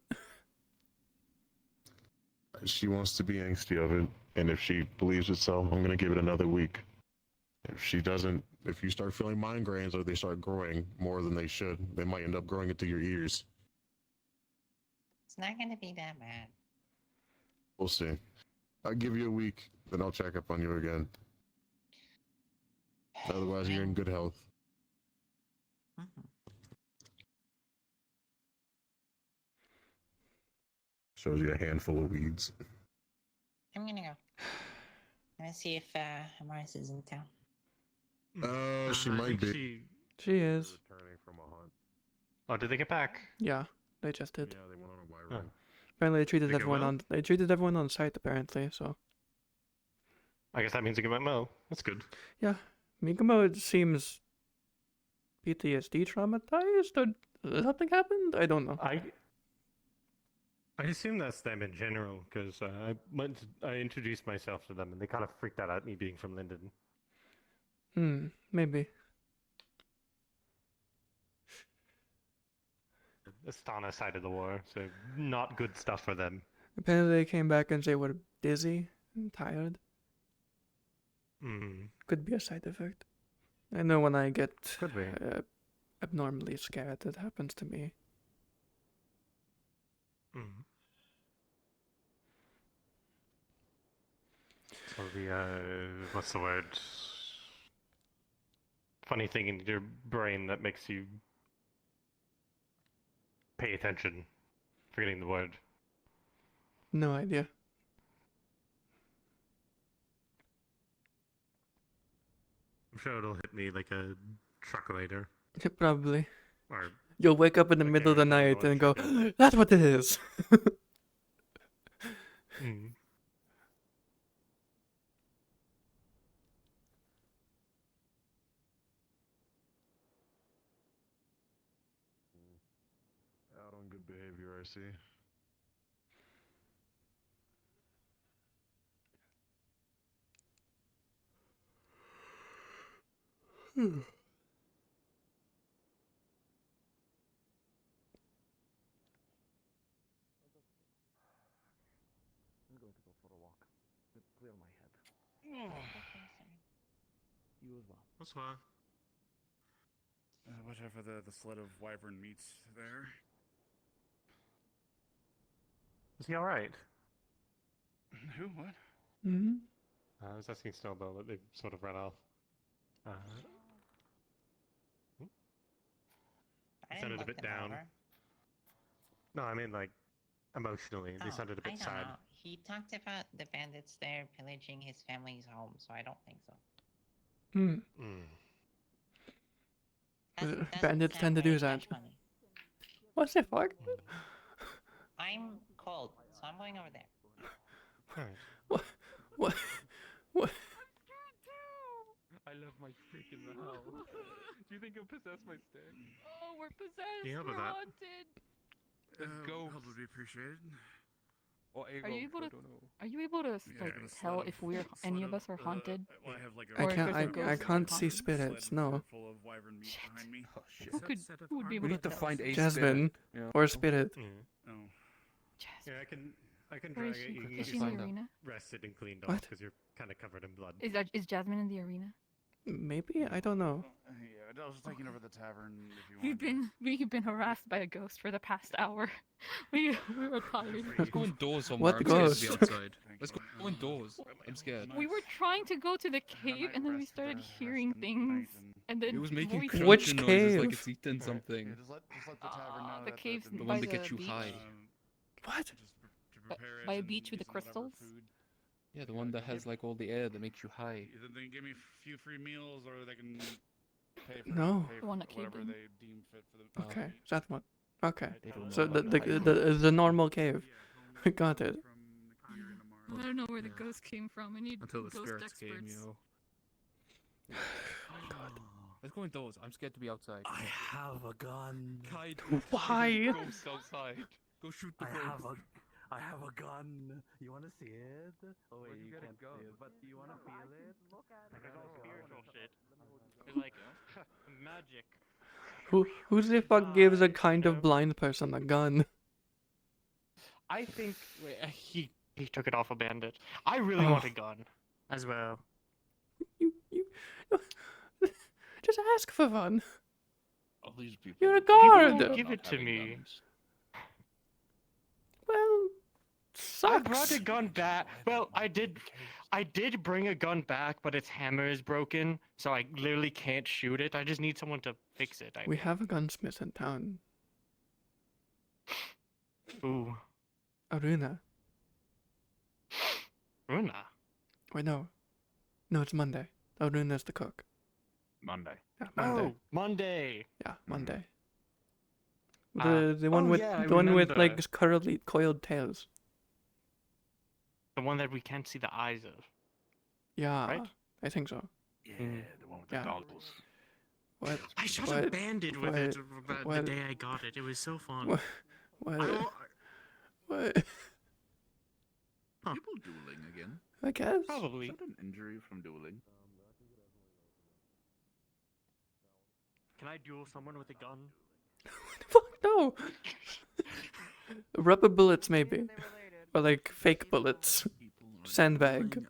She wants to be angsty of it, and if she believes it so, I'm gonna give it another week. If she doesn't, if you start feeling migraines or they start growing more than they should, they might end up growing into your ears.
It's not gonna be that bad.
We'll see. I'll give you a week, then I'll check up on you again. Otherwise, you're in good health. Shows you a handful of weeds.
I'm gonna go. Let's see if Mars is in town.
She
I
might
think
be.
She is.
Returning from a hunt.
Oh, did they get back?
Yeah, they just did.
Yeah, they went on a Y run.
Apparently, they treated
Did it go
everyone
well?
on. They treated everyone on site. Apparently, so
I guess that means it went well. That's good.
yeah. Migumo seems PTSD traumatized or something happened. I don't know.
I assume that's them in general, because I introduced myself to them and they kind of freaked out at me being from Linden.
Maybe.
Astana side of the war, so not good stuff for them.
Apparently, they came back and they were dizzy and tired. Could be a side effect. I know when I get
Could be.
Abnormally scared, it happens to me.
So the what's the word? Funny thing in your brain that makes you pay attention. Forgetting the word.
No idea.
I'm sure it'll hit me like a truck later.
Probably.
Or
You'll wake up in the middle of the night and go, "That's what it is."
Good behavior, I see.
I'm going to go for a walk. Clear my head. You as well.
What's wrong?
Watch out for the sled of wyvern meats there.
Is he alright?
Who? What?
Mm-hmm.
I was asking Snowball, but they sort of ran off. They sounded a bit down. No, I mean like emotionally. They sounded a
I
bit
don't
sad.
know. He talked about the bandits there pillaging his family's home, so I don't think so.
Hmm. Bandits tend to do that. What the fuck?
I'm cold, so I'm going over there.
What? What? What?
I left my stick in the house. Do you think you'll possess my stick?
Oh, we're possessed.
Yeah, but
we're
that-
haunted.
Go. Help would be appreciated. Or
Are you able to? Are you able to like tell if we're any of us are haunted?
I have like
I
a
can't.
there's a ghost
I
in
can't
the
see
coffin?
spirits. No.
full of wyvern meat behind me.
Oh shit.
Who would be able
We need to
tell
find
us?
a
Jasmine
spirit. Yeah.
or spirit.
Oh.
Yeah, I can
Where
drag
is
it.
she?
You can
Is
get
she in the
yourself
arena?
rested and cleaned
What?
off because you're kind of covered in blood.
Is Jasmine in the arena?
Maybe I don't know.
Yeah, I was taking over the tavern. If you
We've been harassed by a ghost for the past hour. we were tired.
Let's go indoors somewhere.
What
I'm scared
ghost?
to be outside. Let's go indoors. I'm scared.
We were trying to go to the cave, and then we started hearing things, and then
It was making
voices.
Which
crunching noises like
cave?
it's eaten something.
just let the tavern know
The
that
caves
The
by
one that
the
gets you
beach.
high.
What?
By a beach with the crystals.
Yeah, the one that has like all the air that makes you high.
Either they can give me a few free meals, or they can pay for
No.
pay
The one
for
that caved
whatever
in.
they deem fit for the.
Okay, that one. Okay.
They don't
So
know
the normal cave. Got it.
I don't know where the ghost came from. I need
Until the
ghost
spirits
experts.
came, you know. Let's go indoors. I'm scared to be outside.
I have a gun.
Why?
Ghost outside. Go shoot the ghost.
I have a gun. You want to see it? Oh wait,
Where'd you
you
get a
can't
gun?
see it, but do you want to feel it?
It's all spiritual shit. It's like magic.
Who the fuck gives a kind of blind person a gun?
I think he took it off a bandit. I really want a gun as well.
Just ask for one.
All these people.
You're a
People
guard.
won't give it to me.
Well,
I brought
sucks.
a gun back. Well, I did bring a gun back, but its hammer is broken, so I literally can't shoot it. I just need someone to fix it.
We have a gunsmith in town.
Ooh,
Aruna.
Runa.
Wait, no. No, it's Monday. Aruna's the cook.
Monday.
Yeah, Monday.
Oh, Monday.
Yeah, Monday.
Ah.
The one
Oh,
with
yeah, I
the one with
remember.
like coiled tails.
The one that we can't see the eyes of.
Yeah,
Right?
I think so.
Yeah, the one with
Yeah.
the goggles.
What?
I shot a bandit with it the
what-
day I got it. It was so fun.
What? What? What?
People dueling again.
I guess.
Probably.
Is that an injury from dueling?
Can I duel someone with a gun?
Fuck no. Rubber bullets maybe, or like fake bullets. Sandbag.
Again.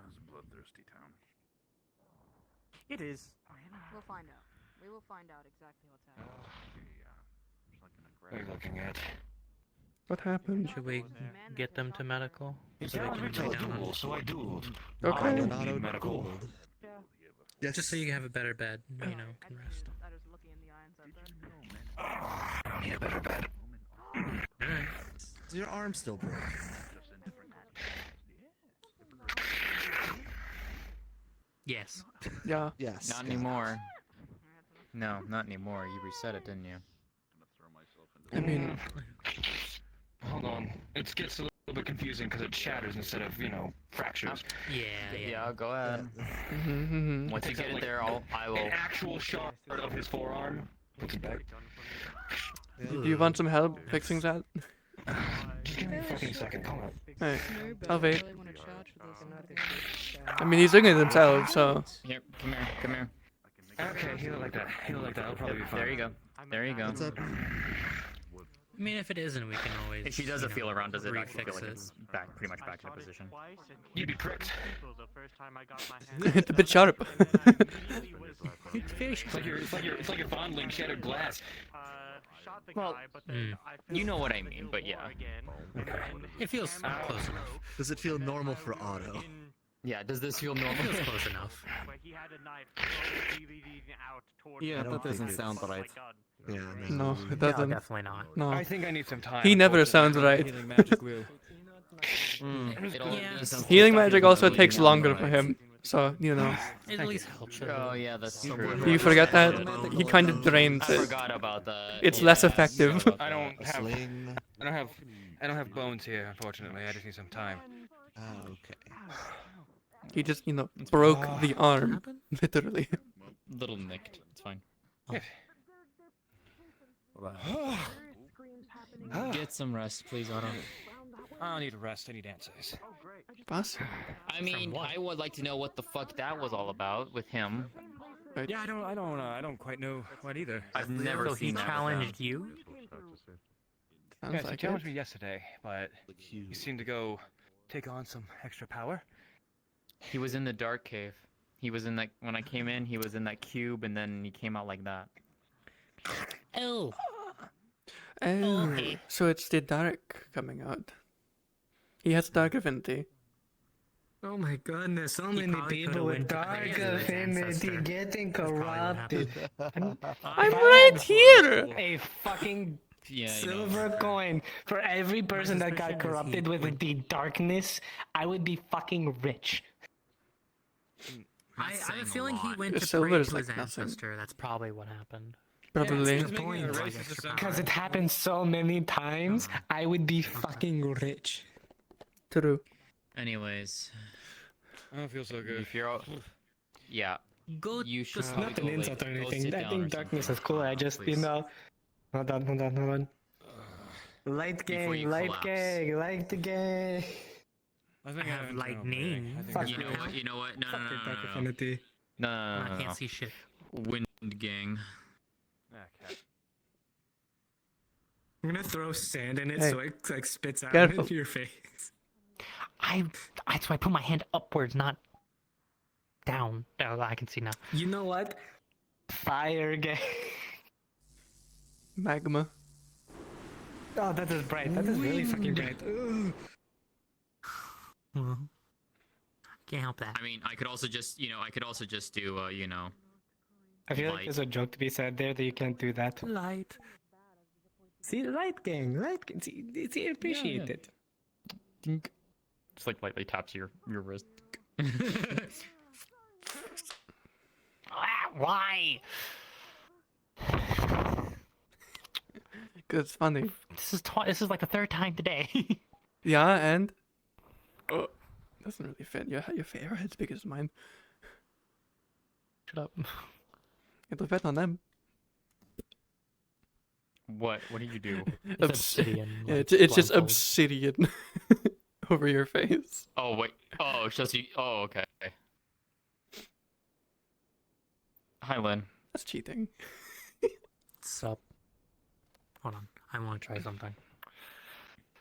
It's a bloodthirsty town.
It is.
We'll find out. We will find out exactly what's happening.
What are you looking at?
What happened?
Should we get them to medical?
It's
So they
an
can
original
lay down on
duel,
the
so I
floor?
dueled.
Okay.
I don't need medical.
Yeah. Just so you have a better bed, you know, can rest.
I just looking in the eye and said that.
I don't need a better bed.
Alright.
Is your arm still broken?
Yes.
Yeah.
Yes.
Not
got it.
anymore. No, not anymore. You reset it, didn't you?
I mean,
Hold on. It gets a little bit confusing because it shatters instead of, fractures.
Yeah, go ahead.
mhm.
Once you
Takes
get
out,
it
like,
there, I will.
An actual shard of his forearm.
Do you want some help fixing that?
Just give me a fucking second. Come on.
Hey, I'll wait. I mean, he's doing it himself, so.
Here, come here, come here.
Okay, he looked like that. He looked like that. I'll probably be fine.
There you go. There you go.
I mean, if it isn't, we can always.
If she does a feel around, does it actually feel
refix
like
it?
it's back, pretty much back in position?
You'd be pricked.
It's a bit sharp.
It's like you're fondling shattered glass.
Well, you know what I mean, but yeah.
It feels close enough.
Does it feel normal for Otto?
Yeah, does this feel normal?
It feels close enough.
Yeah, that doesn't sound right.
Yeah,
No, it doesn't.
No, definitely not.
No.
I think I need some time.
He never sounds right.
Healing magic will.
Healing magic also takes longer for him, so, you know.
It at least helps.
Oh yeah, that's true.
Do you forget that? He kind of drains
I
it.
forgot about that.
It's
Yeah,
less
I
effective.
forgot
I
about
don't
that.
have. I don't have bones here, unfortunately. I just need some time.
Okay.
He just, you know, broke the arm, literally.
Little nicked. It's fine. Get some rest, please, Otto.
I don't need rest. I need answers.
Boss?
I mean, I would like to know what the fuck that was all about with him.
Yeah, I don't quite know what either.
I've never seen that.
He challenged you?
Yes, he
like
challenged
it.
me yesterday, but he seemed to go take on some extra power.
He was in the dark cave. He was in that when I came in. He was in that cube, and then he came out like that.
Oh.
Oh, so it's the dark coming out. He has dark affinity.
Oh my goodness, so many
probably
people
could've
with
went to
dark
Crazy with his
affinity
ancestor.
getting
That's probably what
corrupted.
I'm right here!
A fucking
Yeah,
silver coin for every person that got corrupted with the darkness. I would be fucking rich.
I have a feeling he went
The
to
silver
pray
is
to his
like nothing.
ancestor. That's probably what happened.
Probably.
Because it happened so many times, I would be fucking rich.
True.
Anyways,
I don't feel so good.
if you're, yeah,
Go.
you should
It's
probably
not an
go
insult or
lay- go
anything.
sit
I
down
think
or
darkness
something.
is cool. I just,
Please.
Hold on. Light
Before
gang,
you
light
collapse.
gang, light the gang.
I think
I have lightning.
Fuck
You know what? You know what? No,
Fuck
no,
your
no,
dark
no, no.
affinity.
No,
I can't see shit.
Wind gang.
Okay. I'm gonna throw sand in it
Hey.
so it like spits out
Careful.
into your face.
That's why I put my hand upwards, not down. Oh, I can see now.
You know what? Fire gang.
Magma.
Oh, that is bright. That is really fucking bright. Ugh.
Can't help that.
I mean, I could also just, do,
I feel like
Light.
there's a joke to be said there that you can't do that.
Light.
See, light gang, see, appreciate it.
Dink. Just like lightly taps your wrist.
Why?
Cause it's funny.
This is like the third time today.
Yeah, and oh, doesn't really fit. Your head's big as mine.
Shut up.
It'll fit on them.
What? What do you do?
It's obsidian,
Yeah,
like,
it's just
blindfold.
obsidian over your face.
Oh wait. Oh, it's just you. Oh, okay. Hi, Lynn.
That's cheating.
Sup? Hold on. I want to try something.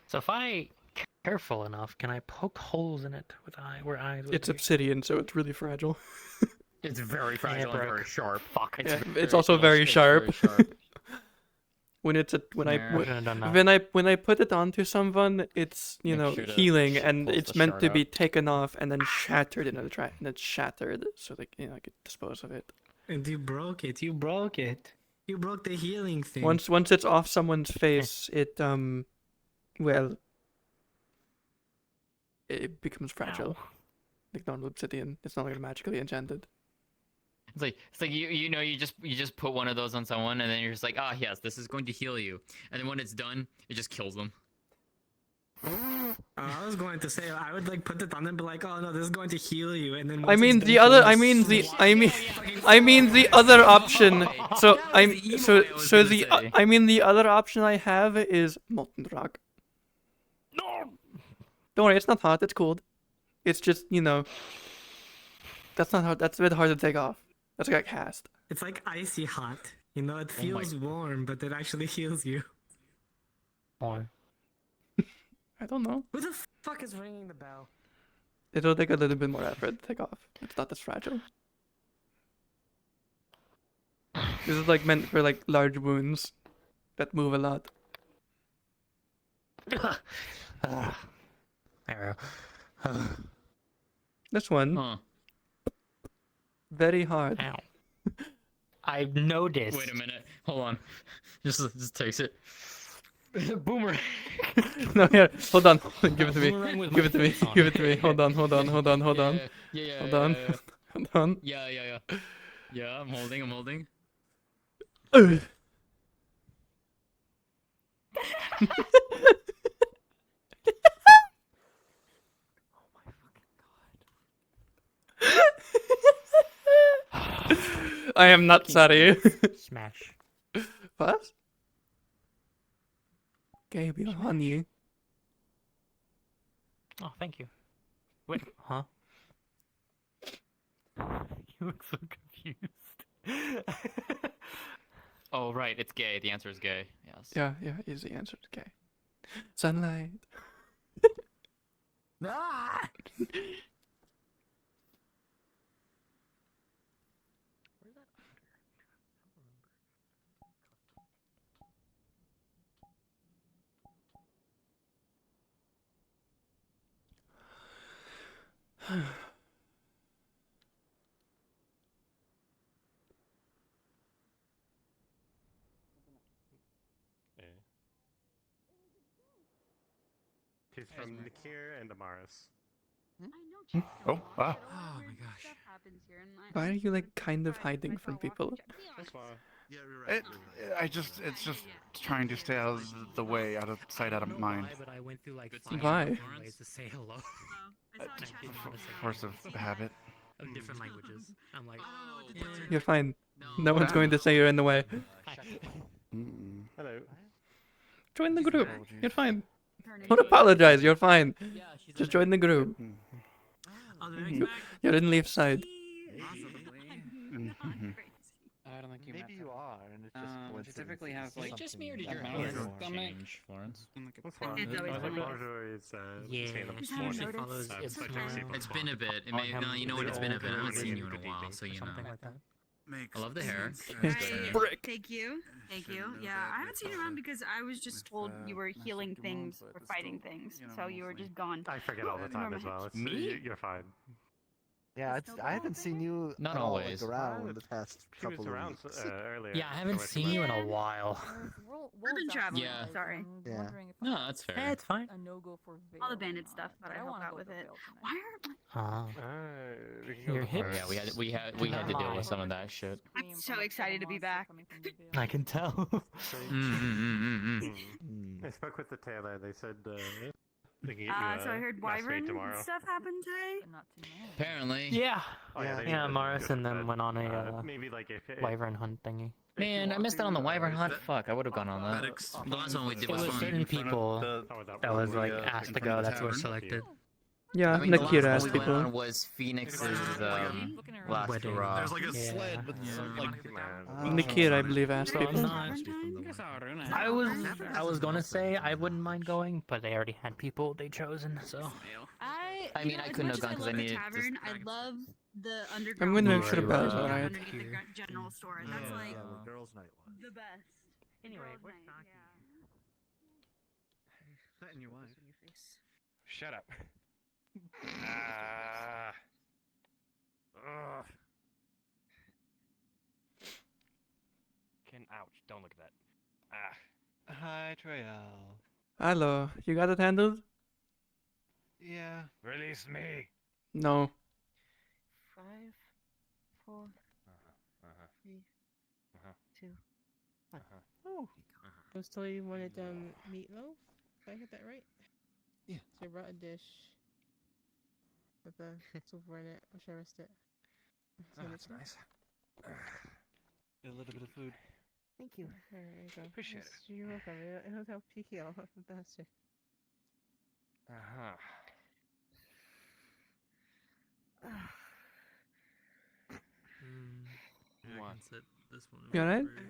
So if I careful enough, can I poke holes in it with where eyes would
It's
be?
obsidian, so it's really fragile.
It's very fragile and very sharp.
Fuck.
Yeah, it's also very sharp. When it's when
Yeah, I should've done that.
when I put it onto someone, it's
Make sure to
healing, and
pulls
it's
the
meant
shard
to be
out.
taken off and then shattered into the trash, and it's shattered, so like I could dispose of it.
And you broke it. You broke the healing thing.
Once it's off someone's face, it well, it becomes fragile. Like normal obsidian, it's not like magically enchanted.
It's like you just put one of those on someone and then you're just like, yes, this is going to heal you. And then when it's done, it just kills them.
I was going to say I would like put it on and be like, oh no, this is going to heal you, and then
I
once
mean
it's
the
done
other.
healing,
I mean the.
swap
I mean.
fucking
I mean the other option. So I'm.
emo
So
I was
so
gonna
the.
say.
I mean the other option I have is molten rock.
No.
Don't worry, it's not hot. It's cold. It's just That's not hard. That's a bit hard to take off. That's like a cast.
It's like icy hot. You know, it
Oh my-
feels warm, but it actually heals you.
Why?
I don't know.
Who the fuck is ringing the bell?
It'll take a little bit more effort to take off. It's not as fragile. This is like meant for like large wounds that move a lot.
Arrow.
This one.
Huh.
Very hard.
Ow. I've noticed.
Wait a minute. Hold on. Just takes it.
Boomerang.
No, here. Hold on. Give it to me.
Boomerang with
Give it to
my
me.
face on
Give
it.
it to me. Hold on. Hold on. Hold on. Hold on.
Yeah.
Hold on. Hold on.
Yeah. Yeah, I'm holding.
Ugh. I am not sorry.
Smash.
What? Okay, we are on you.
Oh, thank you. Wait, huh? You look so confused.
Oh right, it's gay. The answer is gay. Yes.
Yeah, easy answer. Okay. Sunlight.
Ah!
He's from Nikir and Amaris.
Oh, wow.
Oh my gosh.
Why are you like kind of hiding from people?
That's why.
It's just trying to stay out of the way, out of sight, out of mind.
But I went through like
Why?
different ways to say hello.
Force of habit.
Of different languages. I'm like,
You're fine. No one's going to say you're in the way.
Hello.
Join the group. You're fine. Don't apologize. You're fine. Just join the group. You're in Leaf's side.
I don't think you
Maybe you are, and it's just
you
coincidence.
typically have
Is it
like
just me or did your
a
hair
mouse stomach.
change, Florence?
That's fine.
It's always
I
been
think
like-
Marjorie's
Yeah.
saying them
Just
this
haven't
morning.
noticed.
I've
It's
spoken to
been-
people
It's
before.
been a bit. It
Or
may,
him
no, you know what? It's been a bit. I haven't
old
seen you in a
lady
while,
or
so you know.
something like that.
I love the hair.
Right. Thank you. Thank you. Yeah, I haven't seen you around because I was just told you were healing things or fighting things, so you were just gone.
I forget all the time as well. It's,
Me?
You're fine.
Yeah, I haven't seen you
Not
at all,
always.
like, around the past
She was
couple of
around
weeks.
earlier.
Yeah, I haven't seen you in a while.
I've been traveling.
Yeah.
Sorry.
Yeah.
No, that's fair.
Yeah, it's fine.
A no-go for
All the bandit stuff, but I help out with it. Why are
Oh.
We can go
Your
to
hips.
Yeah, we had to deal with some of that shit.
I'm so excited to be back.
I can tell.
I spoke with the tailor. They said they can get you
So I heard
mass rate
wyvern
tomorrow.
stuff happened today.
Apparently.
Yeah.
Oh, yeah, they
Yeah,
need to
Morris
go
and
to
then
bed.
went on a
maybe like if
wyvern hunt thingy.
Man, I missed out on the wyvern hunt. Fuck, I would have gone on that. The last one we did
It
was
was
fun.
certain people that was like asked to go. That's who were selected.
Yeah,
I mean, the
Nakira
last
asked
one we went
people.
on was Phoenix's last
Wedding.
hurrah.
There's like a
Yeah.
sled with some, like.
Nikira, I believe, asked
So I'm
people.
not. I was gonna say I wouldn't mind going, but they already had people they chosen, so.
I mean, I couldn't have gone because I needed.
Tavern, I love the underground.
I'm gonna
bar
should have bells,
underneath
alright.
the general store. That's like
Girls' night was.
the best.
Anyway,
Girls'
we're
night,
talking.
That in your wife.
Shut up. Ah. Ugh. Ouch! Don't look at that. Ah.
Hi, Troyal.
Hello, you got it handled?
Yeah.
Release me.
No.
5, 4, 3, 2, 1.
Oh, I was told you wanted meatloaf. Did I get that right? Yeah.
So I brought a dish with the silverware in it. Or should I rest it?
Oh, that's nice. Get a little bit of food.
Thank you. There you go.
Appreciate it.
You're welcome. It knows how picky I'll that's it.
Uh-huh.
Yeah, I
What?
can set this one.
You
over
alright?
for you.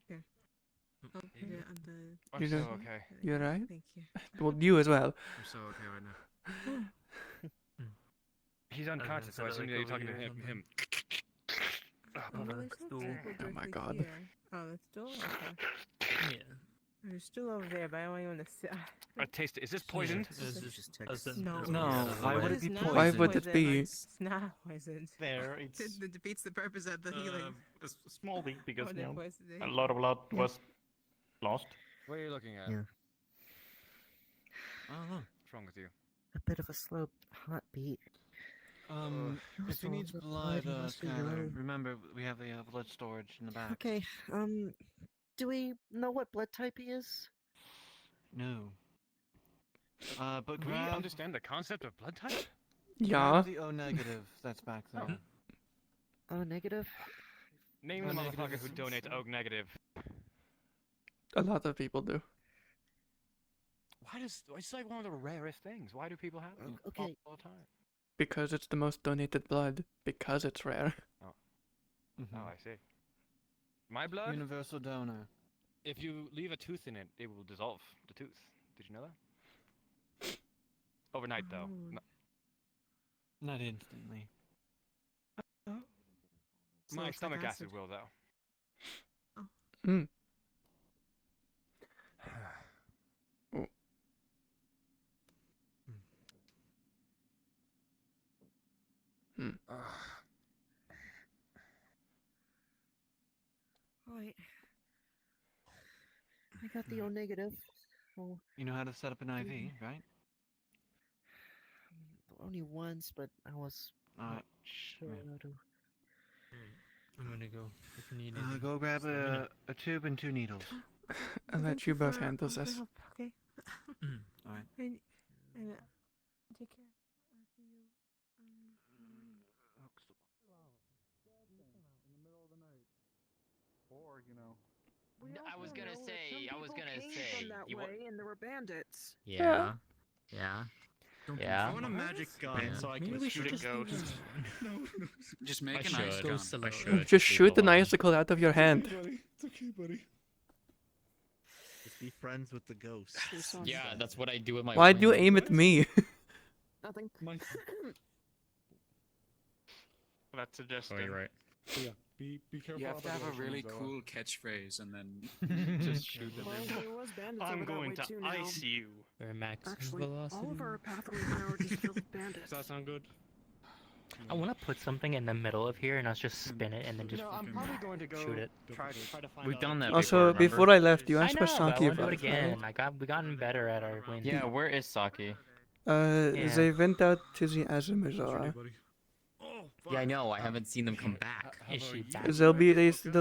Here.
Oh,
I'll
there
put
you
it
go.
on the.
I'm
You
so
know,
okay.
you alright?
Thank you.
Well, you as well.
I'm so okay right now.
He's unconscious, so I assume that you're talking to him.
Oh, there's no people
Oh my
directly
god.
here. Oh, that's still okay.
Yeah.
They're still over there, but I don't even want to sit.
I taste it. Is this poisoned?
No.
No, why would it be poisoned?
Why would it be?
It's not poisoned.
There, it's
It defeats the purpose of the healing.
a small leak because
Oh,
you
they're
know,
poisoned.
a lot of blood was lost.
What are you looking at?
Yeah.
I don't know. What's wrong with you?
A bit of a slow heartbeat.
If he
Also,
needs
the
blood,
must be low.
remember we have the blood storage in the back.
Okay, do we know what blood type he is?
No. But
Do we
grab
understand the concept of blood type?
Yeah.
grab the O negative that's back there.
Oh, negative?
Name
O
the
negative
motherfucker
is
who
some
donates
sort.
O negative.
A lot of people do.
Why does it's like one of the rarest things? Why do people have them
Okay.
all the time?
Because it's the most donated blood. Because it's rare.
Oh, I see. My blood?
Universal donor.
If you leave a tooth in it, it will dissolve the tooth. Did you know that? Overnight, though. No.
Not instantly.
So
My
it's
stomach
like
acid will, though.
Hmm. Oh. Hmm.
Alright. I got the O negative. So
You know how to set up an IV, right?
only once, but I was
Alright.
not sure how to.
I'm gonna go. If you need
Go grab a tube and 2 needles.
I'll let you both handle
all the
this.
help, okay?
Alright.
And take care. I'll see you.
Or, you know.
I was gonna
know that
say,
some
I was
people
gonna
came
say,
from that
you
way, and there were bandits.
Yeah. Yeah.
I want a magic gun
Yeah.
so I
Maybe
can
we
shoot
should
a goat.
No.
Just make
I
an ice
should.
gun.
I should.
Just shoot the
Go on.
icicle out of your hand.
It's okay, buddy.
Just be friends with the ghosts.
Yeah, that's what I do with my.
Why'd you
wings.
aim at me?
Nothing.
That's suggesting.
Oh, you're right.
Yeah. Be careful.
You have to
about
have a
the
really
Russians,
cool catchphrase and then
Just shoot them.
Well, there was bandits
I'm
over that
going
way
to
too now.
ice you.
Or max
Actually,
velocity.
all of our pathways now are just filled with bandits.
Does that sound good?
I want to put something in the middle of here and I'll just spin it and then just
No, I'm probably going to go
shoot it.
try to find
We've
out
done that
Also, before I left, you
I
asked
know,
where
but I
Saki
want to do it
was,
again.
right?
We gotten better at our wins.
Yeah, where is Saki?
Yeah.
They went out to the Azumazora.
Yeah, I know. I haven't seen them come back.
Is she back?
They'll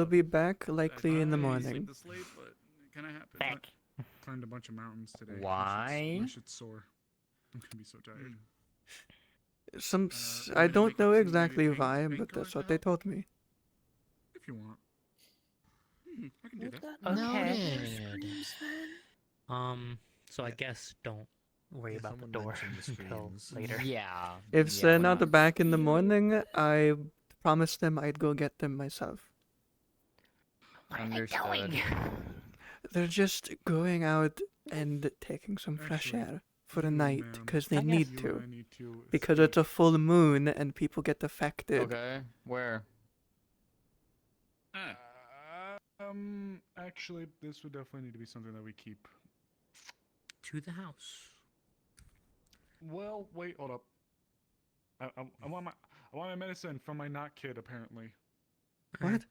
be back likely in the morning.
Can I happen?
Back.
Climbed a bunch of mountains today.
Why?
My shit's sore. I'm gonna be so tired.
I don't know exactly why, but that's what they told me.
If you want. I can do that.
Okay. So I guess don't worry about the door until later.
Yeah.
If they're not back in the morning, I promised them I'd go get them myself.
Understood.
They're just going out and taking some fresh air for a night because they need to. Because it's a full moon and people get affected.
Okay. Where?
Actually, this would definitely need to be something that we keep.
To the house.
Well, wait, hold up. I want my medicine from my not kid apparently.
What?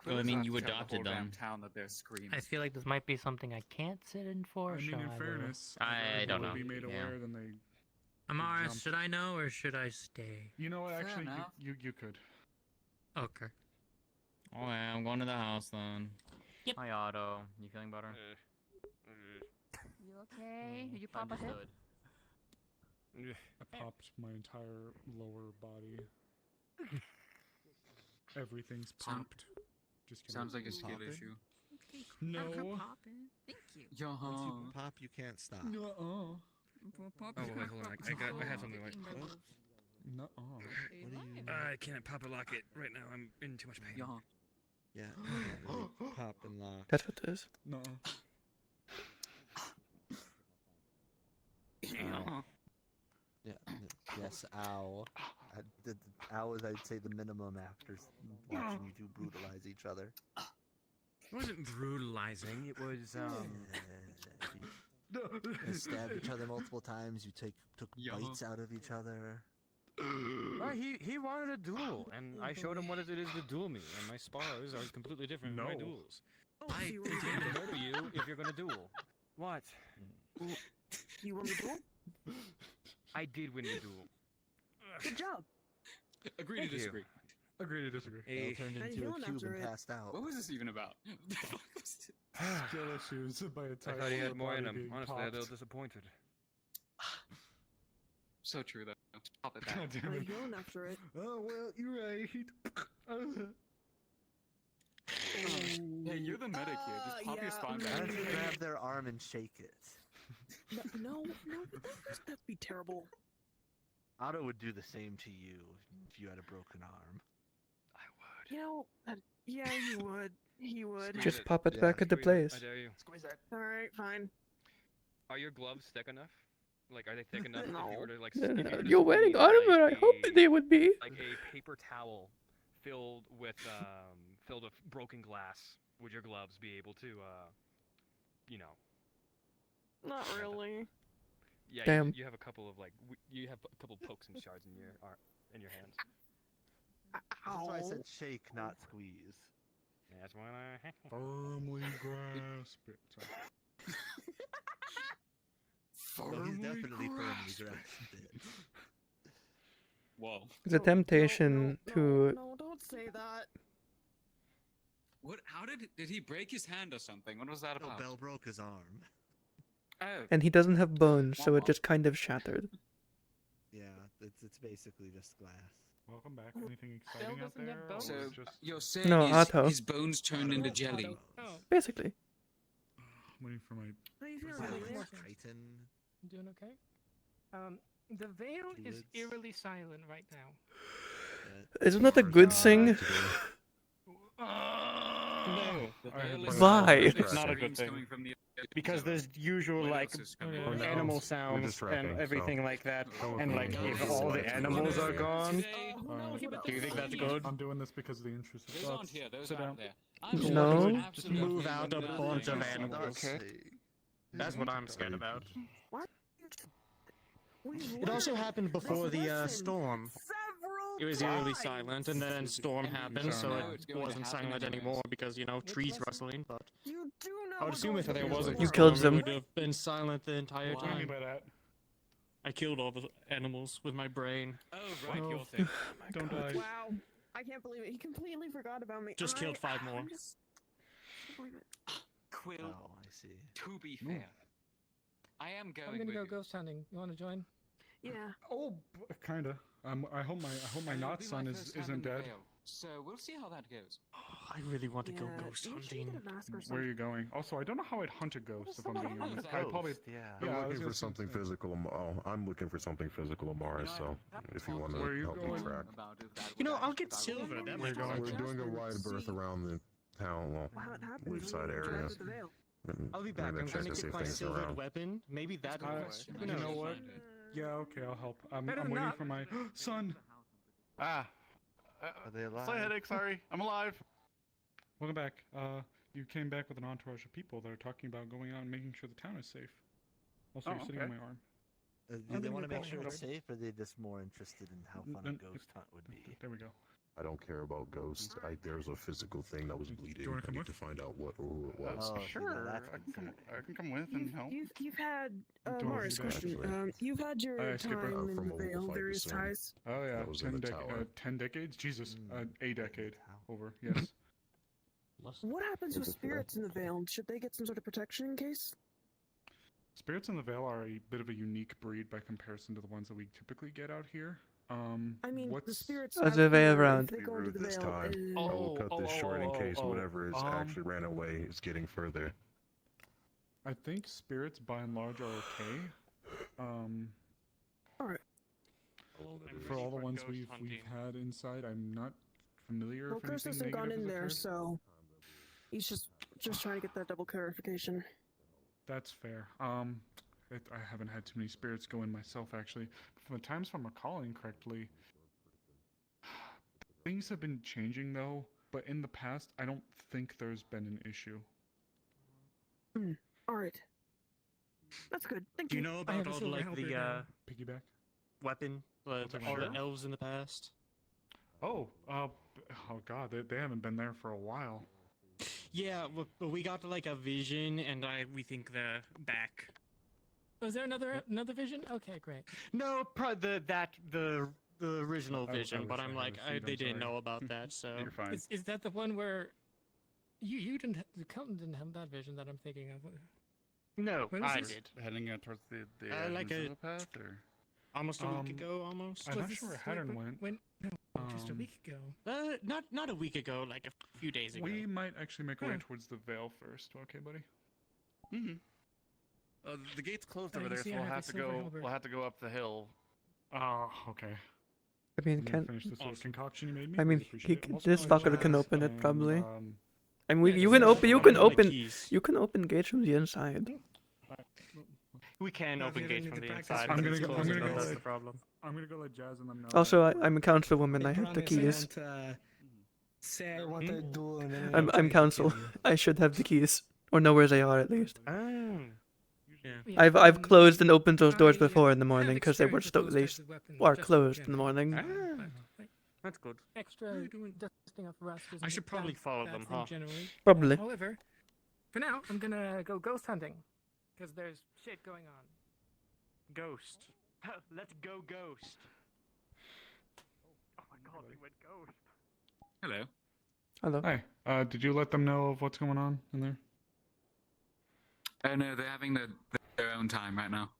Well, I mean, you
Tell the
adopted
whole damn
them.
town that they're screaming.
I feel like this might be something I can't sit in for.
I mean,
so
in
will.
fairness,
I don't know.
Be made
Yeah.
aware, then they.
Amara,
jump.
should I know or should I stay?
You know what?
Fair
Actually,
enough.
you could.
Okay.
Oh, yeah, I'm going to the house then.
Yep.
Hi, Otto. You feeling better?
okay? Did you pop a hip?
I popped my entire lower body. Everything's popped. Just kidding.
Sounds like a skill
Popping?
issue.
Okay,
No.
popping. Thank you.
Once you pop, you can't stop.
Nuh-uh.
Oh wait, hold on. I have something like.
Nuh-uh.
I can't pop a locket right now. I'm in too much pain.
Yeah. Pop and lock.
That's what it is.
Nuh-uh.
Yeah. Yes, ow. Ow is, I'd say, the minimum after watching you two brutalize each other.
It wasn't brutalizing. It was
You stabbed each other multiple times. You took bites out of each other.
Well, he wanted a duel, and I showed him what it is to duel me, and my spars are completely different from my
No.
duels. I intend to murder you if you're gonna duel. What?
You won the duel?
I did win the duel.
Good job.
Agree
Thank
to
you.
disagree.
Agree to disagree.
They turned
How you
into a
feeling
cube
after
and
it?
passed out.
What was this even about?
Skill issues by a
I
entire
thought he
lower
had more in
body
him.
being
Honestly, I'm a
popped.
little disappointed.
So true though. Pop it back.
God
How
damn
you
it.
feeling after it?
Oh, well, you're right.
Hey, you're the medic here. Just pop your spine
Why
back.
don't you grab their arm and shake it?
No, that'd be terrible.
Otto would do the same to you if you had a broken arm.
You know, yeah, you would. He would.
Just pop it
Yeah.
back into place.
I dare you.
Squeeze it. All right, fine.
Are your gloves thick enough? Like, are they thick enough if you were to like?
Yeah,
if you were to
you're wearing
squeeze,
armor.
like,
I hope they would be.
like a paper towel filled with broken glass. Would your gloves be able to, you know?
Not really.
Yeah,
Damn.
you have a couple of like you have a couple pokes and shards in your hands.
That's why I said shake, not squeeze.
That's why I.
Firmly grasp it. Sorry.
No, he's definitely firmly grasped it.
Whoa.
It's a temptation to.
No, don't say that.
What? How did he break his hand or something? What was that
No,
about?
Bell broke his arm.
Oh.
And he doesn't have bones, so it just kind of shattered.
Yeah, it's basically just glass.
Welcome back. Anything exciting out there? or
So
just
you're saying
No, Otto.
his bones turned into jelly?
Basically.
waiting for my.
How you feeling,
Yeah,
Elliot?
like Titan.
Doing okay? The veil is eerily silent right now.
Isn't that a good thing?
No.
Why?
It's not a good thing. Because there's usual like animal sounds and everything like that, and like if all the animals are gone, do you think that's good?
I'm doing this because of the intrusive
Those
thoughts.
aren't here. Those
Sit
aren't
down.
there.
No.
Just move out a bunch of animals. That's what I'm scared about.
What?
It also happened before the storm. It was eerily silent, and then storm happened, so it wasn't silent anymore because, you know, trees rustling, but
You do know
I would assume if there wasn't
You
storm,
killed
it
them.
would have been silent the entire
What do you mean
time.
by that?
I killed all the animals with my brain.
Oh, right,
No.
your thing.
Don't die.
Wow. I can't believe it. He completely forgot about me.
Just killed 5 more.
I'm just... I can't believe it.
Quill,
Oh, I see.
to be fair, I am going
I'm gonna
with
go
you.
ghost hunting. You wanna join?
Yeah.
Oh, kinda. I hope my
It'll
not
be
son
my
is
first time
isn't
in the
dead.
Vale, so we'll see how that goes.
I really want to go
Yeah,
ghost
you should get
hunting.
a mask or
Where are
something.
you going? Also, I don't know how I'd hunt a ghost if I'm being honest. I'd probably.
Yeah.
I'm
Yeah, I was
looking
gonna
for
say
something
that.
physical. I'm looking for something physical tomorrow. So if you want
Where are
to
you
help me
going?
track,
You know, I'll get silver. That
Where
might
you going?
we're doing a wide berth around the town, well,
How it happens
Leafside
when you
area.
drive to the Vale.
I'll be back.
Maybe
I'm
check
gonna
to see
get
if
my
things are
silvered
around.
weapon. Maybe that will work. Who
You know
knows?
what? Yeah, okay, I'll help. I'm
Better
waiting
not.
for my son.
Ah.
Are they alive?
Slight headache, sorry. I'm alive.
Welcome back. You came back with an entourage of people that are talking about going out and making sure the town is safe. Also, you're sitting on
okay.
my arm.
Do
I'm
they
gonna
want to
go
make sure
help.
it's safe, or are they just more interested in how fun a ghost hunt would be?
There we go.
I don't care about ghosts. There's a physical thing that was bleeding.
wanna
I
come
need
with?
to find out what or who it was.
Oh,
Sure,
that's
I can come with and help.
You've had
Don't
Morris
do that,
question.
actually.
You've had your
Alright, Skipper.
time in
From
the
a
Vale,
wolf I
various
discern.
ties.
Oh yeah,
That was in the tower.
10 decades. Jesus, a decade over. Yes.
What happens with spirits in the Vale? Should they get some sort of protection in case?
Spirits in the Veil are a bit of a unique breed by comparison to the ones that we typically get out here.
I mean,
what's
the spirits
Other
out
way
here,
around.
if they go into the
This
veil,
time, I will cut this short in case whatever is actually ran away is getting further.
I think spirits by and large are okay.
Alright.
For all the ones we've had inside, I'm not familiar
Well,
if
Chris
anything
hasn't gone
negative
in
has
there,
occurred.
so he's just trying to get that double clarification.
That's fair. I haven't had too many spirits go in myself, actually. But from the times if I'm recalling correctly, things have been changing though. But in the past, I don't think there's been an issue.
Alright. That's good. Thank
Do
you.
you know
I have
about
a
all
silver
like
helper
the
now.
Piggyback
weapon,
I'll
all
take my
the
share.
elves in the past?
Oh god, they haven't been there for a while.
Yeah, but we got like a vision, and we think they're back.
Was there another vision? Okay, great.
No, the original
I
vision,
wish
but
I
I'm
had
like
a seat,
they
I'm
didn't
sorry.
know about that, so
You're fine.
Is that the one where you didn't? The Kelton didn't have that vision that I'm thinking of.
no,
When was
I
this?
did.
Heading out towards the
like
entrance of the path, or
almost a week ago, almost.
I'm
Was
not
this
sure where
like
Haddon went.
No, just a week ago.
Not a week ago, like a few days ago.
We might actually make our way towards the Veil first. Okay, buddy.
the gate's closed
Oh,
over
you
there,
see,
so
I
we'll
have
have
a
to
silver
go.
halberd.
We'll have to go up the hill.
Oh, okay.
I mean,
I'm gonna finish this little concoction you made me.
I mean,
Really appreciate it. I'm also
this
gonna
fucker can
jazz
open it
and,
probably. I mean,
Yeah,
you
this
can
is
open, you
one
can
of my
open,
keys.
you can open gates from the inside.
We can open
they
gates
need
from
to
the
practice
inside.
with
but
I'm
it's
gonna go.
closed
I'm gonna
enough,
go.
that's
Let,
the problem.
I'm gonna go let Jazz and them know.
Also,
that
I'm a councilwoman. I have the
Promise I
keys.
won't, say what they're doing. and
I'm
then try to
council.
kill you.
I should have the keys, or know where they are at least.
Oh. Yeah.
Yeah,
I've closed and opened those doors before in the
have
morning because they were
experience with those types of weapons,
are
just
closed
in
in the
general.
morning.
That's good.
Extra dusting of rust isn't
I should
a
probably
bad-
follow
bad
them,
thing
huh?
Generally.
Probably.
However, for now, I'm gonna go ghost hunting because there's shit going on.
Ghost. Let's go ghost. Oh my god, we went ghost.
Hello.
Hello.
Hi. Did you let them know of what's going on in there?
Oh no, they're having their own time right now.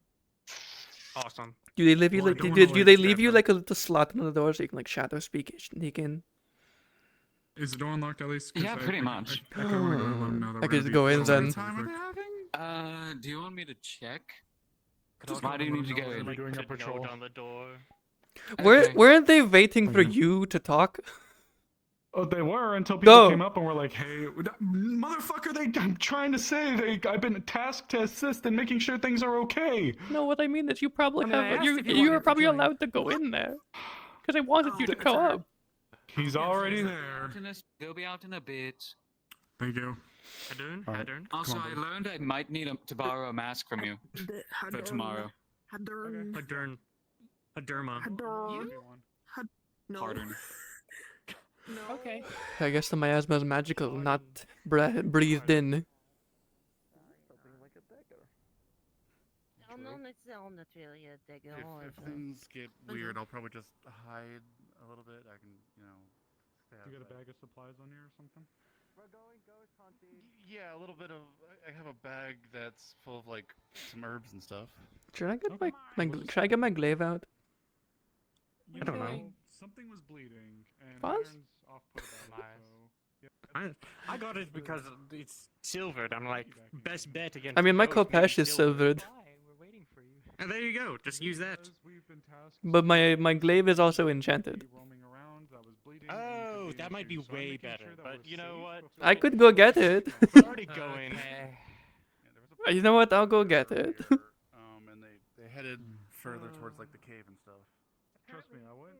Awesome.
Do they leave you
Well, I
like?
don't
Do
wanna,
they
like,
leave you
step
like a little slot in the door so you can like shadow sneak in?
Is the door unlocked at least? 'Cause
Yeah, pretty much.
I kinda wanna go to let them know that
I
we're
could
gonna
go
be
in
following
then.
them really quick.
Do you want me to check?
Just
Why do you need to go
Am I
in?
doing a patrol?
on the door.
Okay.
Weren't they waiting for you to talk?
Oh, they were until people
Go.
came up and were like, "Hey, motherfucker! I'm trying to say I've been tasked to assist in making sure things are okay."
No, what I mean is you probably
I mean, I
have
asked
you
if you
you
wanted
were
to
probably
join.
allowed to go in there because I wanted you to
that's
go
alright.
up.
He's already there.
He'll be out in a bit.
Thank you.
Hadern.
Also,
Come on,
I
buddy.
learned I might need to borrow a mask from you for tomorrow.
Hadern.
Hadern. Haderma.
Hadern. No.
Pardon.
No.
Okay.
I guess the miasma is magical, not breathed in.
If things get weird, I'll probably just hide a little bit. I can, stay
You got a
outside.
bag of supplies on you or something?
We're going ghost hunting.
Yeah, a little bit of. I have a bag that's full of like some herbs and stuff.
Should I get should I get my glaive out?
You
I don't know.
Something was bleeding, and
Fuzz?
Aaron's off put about it, so.
I got it because it's silvered. I'm like, best bet against.
I mean, my
ghosts
Kopesh
being
is silvered,
We're waiting for you. And there you go. Just use that.
Because we've been tasked
but my glaive is also enchanted.
roaming around, I was bleeding.
Oh, that might be
so I'm
way
making
better.
sure that
But
we're
you know
safe
what?
before
I
we
could go get it.
We're already going.
You know what? I'll go get it.
And they headed further towards like the cave and stuff.
Trust me, I would.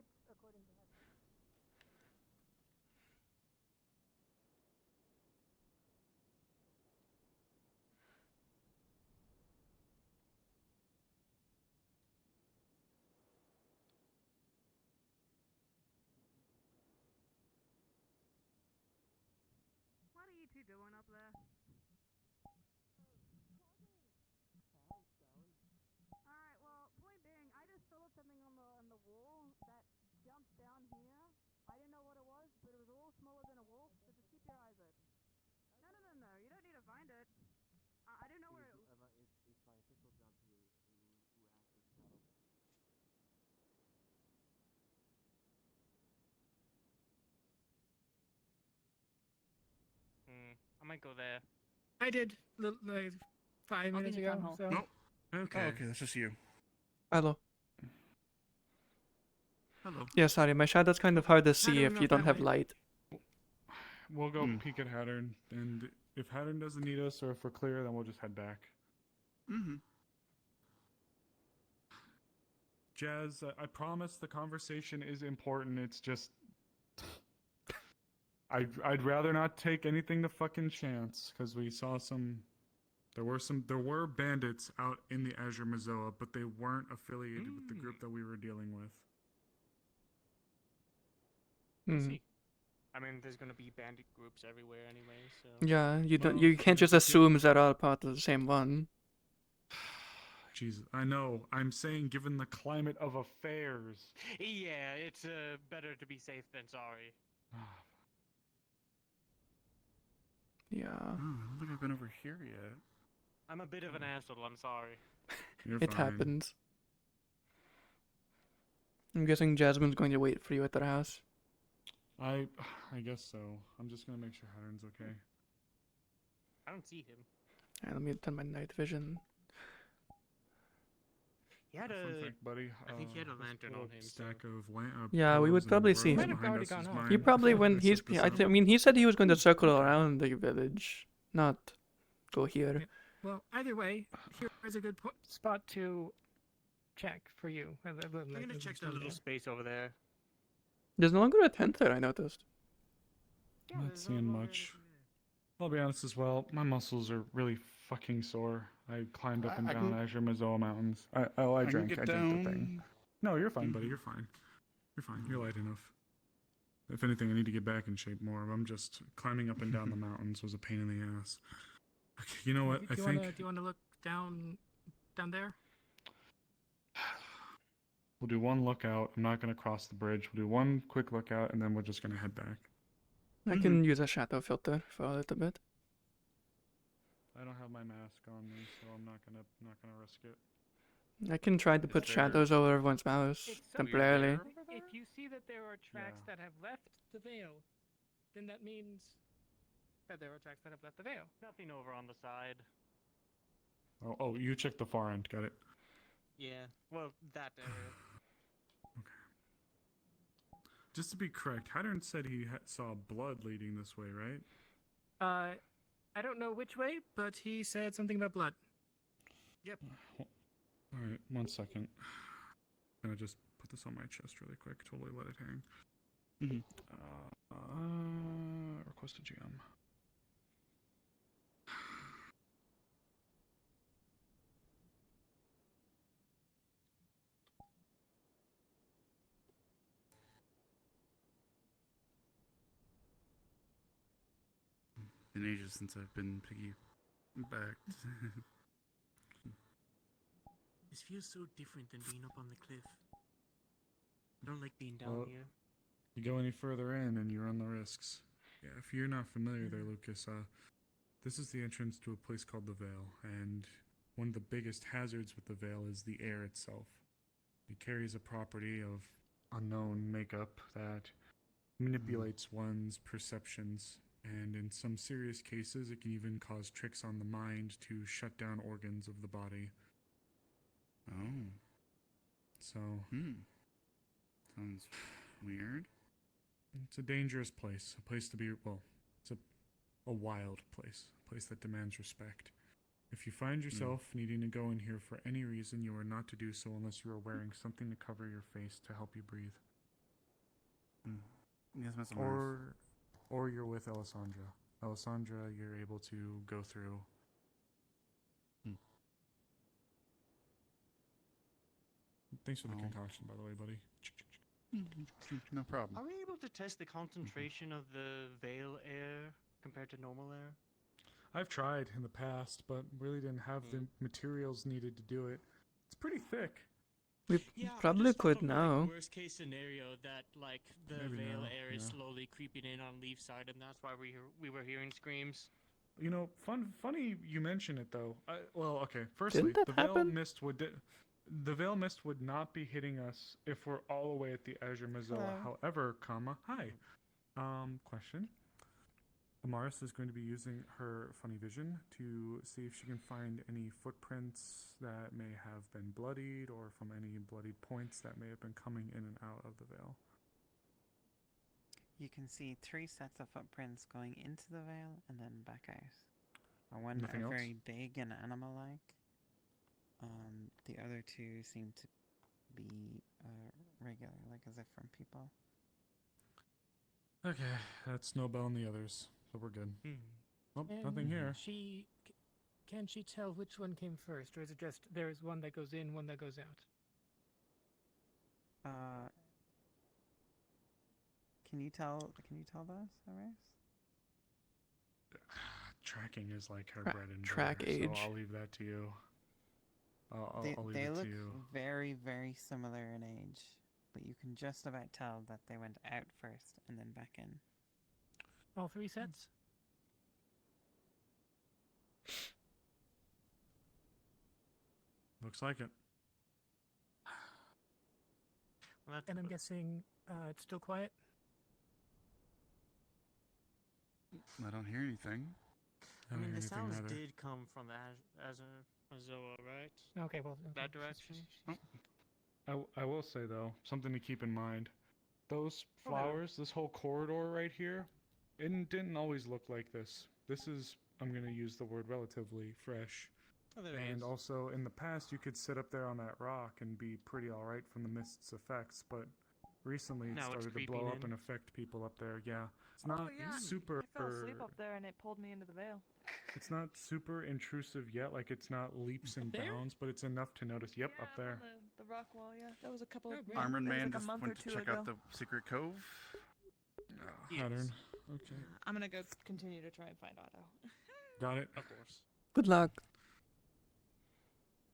What are you two doing up there? Alright, well, point being, I just saw something on the wall that jumped down here. I didn't know what it was, but it was a little smaller than a wolf, so just keep your eyes open. No, you don't need to find it. I didn't know where it...
I might go there.
I did like 5 minutes
in the town
ago.
hall.
So.
Nope.
Okay.
Oh, okay, that's just you.
Hello.
Hello.
Yeah, sorry, my shadow's kind of hard to see
do
if
not
you don't
that
have
way.
light.
We'll go peek at Hattern, and if Hattern doesn't need us or if we're clear, then we'll just head back.
Mm-hmm.
Jazz, I promise the conversation is important. It's just I'd rather not take anything to fucking chance because we saw there were bandits out in the Azure Mazoa, but they weren't affiliated with the group that we were dealing with.
Hmm.
See. I mean, there's gonna be bandit groups everywhere anyway, so.
Yeah, you don't.
Well,
You can't
yeah,
just assume they're all part of the same one.
Jesus, I know. I'm saying, given the climate of affairs.
Yeah, it's better to be safe than sorry.
Yeah.
Oh, I don't think I've been over here yet.
I'm a bit of an asshole. I'm sorry.
You're
It
fine.
happens. I'm guessing Jasmine's going to wait for you at their house.
I guess so. I'm just gonna make sure Hattern's okay.
I don't see him.
Alright, let me turn my night vision.
He had
Fun
a.
fact, buddy.
I think he had a
this
lantern
little
on him.
Stack of
Yeah, we would
pillows and
probably see
robes
him.
behind us is
He
mine.
probably when
I
he's.
set this
I
up.
mean, he said he was going to circle around the village, not go here.
Well, either way, here is a good spot to check for you.
I'm gonna check the little space over there.
There's no longer a tent there, I noticed.
I'm not seeing much. I'll be honest as well. My muscles are really fucking sore. I climbed up and
I
down
can-
Azure Mazoa Mountains. I
can
drank.
get
I drank the thing.
down.
No, you're fine, buddy. You're fine. You're fine. You're light enough. If anything, I need to get back in shape more. I'm just climbing up and down the mountains was a pain in the ass. Okay, you know what?
Do
I
you
think
wanna, do you want to look down there?
we'll do one lookout. I'm not gonna cross the bridge. We'll do one quick lookout, and then we're just gonna head back.
I can use a shadow filter for a little bit.
I don't have my mask on me, so I'm not gonna risk it.
I can try to put
there-
shadows over everyone's mouse
It's
temporarily.
If you see that there are tracks that have left the veil, then that means that there are tracks that have left the veil.
Nothing over on the side.
Oh, you checked the far end. Got it.
Yeah. Well, that area.
Just to be correct, Hattern said he saw blood leading this way, right?
I don't know which way, but he said something about blood.
Yep.
Alright, 1 second. I'm gonna just put this on my chest really quick. Totally let it hang. Request a GM.
Been ages since I've been piggybacked.
This feels so different than being up on the cliff. I don't like being down
Well,
here.
You go any further in and you run the risks. Yeah, if you're not familiar there, Lucas, this is the entrance to a place called the Vale, and one of the biggest hazards with the Vale is the air itself. It carries a property of unknown makeup that manipulates one's perceptions, and in some serious cases, it can even cause tricks on the mind to shut down organs of the body.
Oh.
So,
Sounds weird.
it's a dangerous place. A place to be, well, it's a wild place. A place that demands respect. If you find yourself needing to go in here for any reason, you are not to do so unless you are wearing something to cover your face to help you breathe.
Yes, Mr.
Or you're with Alessandra. Alessandra, you're able to go through. Thanks for the concoction, by the way, buddy.
No problem.
Are we able to test the concentration of the veil air compared to normal air?
I've tried in the past, but really didn't have the materials needed to do it. It's pretty thick.
We probably could now.
Worst case scenario that like the
Maybe
veil
now,
air is
yeah.
slowly creeping in on Leaf's side, and that's why we were hearing screams.
You know, funny you mention it though. Well, okay. Firstly,
Didn't that
the veil
happen?
mist the veil mist would not be hitting us if we're all the way at the Azure Mazoa.
Hello.
However, hi. Question. Amaris is going to be using her funny vision to see if she can find any footprints that may have been bloodied or from any bloodied points that may have been coming in and out of the veil.
You can see 3 sets of footprints going into the veil and then back out. One
Nothing
are
else?
very big and animal-like. The other 2 seem to be regular, like as if from people.
Okay, that's Snowbell and the others, so we're good. Oh, nothing here.
Can she tell which one came first, or is it just there's one that goes in, one that goes out?
Can you tell those, Amaris?
Tracking is like her bread and
track
butter,
age.
so I'll leave that to you. I'll leave
They
it
look
to you.
very, very similar in age, but you can just about tell that they went out first and then back in.
All 3 sets?
Looks like it.
And I'm guessing it's still quiet?
I don't hear anything.
I don't hear
the
anything
sounds
either.
did come from the Azoa, right?
Okay, well...
That direction?
I will say though, something to keep in mind. Those flowers, this whole corridor right here, it didn't always look like this. This is, I'm going to use the word relatively fresh.
Oh, there it
And
is.
also, in the past, you could sit up there on that rock and be pretty alright from the mist's effects, but recently it
Now it's
started to
creeping
blow up
in.
and affect people up there, yeah. It's not super...
I fell asleep up there and it pulled me into the veil.
It's not super intrusive yet, like it's not leaps and bounds, but it's enough to notice. Yep, up there.
The rock wall, yeah. That was a couple of
Armored
that was
Man
like a
just
month
went
or
to
2
check
ago.
out the secret cove.
Pattern. Okay.
I'm gonna go continue to try and find Otto.
Got it.
Of course.
Good luck.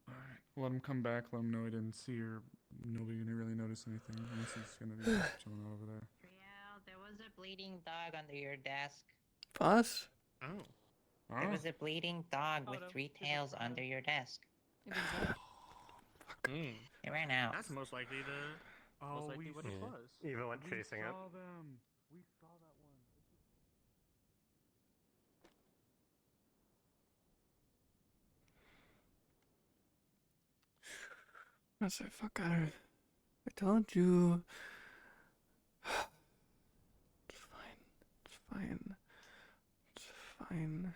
Alright. Let him come back, let him know he didn't see her. Nobody gonna really notice anything unless he's gonna be chilling out over there.
Yeah, there was a bleeding dog under your desk.
Fuss?
Oh.
There was a bleeding dog with 3 tails under your desk. It ran out.
That's most likely most likely what it was.
Eva went
We
chasing it.
saw them. We saw that one.
I said, fuck out of it. I told you. It's fine. It's fine. It's fine.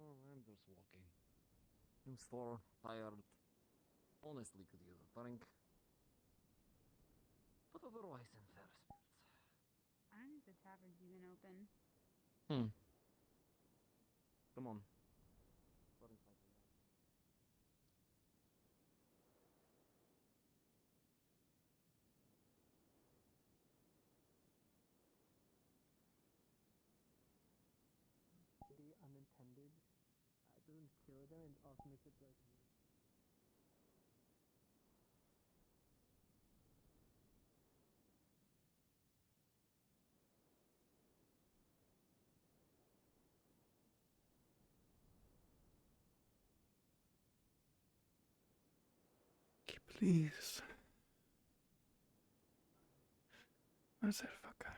Oh, I'm just walking. I'm sore, tired. Honestly, could use a drink. But otherwise, I'm fair spirits.
I don't think the tavern's even open.
Come on.
The unintended doesn't kill them and also makes it like.
Please. I said, fuck out.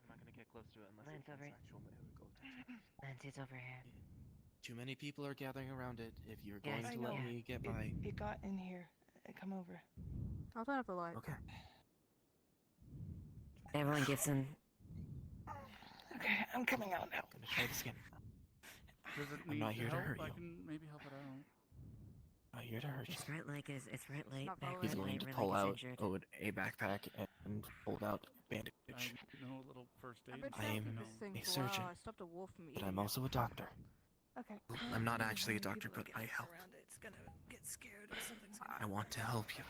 I'm not gonna get close to it unless
Lance
it's
over-
actual medical attention.
Nancy's over here.
Too many people are gathering around it. If you're
Yes,
going to let me get by.
It got in here. Come over.
I'll turn off the light.
Okay.
Everyone give some.
Okay, I'm coming out now.
Gonna try the skin.
Does it
I'm
need
not here to
help?
hurt
I
you.
can maybe help it out.
Not here to hurt you.
Its right leg is. Its right leg. Back
He's
right
going
leg,
to
right
pull
leg is
out
injured.
a backpack and pull out a bandage.
I know a little first aid.
I've been
I
trapped
am
in this thing
a
for a
surgeon,
while. I stopped a wolf from
but
eating
I'm
it.
also a doctor.
Okay.
I'm not actually a doctor, but I help.
It's gonna get scared or something's gonna
I want to help you.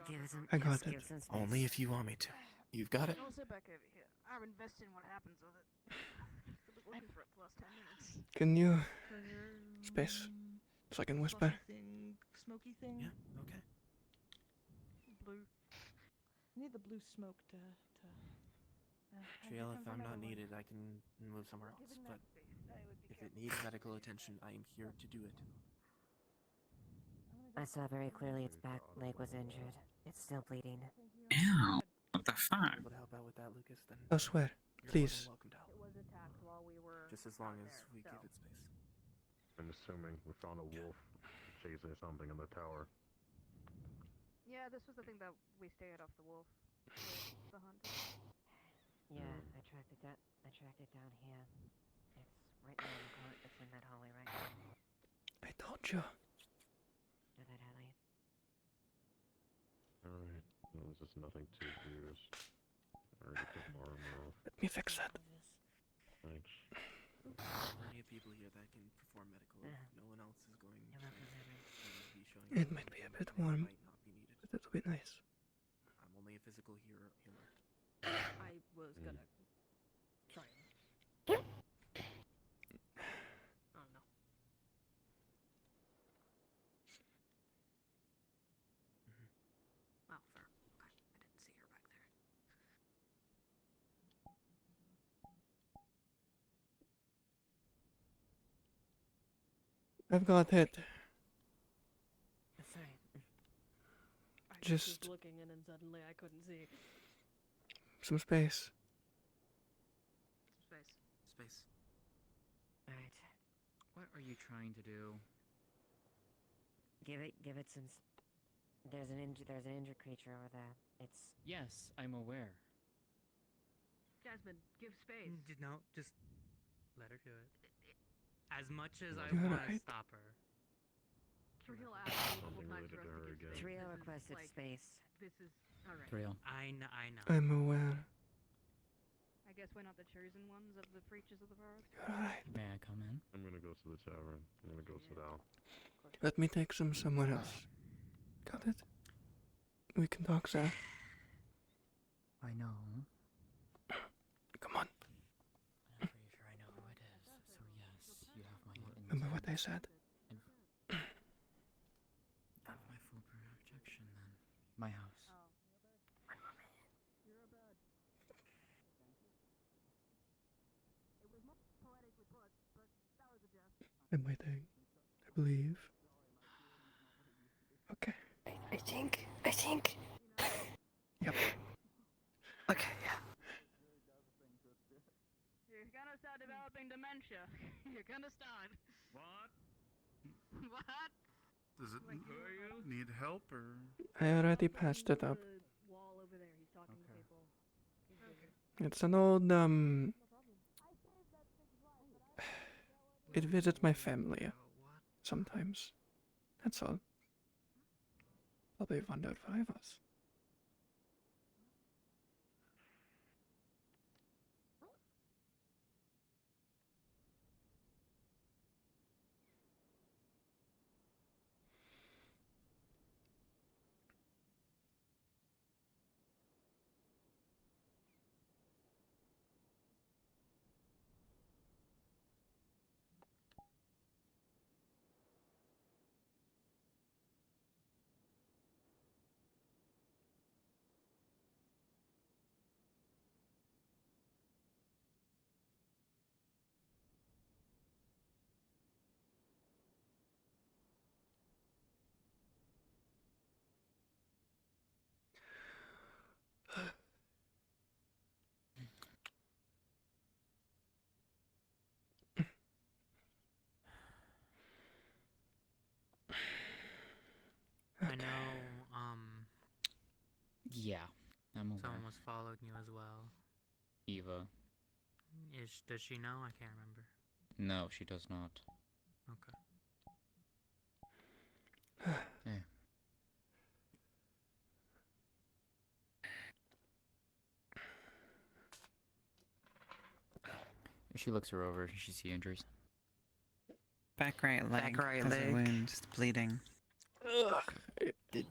Give us some.
I got
give
it.
some space.
Only if you want me to. You've got it?
I'll sit back over here. I'm invested in what happens with it. I've been looking for it for the last 10 minutes.
Can you space so I can whisper?
Thing, smoky thing.
Yeah. Okay.
Blue. I need the blue smoke to.
Trail, if I'm not needed, I can move somewhere else. But if it needs medical attention, I am here to do it.
I saw very clearly its back leg was injured. It's still bleeding.
Ew. What the fuck?
Able to help out with that, Lucas? Then
I swear,
you're
please.
more than welcome to help.
It was attacked while we were.
Just as long
out
as
there,
we
so.
give it space.
I'm assuming we found a wolf chasing something in the tower.
Yeah, this was the thing that we stayed off the wolf. The hunt.
Yeah, I tracked it down. I tracked it down here. It's right there in the corner. It's in that hallway right now.
I told you.
Know that, Ellie?
Alright. Well, this is nothing too serious. I already took my armor off.
Let me fix that.
Thanks.
Plenty of people here that can perform medical. If no one else is going to be showing
It
up,
might be a
then
bit
it
warm,
might not be needed.
but it'll be nice.
I'm only a physical healer.
I was gonna try and. I don't know. Oh, fair. Okay. I didn't see her back there.
I've got it.
Sorry.
I
Just
was looking in and suddenly I couldn't see.
some space.
Space.
Space.
Alright.
What are you trying to do?
Give it some. There's an injured creature over there. It's.
Yes, I'm aware.
Jasmine, give space.
No, just let her do it. As much as I
You're
want to
right.
stop her.
Trill asked multiple
Something
times
related
for
to
us
her
to give
again.
space.
Trio
This is
requested
like,
space.
This is alright.
Real.
I know.
I'm aware.
I guess we're not the chosen ones of the creatures of the forest.
You're right.
May I come in?
I'm gonna go to the tavern. I'm gonna go sit down.
Let me take some somewhere else. Got it? We can talk, sir.
I know.
Come on.
I'm pretty sure I know who it is. So yes, you have my
Remember what I said?
You have my full protection then. My house.
You're a bird. Thank you. It was more poetically put, but that was a
I'm waiting. I believe. Okay.
I think.
Yep.
Okay, yeah.
You're gonna start developing dementia. You're gonna start.
What?
What?
Does it need help or?
I already patched it up.
Wall over there. He's talking to people.
It's an old, It visits my family. Sometimes. That's all. Probably found out 5 of us.
I know,
Yeah, I'm aware.
someone was following you as well.
Eva.
Does she know? I can't remember.
No, she does not.
Okay.
Hey. She looks her over. She sees injuries.
Back right leg.
Back right
has a
leg.
wound, just bleeding.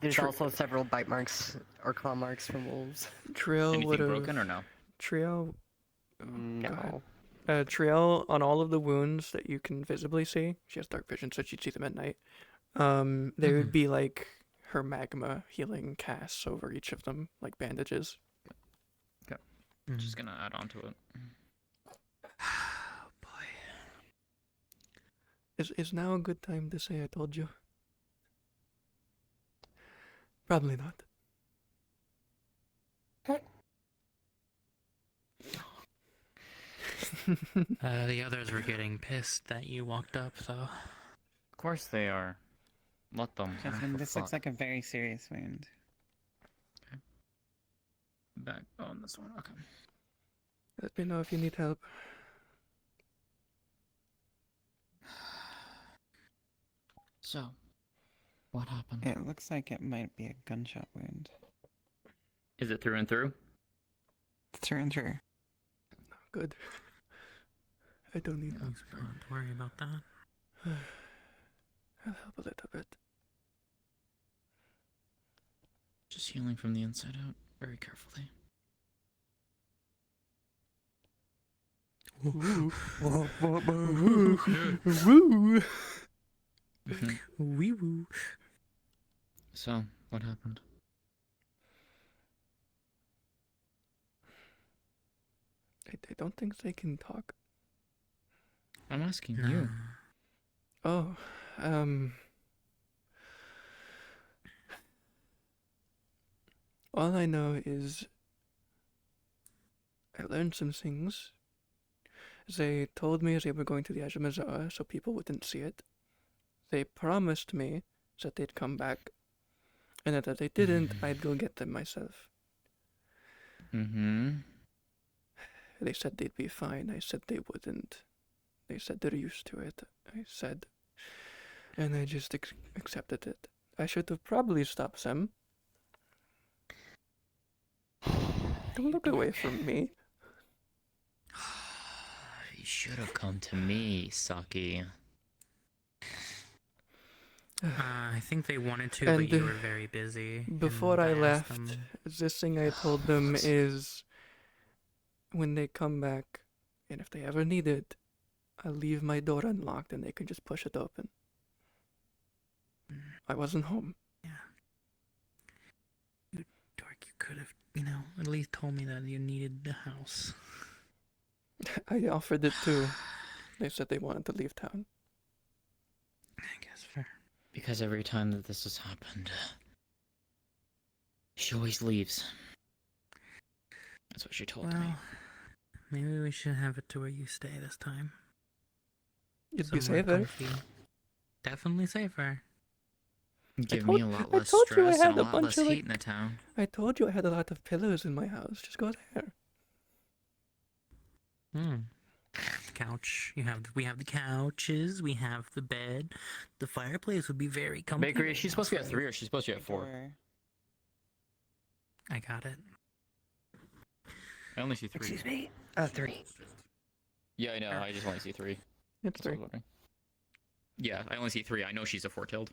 There's also several bite marks or claw marks from wolves.
Trill
Anything
would have.
broken or no?
Trill.
No.
Trill, on all of the wounds that you can visibly see, she has dark vision, so she'd see them at night. There would be like her magma healing casts over each of them, like bandages.
Okay. Just gonna add on to it.
Oh boy.
Is now a good time to say I told you? Probably not.
The others were getting pissed that you walked up, though.
Of course they are. Let them.
Jasmine, this looks like a very serious wound.
Back on this one. Okay.
Let me know if you need help.
So, what happened?
It looks like it might be a gunshot wound.
Is it through and through?
Through and through.
Good. I don't need help.
Don't worry about that.
I'll help a little bit.
Just healing from the inside out, very carefully.
Woo. Woo.
Wee woo. So, what happened?
I don't think they can talk.
I'm asking you.
Oh, all I know is I learned some things. They told me they were going to the Edge of Mazar so people wouldn't see it. They promised me that they'd come back, and that if they didn't, I'd go get them myself.
Mm-hmm.
They said they'd be fine. I said they wouldn't. They said they're used to it. I said, and I just accepted it. I should have probably stopped them. Don't look away from me.
You should have come to me, Saki.
I think they wanted to,
And
but you were very busy.
Before
and
I
asked
left,
them-
this thing I told them is when they come back, and if they ever need it, I'll leave my door unlocked and they can just push it open. I wasn't home.
You dork, you could have, at least told me that you needed the house.
I offered it too. They said they wanted to leave town.
Because every time that this has happened, she always leaves. That's what she told me.
Well, maybe we should have it to where you stay this time.
It'd be
Somewhere
safer.
comfy. Definitely safer.
Give me a lot
I
less
told you I
stress
had
and a
a
lot
bunch
less
of,
hate
like-
in the town.
I told you I had a lot of pillows in my house. Just go there.
Couch. We have the couches. We have the bed. The fireplace would be very comfy.
Bakery,
right
she's
now
supposed to be
for
at
you.
3 or she's supposed to be at 4?
I got it.
I only see 3.
Excuse me? 3.
Yeah, I know. I just only see 3.
It's
That's what I
3.
was wondering. Yeah, I only see 3. I know she's a 4-tailed.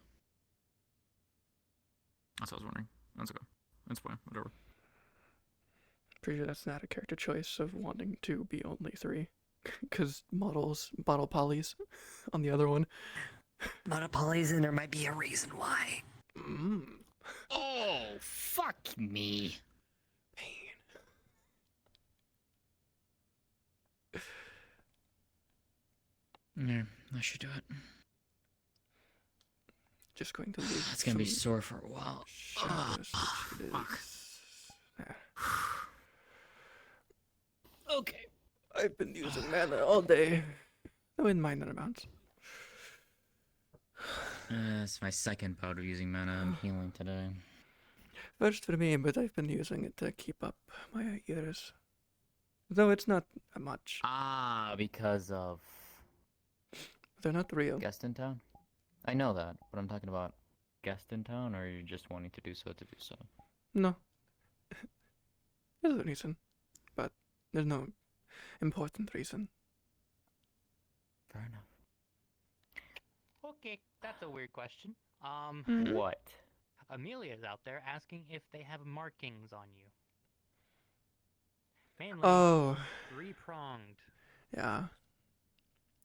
That's what I was wondering. That's okay. That's fine. Whatever.
Pretty sure that's not a character choice of wanting to be only 3. Because bottle polys on the other one.
Monopolies, and there might be a reason why.
Oh, fuck me. Yeah, I should do it.
Just going to leave.
It's gonna be
some
sore for a while.
shadows to choose.
Okay.
I've been using mana all day. No, in minor amounts.
It's my second bout of using mana. I'm healing today.
First for me, but I've been using it to keep up my ears. Though it's not much.
Ah, because of
They're not real.
guest in town? I know that, but I'm talking about guest in town, or you're just wanting to do so to do so?
No. There's a reason. But there's no important reason.
Fair enough.
Okay, that's a weird question.
What?
Amelia's out there asking if they have markings on you. Mainly
Oh.
3-pronged.
Yeah.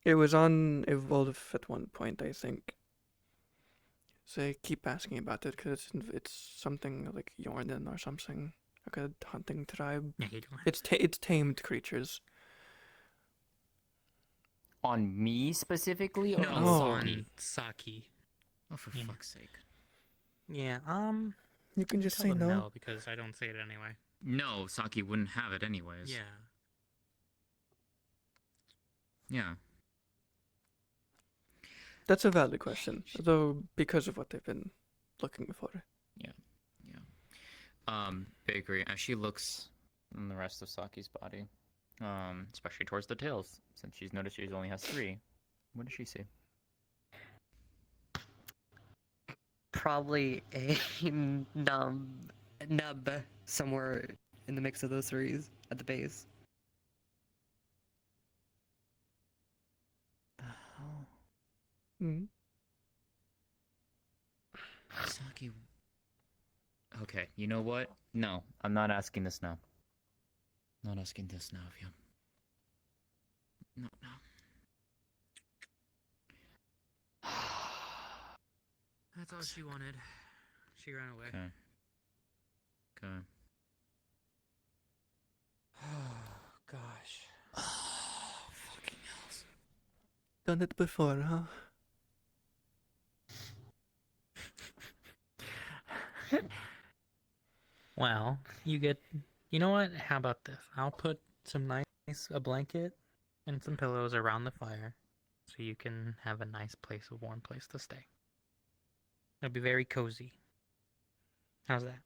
It was on Evolve at one point, I think. So I keep asking about it because it's something like Jordan or something. Like a hunting tribe.
Yeah, you don't
It's tamed creatures.
On me specifically, or
No,
on
on Saki.
Oh, for fuck's sake.
Yeah,
You can just
tell
say
them
no.
no because I don't say it anyway.
No, Saki wouldn't have it anyways.
Yeah.
Yeah.
That's a valid question, though, because of what they've been looking for.
Yeah. Bakery, as she looks in the rest of Saki's body, especially towards the tails, since she's noticed she only has 3, what does she see?
Probably a nub somewhere in the mix of those 3s at the base.
Hmm.
Saki. Okay, you know what? No, I'm not asking this now. Not asking this now of you. No.
That's all she wanted. She ran away.
Okay.
Oh, gosh.
Fucking hell.
Done it before, huh?
Well, you know what? How about this? I'll put a blanket and some pillows around the fire so you can have a nice place, a warm place to stay. It'll be very cozy. How's that?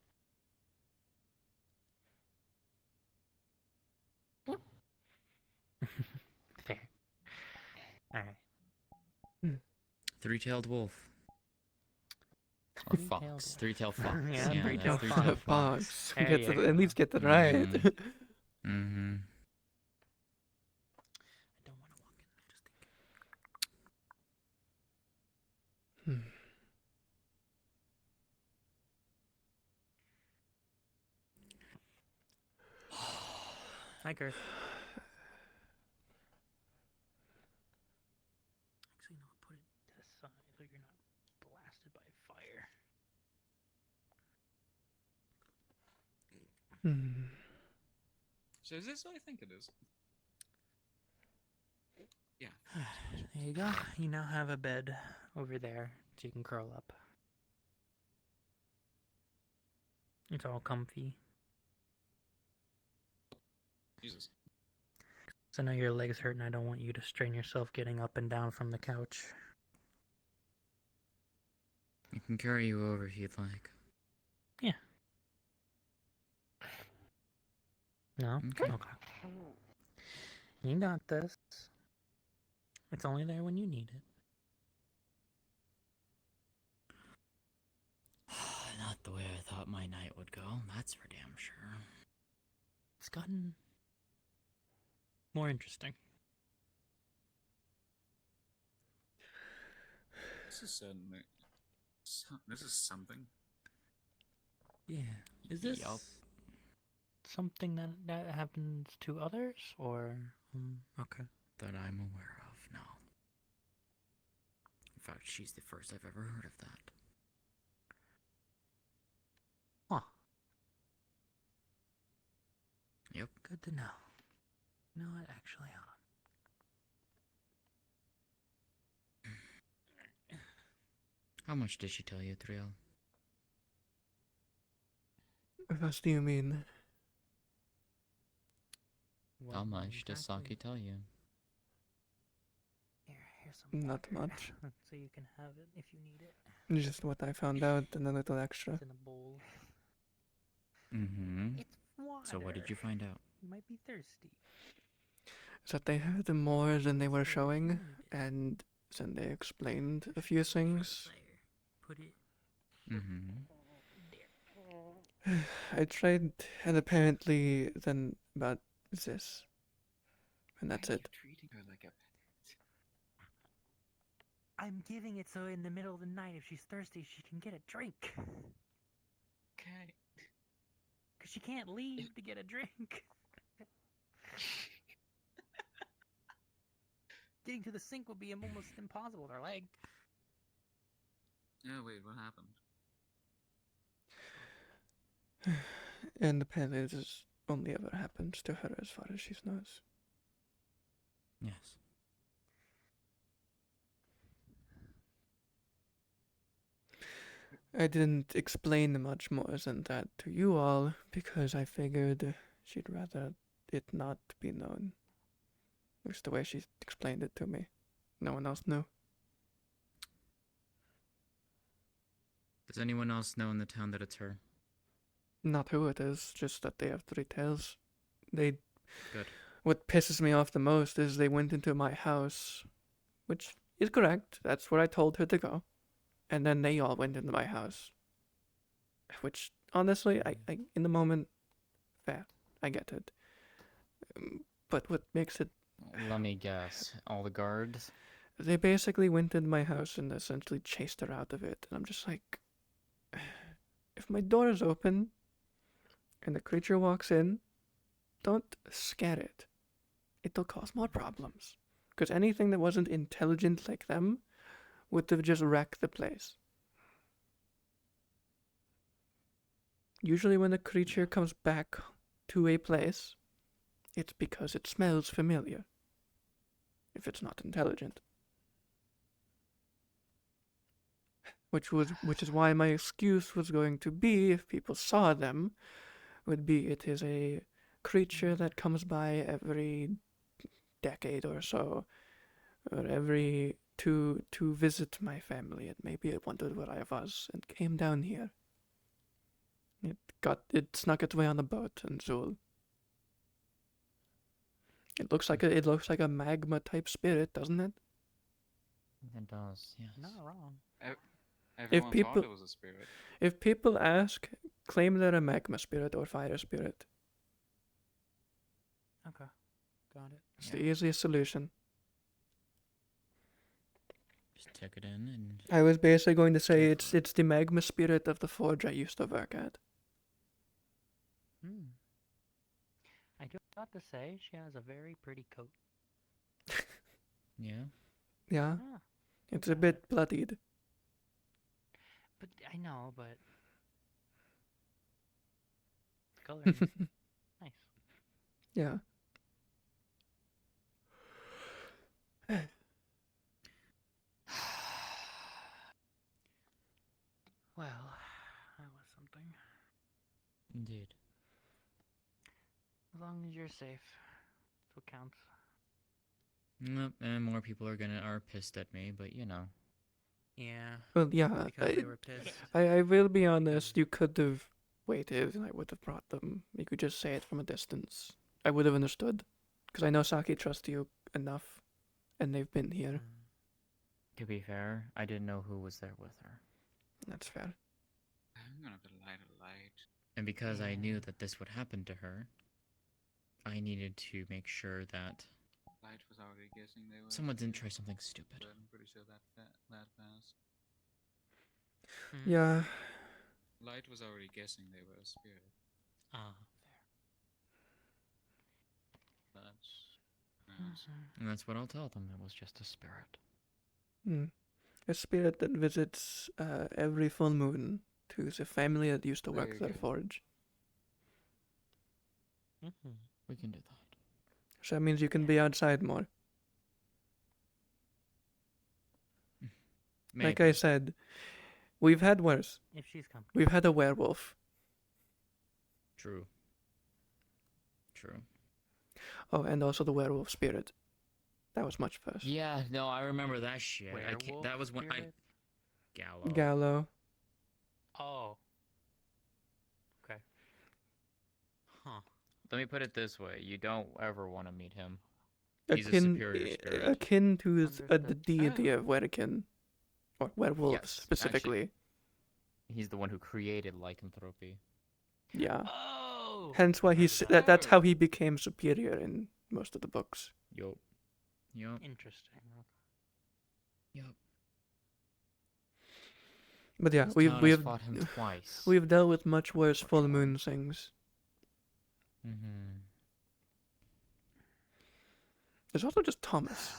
Fair. Alright.
3-tailed wolf. Or fox. 3-tailed fox.
Yeah,
that's
3-tailed
3-tailed
Fox.
There
Get
you
it- at least get it right.
Mm-hmm.
Hi, Kurt. Actually, no, put it to the side so you're not blasted by fire.
So is this what I think it is? Yeah.
There you go. You now have a bed over there so you can curl up. It's all comfy.
Jesus.
So I know your legs hurt and I don't want you to strain yourself getting up and down from the couch.
I can carry you over if you'd like.
Yeah. No?
Okay.
You got this. It's only there when you need it.
Not the way I thought my night would go, that's for damn sure.
It's gotten more interesting.
This is certainly. This is something.
Yeah. Is this something that happens to others, or okay?
That I'm aware of, no. In fact, she's the first I've ever heard of that.
Huh.
Yep.
Good to know. You know what? Actually, hold on.
How much did she tell you, Triel?
What do you mean?
How much does Saki tell you?
Here's some
Not
water,
much.
so you can have it if you need it.
Just what I found out and a little extra.
It's in a bowl.
Mm-hmm.
It's water.
So what did you find out?
You might be thirsty.
Is that they had more than they were showing, and then they explained a few things.
Put it.
Mm-hmm.
I tried, and apparently then about this. And that's it.
Treating her like a.
I'm giving it so in the middle of the night, if she's thirsty, she can get a drink.
Okay.
Because she can't leave to get a drink. Getting to the sink would be almost impossible with her leg.
Oh, wait, what happened?
And apparently this only ever happens to her as far as she knows.
Yes.
I didn't explain much more than that to you all because I figured she'd rather it not be known. Just the way she explained it to me. No one else knew.
Does anyone else know in the town that it's her?
Not who it is, just that they have 3 tails. They.
Good.
What pisses me off the most is they went into my house, which is correct. That's where I told her to go. And then they all went into my house. Which, honestly, I in the moment, fair. I get it. But what makes it...
Let me guess. All the guards?
They basically went into my house and essentially chased her out of it. And I'm just like... If my door is open and the creature walks in, don't scare it. It'll cause more problems. Because anything that wasn't intelligent like them would have just wrecked the place. Usually when a creature comes back to a place, it's because it smells familiar. If it's not intelligent. Which is why my excuse was going to be, if people saw them, would be it is a creature that comes by every decade or so, or every to visit my family, and maybe it wondered where I was and came down here. It snuck its way on the boat in Zul. It looks like a magma type spirit, doesn't it?
It does, yes.
Not wrong.
Everyone thought it was a spirit.
If people ask, claim they're a magma spirit or fire spirit.
Okay. Got it.
It's the easiest solution.
Just took it in and...
I was basically going to say it's the magma spirit of the forge I used to work at.
I just got to say, she has a very pretty coat.
Yeah?
Yeah?
Yeah.
It's a bit bloodied.
But I know, but the color nice.
Yeah.
Indeed.
As long as you're safe, that's what counts.
Nope, and more people are pissed at me, but you know.
Yeah.
Well, yeah.
Because they were pissed.
I will be honest. You could have waited, and I would have brought them. You could just say it from a distance. I would have understood, because I know Saki trusts you enough, and they've been here.
To be fair, I didn't know who was there with her.
That's fair.
I'm gonna have to light a light.
And because I knew that this would happen to her, I needed to make sure that
Light was already guessing they were.
someone didn't try something stupid.
But I'm pretty sure that passed.
Yeah.
Light was already guessing they were a spirit.
Ah,
That's.
And that's what I'll tell them. It was just a spirit.
A spirit that visits every full moon to the family that used to
There
work
you
their
go.
forge.
We can do that.
So that means you can be outside more. Like I
Maybe.
said, we've had worse.
If she's comfortable.
We've had a werewolf.
True. True.
Oh, and also the werewolf spirit. That was much worse.
Yeah, no, I remember that shit.
Werewolf
That was when
spirit?
Gallo.
Gallo.
Oh. Okay. Huh.
Let me put it this way: you don't ever want to meet him. He's a
Akin,
superior spirit.
akin to the deity of Werkin. Or werewolves,
Yes,
specifically.
actually, he's the one who created lycanthropy.
Yeah.
Oh.
Hence why that's how he became superior in most of the books.
Yup. Yup.
Interesting.
Yup.
But yeah,
This
we've
town has
we've
fought him twice.
we've dealt with much worse full moon things.
Mm-hmm.
There's also just Thomas.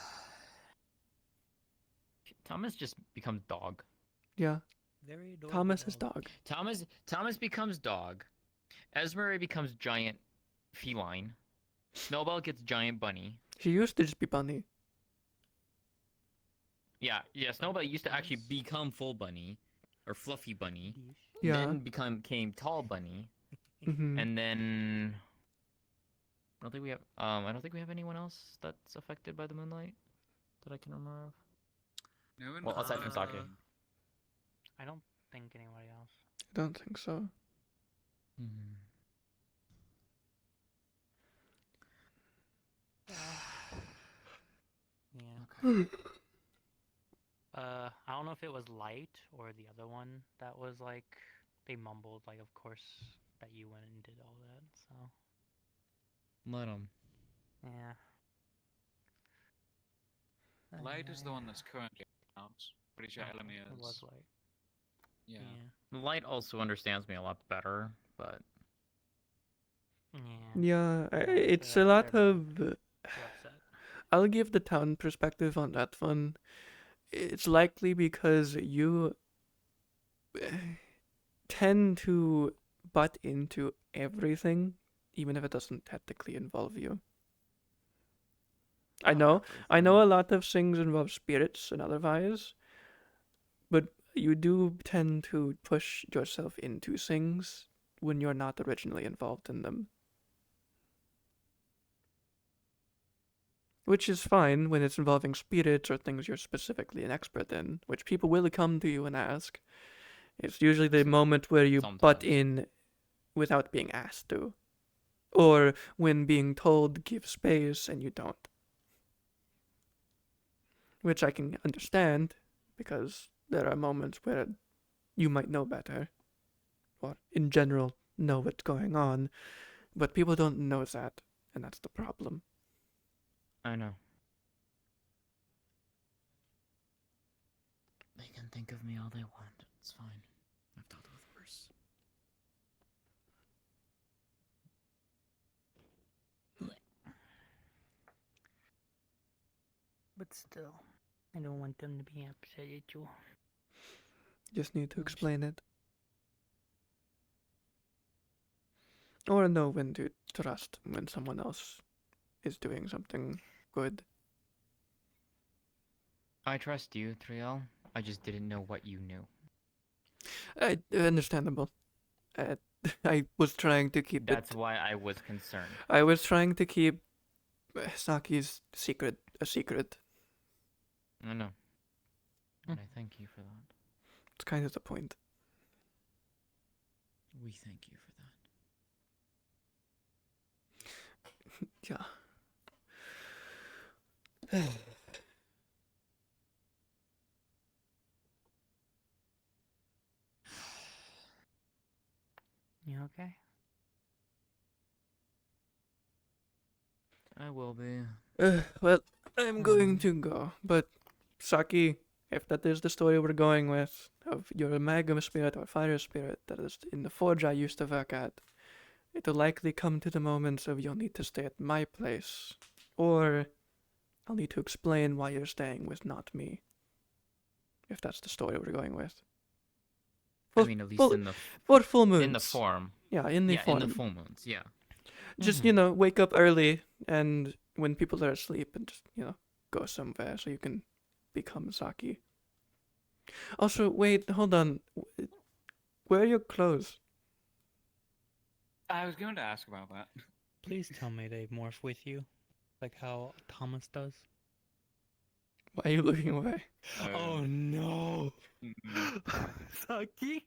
Thomas just becomes dog.
Yeah.
Very adorable
Thomas is dog.
Thomas becomes dog. Esmeralda becomes giant feline. Snowball gets giant bunny.
She used to just be bunny.
Yeah. Snowball used to actually become full bunny, or fluffy bunny.
Yeah.
Then became tall bunny,
Mhm.
and then I don't think we have anyone else that's affected by the moonlight that I can remember of.
No one.
Well, aside from Sake.
I don't think anybody else.
I don't think so.
Hmm.
Yeah. I don't know if it was Light or the other one that was like they mumbled like, of course that you went and did all that. So
Let him.
yeah.
Light is the one that's currently out. Pretty sure Elemi
It
is.
was Light.
Yeah.
Light also understands me a lot better, but
Yeah, it's a lot of. I'll give the town perspective on that one. It's likely because you tend to butt into everything, even if it doesn't technically involve you. I know a lot of things involve spirits and otherwise, but you do tend to push yourself into things when you're not originally involved in them. Which is fine when it's involving spirits or things you're specifically an expert in, which people will come to you and ask. It's usually the moment where you butt in without being asked to. Or when being told give space and you don't. Which I can understand, because there are moments where you might know better. Or, in general, know what's going on. But people don't know that, and that's the problem.
I know. They can think of me all they want. It's fine. I've dealt with worse.
But still, I don't want them to be upset at you.
Just need to explain it. Or know when to trust when someone else is doing something good.
I trust you, Triel. I just didn't know what you knew.
Understandable. I was trying to keep
That's
it.
why I was concerned.
I was trying to keep Saki's secret a secret.
I know. And I thank you for that.
It's kind of the point.
We thank you for that.
Yeah.
You okay?
I will be.
Well, I'm going to go, but Saki, if that is the story we're going with, of your magma spirit or fire spirit that is in the forge I used to work at, it'll likely come to the moments of you'll need to stay at my place, or I'll need to explain why you're staying with not me. If that's the story we're going with.
I mean, at least in the
for full moons.
In the form.
Yeah, in the form.
in the full moons. Yeah.
Just you know, wake up early and when people are asleep, and just go somewhere so you can become Saki. Also, wait, hold on. Where are your clothes?
I was going to ask about that.
Please tell me they morph with you, like how Thomas does.
Why are you looking away?
Oh no! Saki?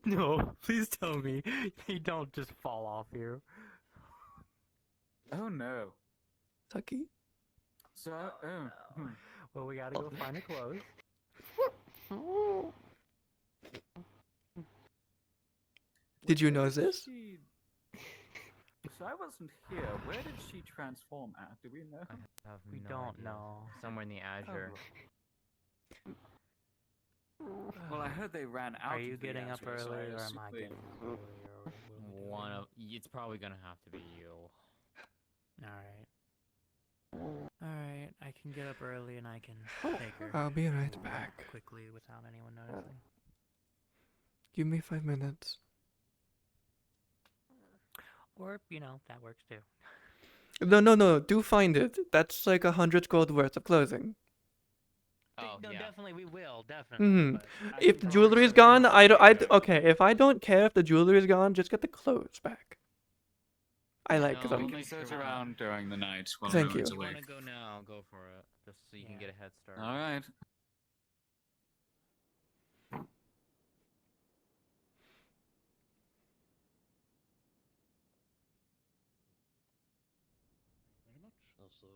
No, please tell me they don't just fall off you.
Oh no.
Saki?
So,
Well, we gotta go find the clothes.
Did you know this?
So I wasn't here. Where did she transform at? Do we know?
We don't know. Somewhere in the Azure.
Well, I heard they ran out.
Are you
of the
getting up
Azure, so
early, or am
assume
I
they-
getting up early, or
One of. It's probably gonna have to be you.
Alright, I can get up early and I can take her.
I'll be right back.
Quickly without anyone noticing.
Give me 5 minutes.
Or, that works too.
No, do find it. That's like 100 gold worth of clothing.
Oh,
no,
yeah.
definitely, we will, definitely.
Hmm.
but I
If
can
the
probably
jewelry's
go
gone,
get
okay, if I don't care if the jewelry's gone, just get the clothes back. I like
No,
them.
we'll search around during the night while
Thank
everyone's
you.
You
awake.
wanna go now? Go for it. Just so you can get a head start.
All right.
Very much. Also,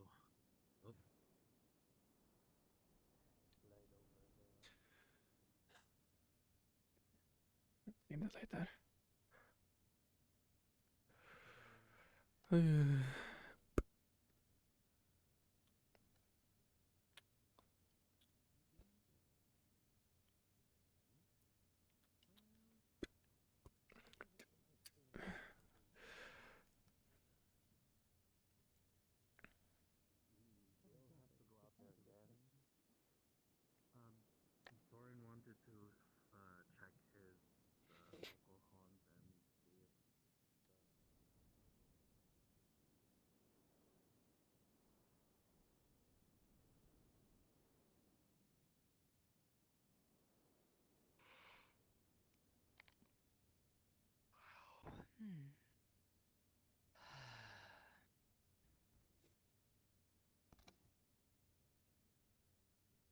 Minutes later.
Thorin wanted to check his local haunt and see if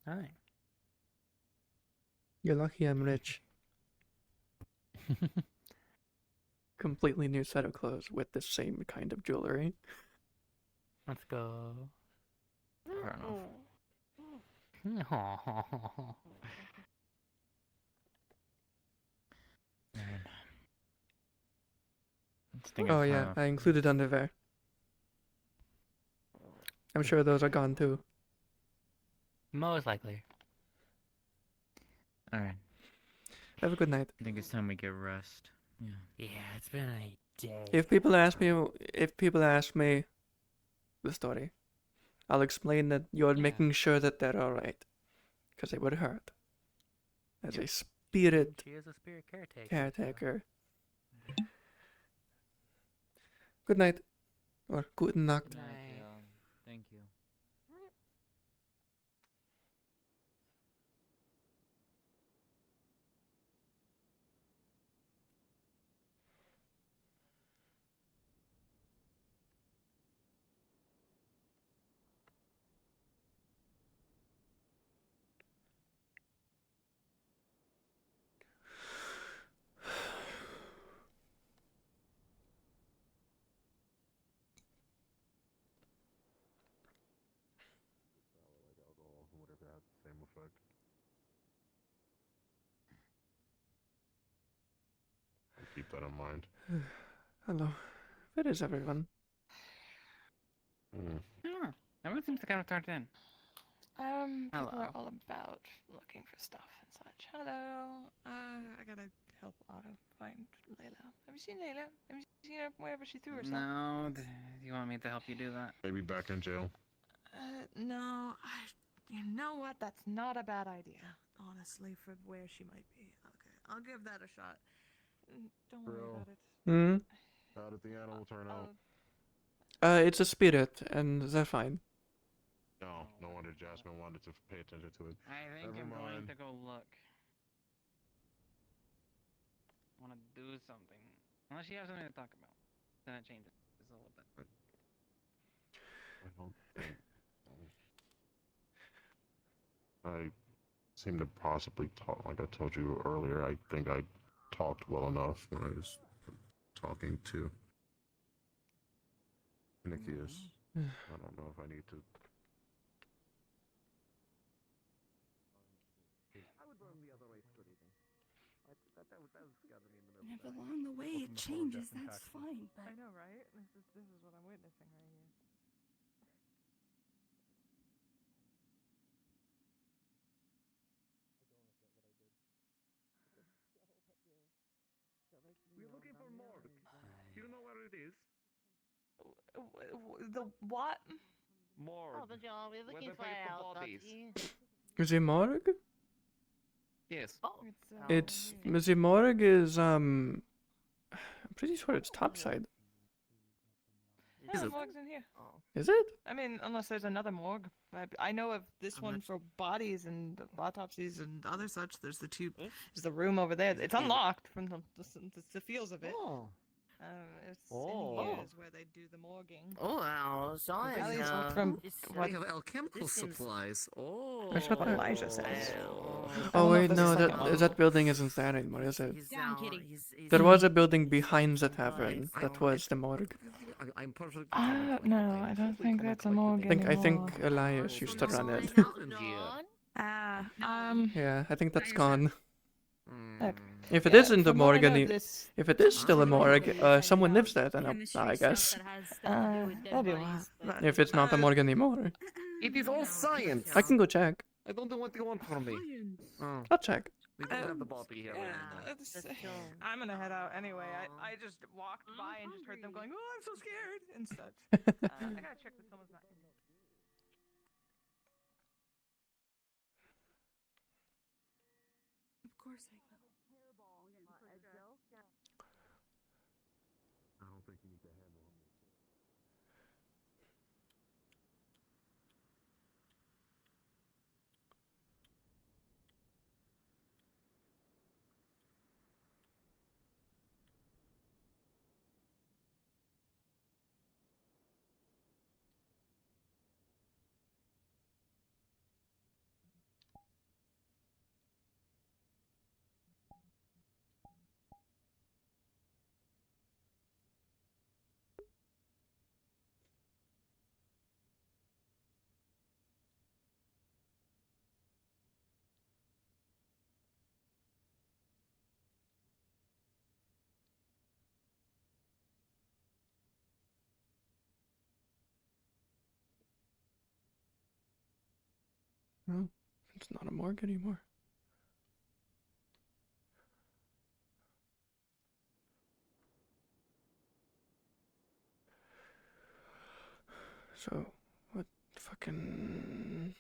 Alright.
You're lucky I'm rich. Completely new set of clothes with the same kind of jewelry.
Let's go.
Fair enough.
Oh yeah, I included underwear. I'm sure those are gone too.
Most likely.
Alright.
Have a good night.
I think it's time we get rest. Yeah.
Yeah, it's been a day.
If people ask me the story, I'll explain that you're making sure that they're alright. Because it would hurt. As a spirit
She is a spirit caretaker.
caretaker. Good night. Or guten Nacht.
Good night, thank you.
have the same effect. Keep that in mind.
Hello. Where is everyone?
Mm.
I don't know. Everyone seems to kind of turned in.
People
Hello.
are all about looking for stuff and such. Hello. I gotta help Otto find Layla. Have you seen Layla? Have you seen her wherever she threw herself?
No, you want me to help you do that?
Maybe back in jail.
No. You know what? That's not a bad idea, honestly, for where she might be. Okay, I'll give that a shot. Don't worry
Bro.
about it.
Hmm?
How did the animal turn out?
It's a spirit, and they're fine.
No, no wonder Jasmine wanted to pay attention to it.
I think
Never
I'm going
mind.
to go look. I want to do something. Unless you have something to talk about. Then it changes a little bit.
I don't think. I seem to possibly talk, like I told you earlier, I think I talked well enough when I was talking to Nikias. I don't know if I need to.
I would run the other way for anything. That was gathering me in the middle.
If along the way it changes, that's fine, but...
I know, right? This is what I'm witnessing right here.
We're looking for Morg. Do you know where it is?
The what?
Morg.
Oh, but y'all, we're
Where
looking
they
for
place the
our
bodies.
The morgue?
Yes.
Oh.
It's the morgue is I'm pretty sure it's topside.
Yeah, the morgue's in here.
Is it?
I mean, unless there's another morgue. I know of this one for bodies and autopsies and other such. There's the two. There's the room over there. It's unlocked from the feels of it.
Oh.
It's
Oh.
in here is where they do the morguing.
Oh, well, so
At least from what
We have alchemical supplies. Oh.
That's what Elijah says.
Oh wait,
if
no,
it's the second one.
that building isn't there anymore, is it?
Down, kitty.
There was a building behind the tavern that was the morgue.
I'm perfectly.
No, I don't think that's a morgue
I think
anymore.
Elias used to run it. Yeah, I think that's gone.
Look,
If it
yeah,
isn't a
from what I
morgue,
know,
if it is still a morgue, someone lives there then, I guess.
That'd be a lot. But,
If it's not a morgue anymore.
It is all science.
I can go check.
I don't know what you want from me. Oh.
I'll check.
We don't have the body here.
I'm gonna head out anyway. I just walked by and just heard them going, "Oh, I'm so scared" and such. I gotta check that someone's not.
Of course I will.
I don't think you need to handle him.
No, it's not a morgue anymore. So, what fucking...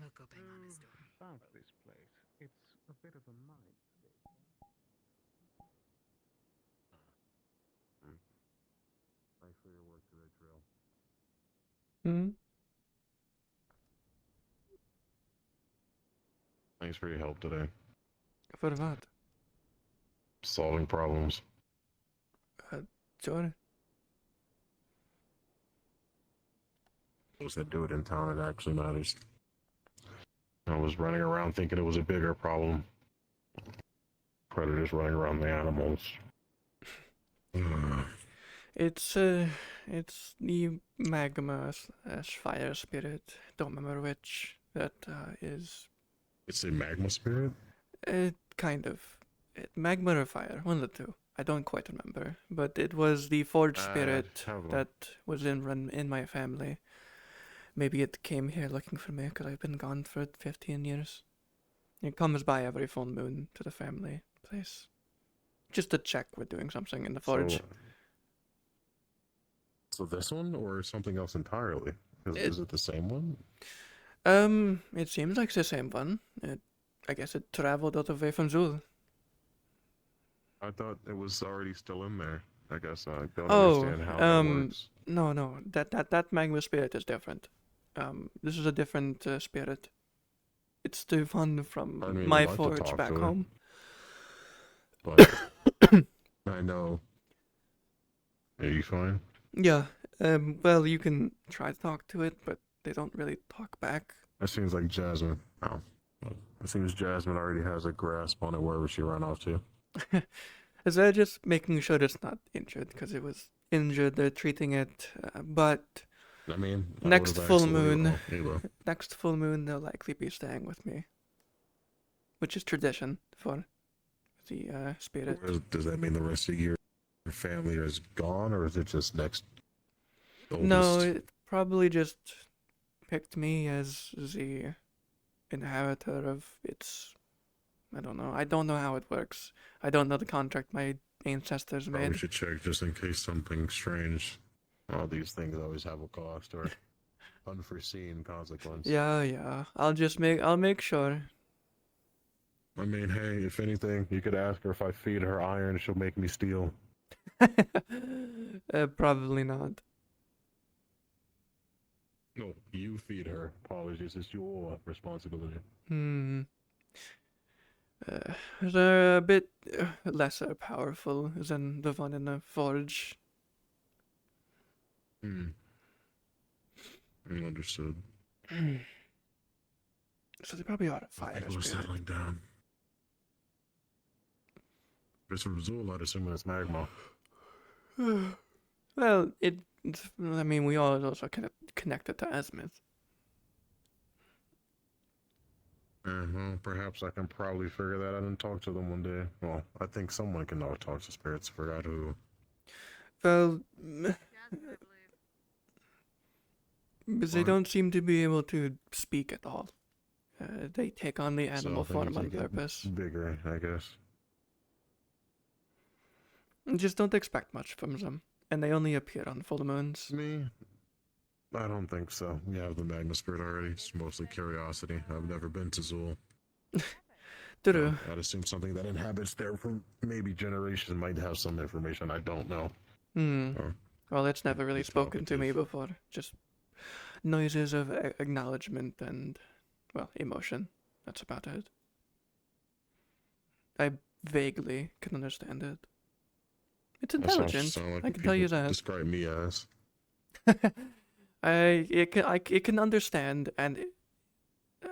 I'll go bang on his door.
Found this place. It's a bit of a mind state.
Thanks for your work today, Trail.
Hmm.
Thanks for your help today.
For what?
Solving problems.
Sure.
Those that do it in town, it actually matters. I was running around thinking it was a bigger problem. Predators running around the animals.
It's the magma slash fire spirit. Don't remember which that is.
It's a magma spirit?
Kind of. Magma or fire, one of the two. I don't quite remember, but it was the forge spirit that was in my family. Maybe it came here looking for me because I've been gone for 15 years. It comes by every full moon to the family place, just to check we're doing something in the forge.
So this one or something else entirely? Is it the same one?
It seems like it's the same one. I guess it traveled all the way from Zul.
I thought it was already still in there. I guess I don't understand how that works.
No, that magma spirit is different. This is a different spirit. It's the one from my forge back home.
But I know. Are you fine?
Yeah. Well, you can try to talk to it, but they don't really talk back.
It seems like Jasmine. Oh. It seems Jasmine already has a grasp on it wherever she ran off to.
Is that just making sure it's not injured? Because it was injured, they're treating it. But
I mean,
next full moon,
either.
next full moon, they'll likely be staying with me, which is tradition for the spirit.
Does that mean the rest of your family is gone, or is it just next?
No, it probably just picked me as the inheritor of its. I don't know. I don't know how it works. I don't know the contract my ancestors made.
We should check just in case something strange. All these things always have a cost or unforeseen consequence.
Yeah. I'll make sure.
I mean, hey, if anything, you could ask her if I feed her iron, she'll make me steel.
Probably not.
No, you feed her. Apologies, it's your responsibility.
They're a bit lesser powerful than the one in the forge.
Understood.
So they probably ought to fire
People are settling down. If it's from Zul, I'd assume it's magma.
Well, I mean, we all also connected to Azimuth.
Well, perhaps I can probably figure that out and talk to them one day. Well, I think someone can now talk to spirits. Forgot who.
Well, because they don't seem to be able to speak at all. They take on the animal form on purpose.
Bigger, I guess.
Just don't expect much from them, and they only appear on full moons.
Me? I don't think so. We have the magma spirit already. It's mostly curiosity. I've never been to Zul.
True.
I'd assume something that inhabits there for maybe generations might have some information. I don't know.
Well, it's never really spoken to me before. Just noises of acknowledgement and, well, emotion. That's about it. I vaguely can understand it. It's intelligent. I can tell you that.
Describe me as.
It can understand, and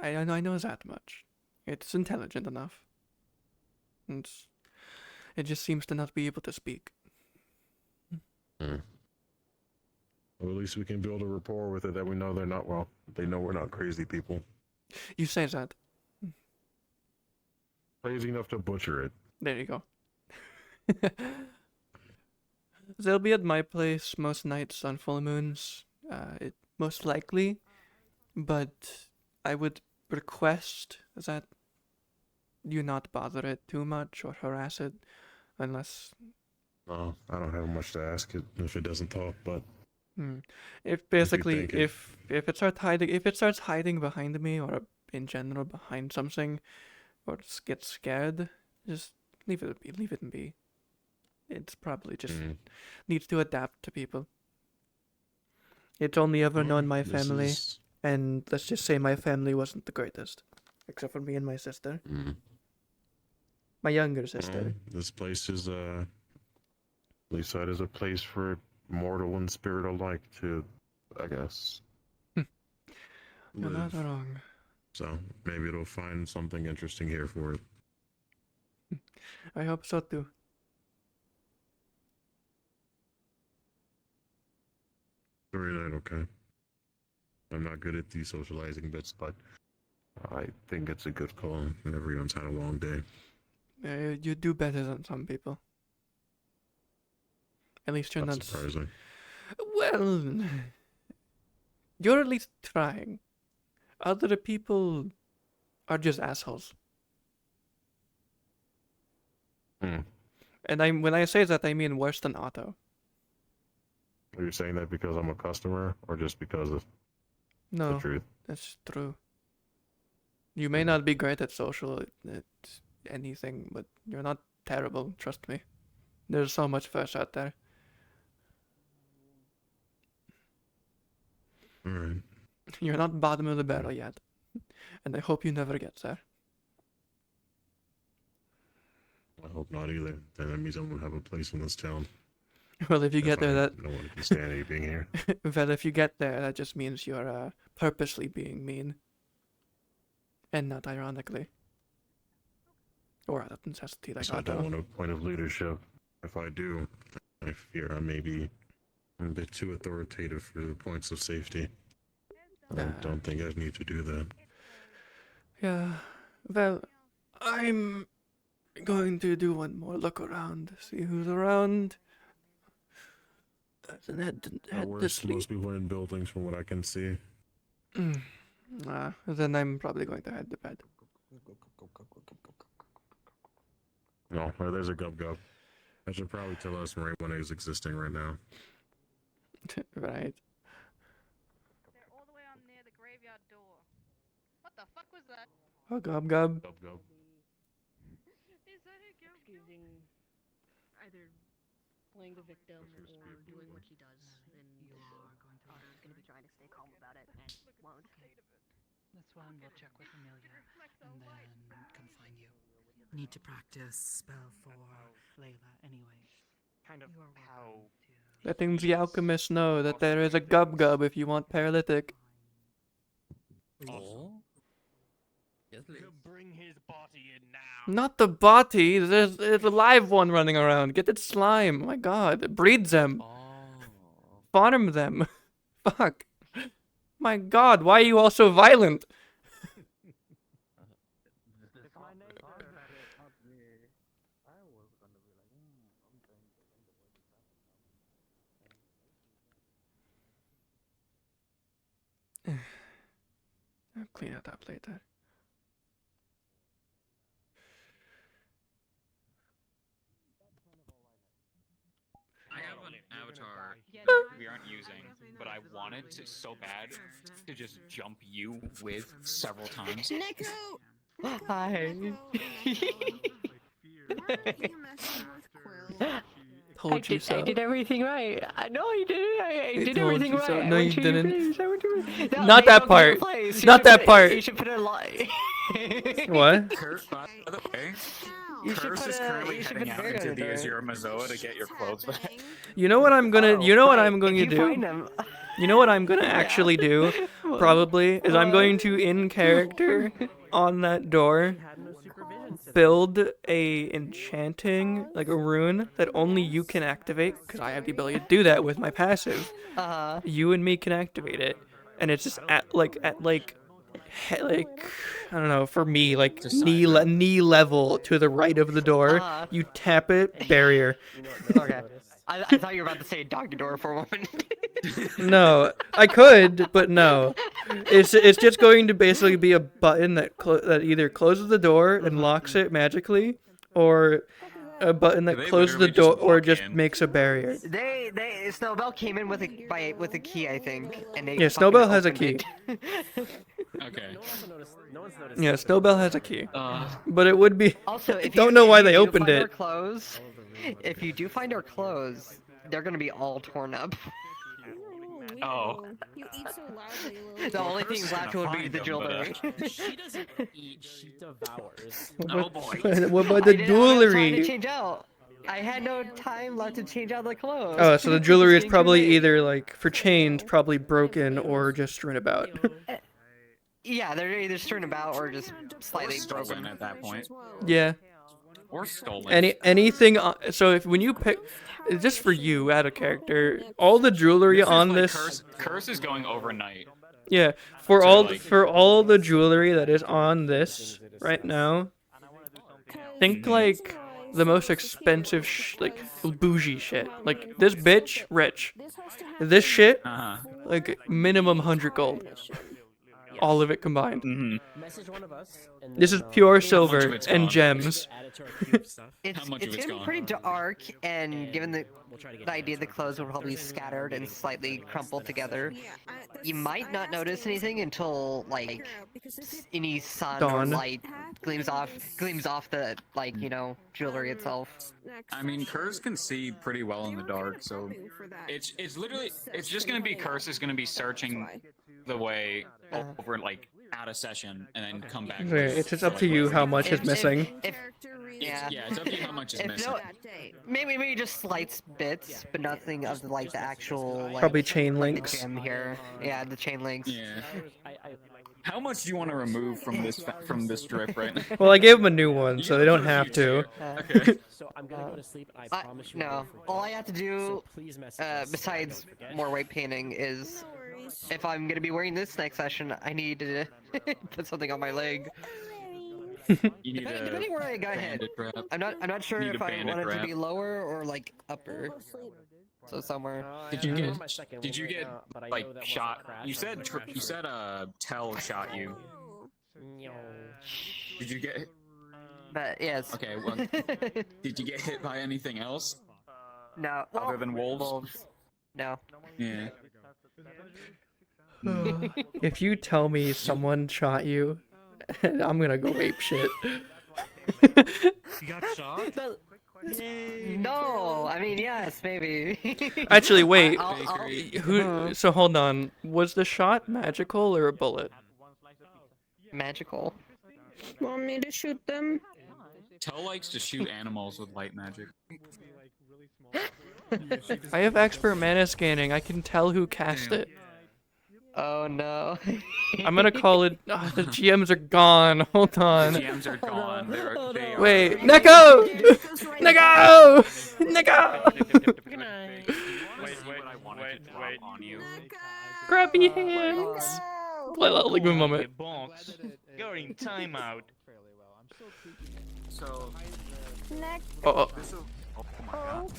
I know that much. It's intelligent enough. It just seems to not be able to speak.
Well, at least we can build a rapport with it that we know they're not, well, they know we're not crazy people.
You say that.
Crazy enough to butcher it.
There you go. They'll be at my place most nights on full moons. Most likely, but I would request that you not bother it too much or harass it, unless.
No, I don't have much to ask it if it doesn't talk. But
if basically if it starts hiding behind me or in general behind something or get scared, just leave it be. Leave it be. It's probably just needs to adapt to people. It's only ever known my family, and let's just say my family wasn't the greatest, except for me and my sister. My younger sister.
This place is at least that is a place for mortal and spirit alike to, I guess.
You're not
live.
wrong.
So maybe it'll find something interesting here for it.
I hope so too.
Story night, okay. I'm not good at these socializing bits, but I think it's a good call. Everyone's had a long day.
You do better than some people. At least you're
That's
not.
surprising.
Well, you're at least trying. Other people are just assholes. And when I say that, I mean worse than Otto.
Are you saying that because I'm a customer, or just because of
No,
the truth?
that's true. You may not be great at social at anything, but you're not terrible, trust me. There's so much fish out there.
Alright.
You're not bottom of the barrel yet. And I hope you never get there.
I hope not either. Then that means I won't have a place in this town.
Well, if you get there, that
No one can stand me being here.
well, if you get there, that just means you're purposely being mean, and not ironically, or out of necessity, like
So I
Otto.
don't want a point of leadership. If I do, I fear I may be a bit too authoritative for the points of safety. I don't think I need to do that.
Yeah, well, I'm going to do one more look around, see who's around. Then head to sleep.
Most people in buildings, from what I can see.
Then I'm probably going to head to bed.
No, there's a gub. That should probably tell us right when it is existing right now.
Right.
They're all the way on near the graveyard door. What the fuck was that?
Oh, gub.
Is that a
Using either playing the victim or doing what he does, then Otto's gonna be trying to stay calm about it and won't.
That's fine, we'll check with Amelia and then confine you. Need to practice spell for Layla anyway.
Kind of how...
Letting the alchemist know that there is a gub if you want paralytic.
Oh?
Yes, please. Bring his body in now.
Not the body, there's a live one running around. Get its slime, my god. Breed them. Farm them. Fuck. My god, why are you all so violent? I'll clean it up later.
I have an avatar we aren't using, but I wanted to so bad to just jump you with several times.
Nico!
Hi.
Told you so.
I did everything right. I know I did it. I did
told
everything
you
right.
so.
I
No,
went
you
to your
didn't.
place. I went to your... No,
Not
they
that
don't
part.
go to place. You
Not
should
that
put
part.
You should put a light.
What?
Kurt, by the way,
You should
Curse
put
is
a-
currently
you should
heading
put
out
Virgo
into the
there.
Azure Mazoa to get your clothes back.
You know what I'm gonna. You know what I'm going to
if you
do.
find them.
You know what I'm gonna actually do, probably, is I'm going to, in character, on that door, build a enchanting, like a rune, that only you can activate, because I have the ability to do that with my passive. You and me can activate it, and it's just at I don't know, for me, like knee level to the right of the door. You tap it, barrier.
Okay. I thought you were about to say dog door for a moment.
No, I could, but no. It's just going to basically be a button that either closes the door and locks it magically, or a button that closes the door or just makes a barrier.
Snowbell came in with a key, I think, and they
Yeah, Snowbell has a
opened
key.
it.
Okay.
Yeah, Snowbell has a key.
Uh,
But it would be.
Also,
I
if
don't
you,
know
if
why
you
they
do
opened
find our
it.
clothes, if you do find our clothes, they're gonna be all torn up.
Oh.
You eat so loudly, Lily.
The only thing
Curse is
left
gonna
would be
find
the
them,
jewelry.
She doesn't eat, she devours.
Oh boy.
What about
I
the
didn't have time to
jewelry?
change out. I had no time left to change out the clothes.
Oh, so the
It's
jewelry is
getting too
probably
late.
either like for chains, probably broken, or just strewn about.
Yeah, they're either strewn about or just slightly
Stolen
broken.
at that point.
Yeah.
Or stolen.
Anything. So if when you pick, just for you, add a character. All the jewelry
This is
on
like
this.
Curse is going overnight.
Yeah,
So, like-
for all the jewelry that is on this right now. Think like the most expensive like bougie shit. Like this bitch rich. This shit like minimum 100 gold. All of it combined.
Message one of us. And
This
then,
is pure
How much
silver
of it's
and
gone?
gems.
add it to our cube stuff.
It's,
How much
it's
of it's
gonna be
gone?
pretty dark, and given the
We'll try to get
the idea the clothes will probably be scattered and slightly crumpled together, you might not notice anything until like any sun or
Dawn.
light gleams off the jewelry itself.
I mean, Curse can see pretty well in the dark, so it's literally it's just gonna be Curse is gonna be searching the way over like out of session and then come back.
Okay, it's just up to you how much is missing.
Yeah.
Yeah, it's up to you how much is
If
missing.
no, maybe just slight bits, but nothing of like the actual like,
Probably chain
like
links.
The gem here. Yeah, the chain links.
Yeah. How much do you want to remove from this drip right now?
Well, I gave them a new one, so they don't have to.
Okay.
So I'm gonna go to sleep, and I promise you.
No, all I have to do,
please message us.
besides more weight painting, is if I'm gonna be wearing this next session, I need to put something on my leg.
You need a
Depending where I got hit,
bandit wrap.
I'm not sure
Need a
if I
bandit
want it to
wrap.
be lower or like upper. So somewhere.
Did you get like shot? You said Tell shot you. Did you get?
But yes.
Okay. Well, did you get hit by anything else
No.
other than wolves?
No.
Yeah.
If you tell me someone shot you, I'm gonna go ape shit.
You got shot?
No, I mean yes, maybe.
Actually, wait.
I'll-
Who? So hold on. Was the shot magical or a bullet?
Magical.
Want me to shoot them?
Tell likes to shoot animals with light magic.
I have expert mana scanning. I can tell who cast it.
Oh no.
I'm gonna call it. Oh, the GMs are gone. Hold on.
The GMs are gone. They are.
Wait, Neko! Neko! Neko!
Wait. On you.
Grabby hands. Give me a moment.
Bonks, you're in timeout.
So.
Oh.
This'll-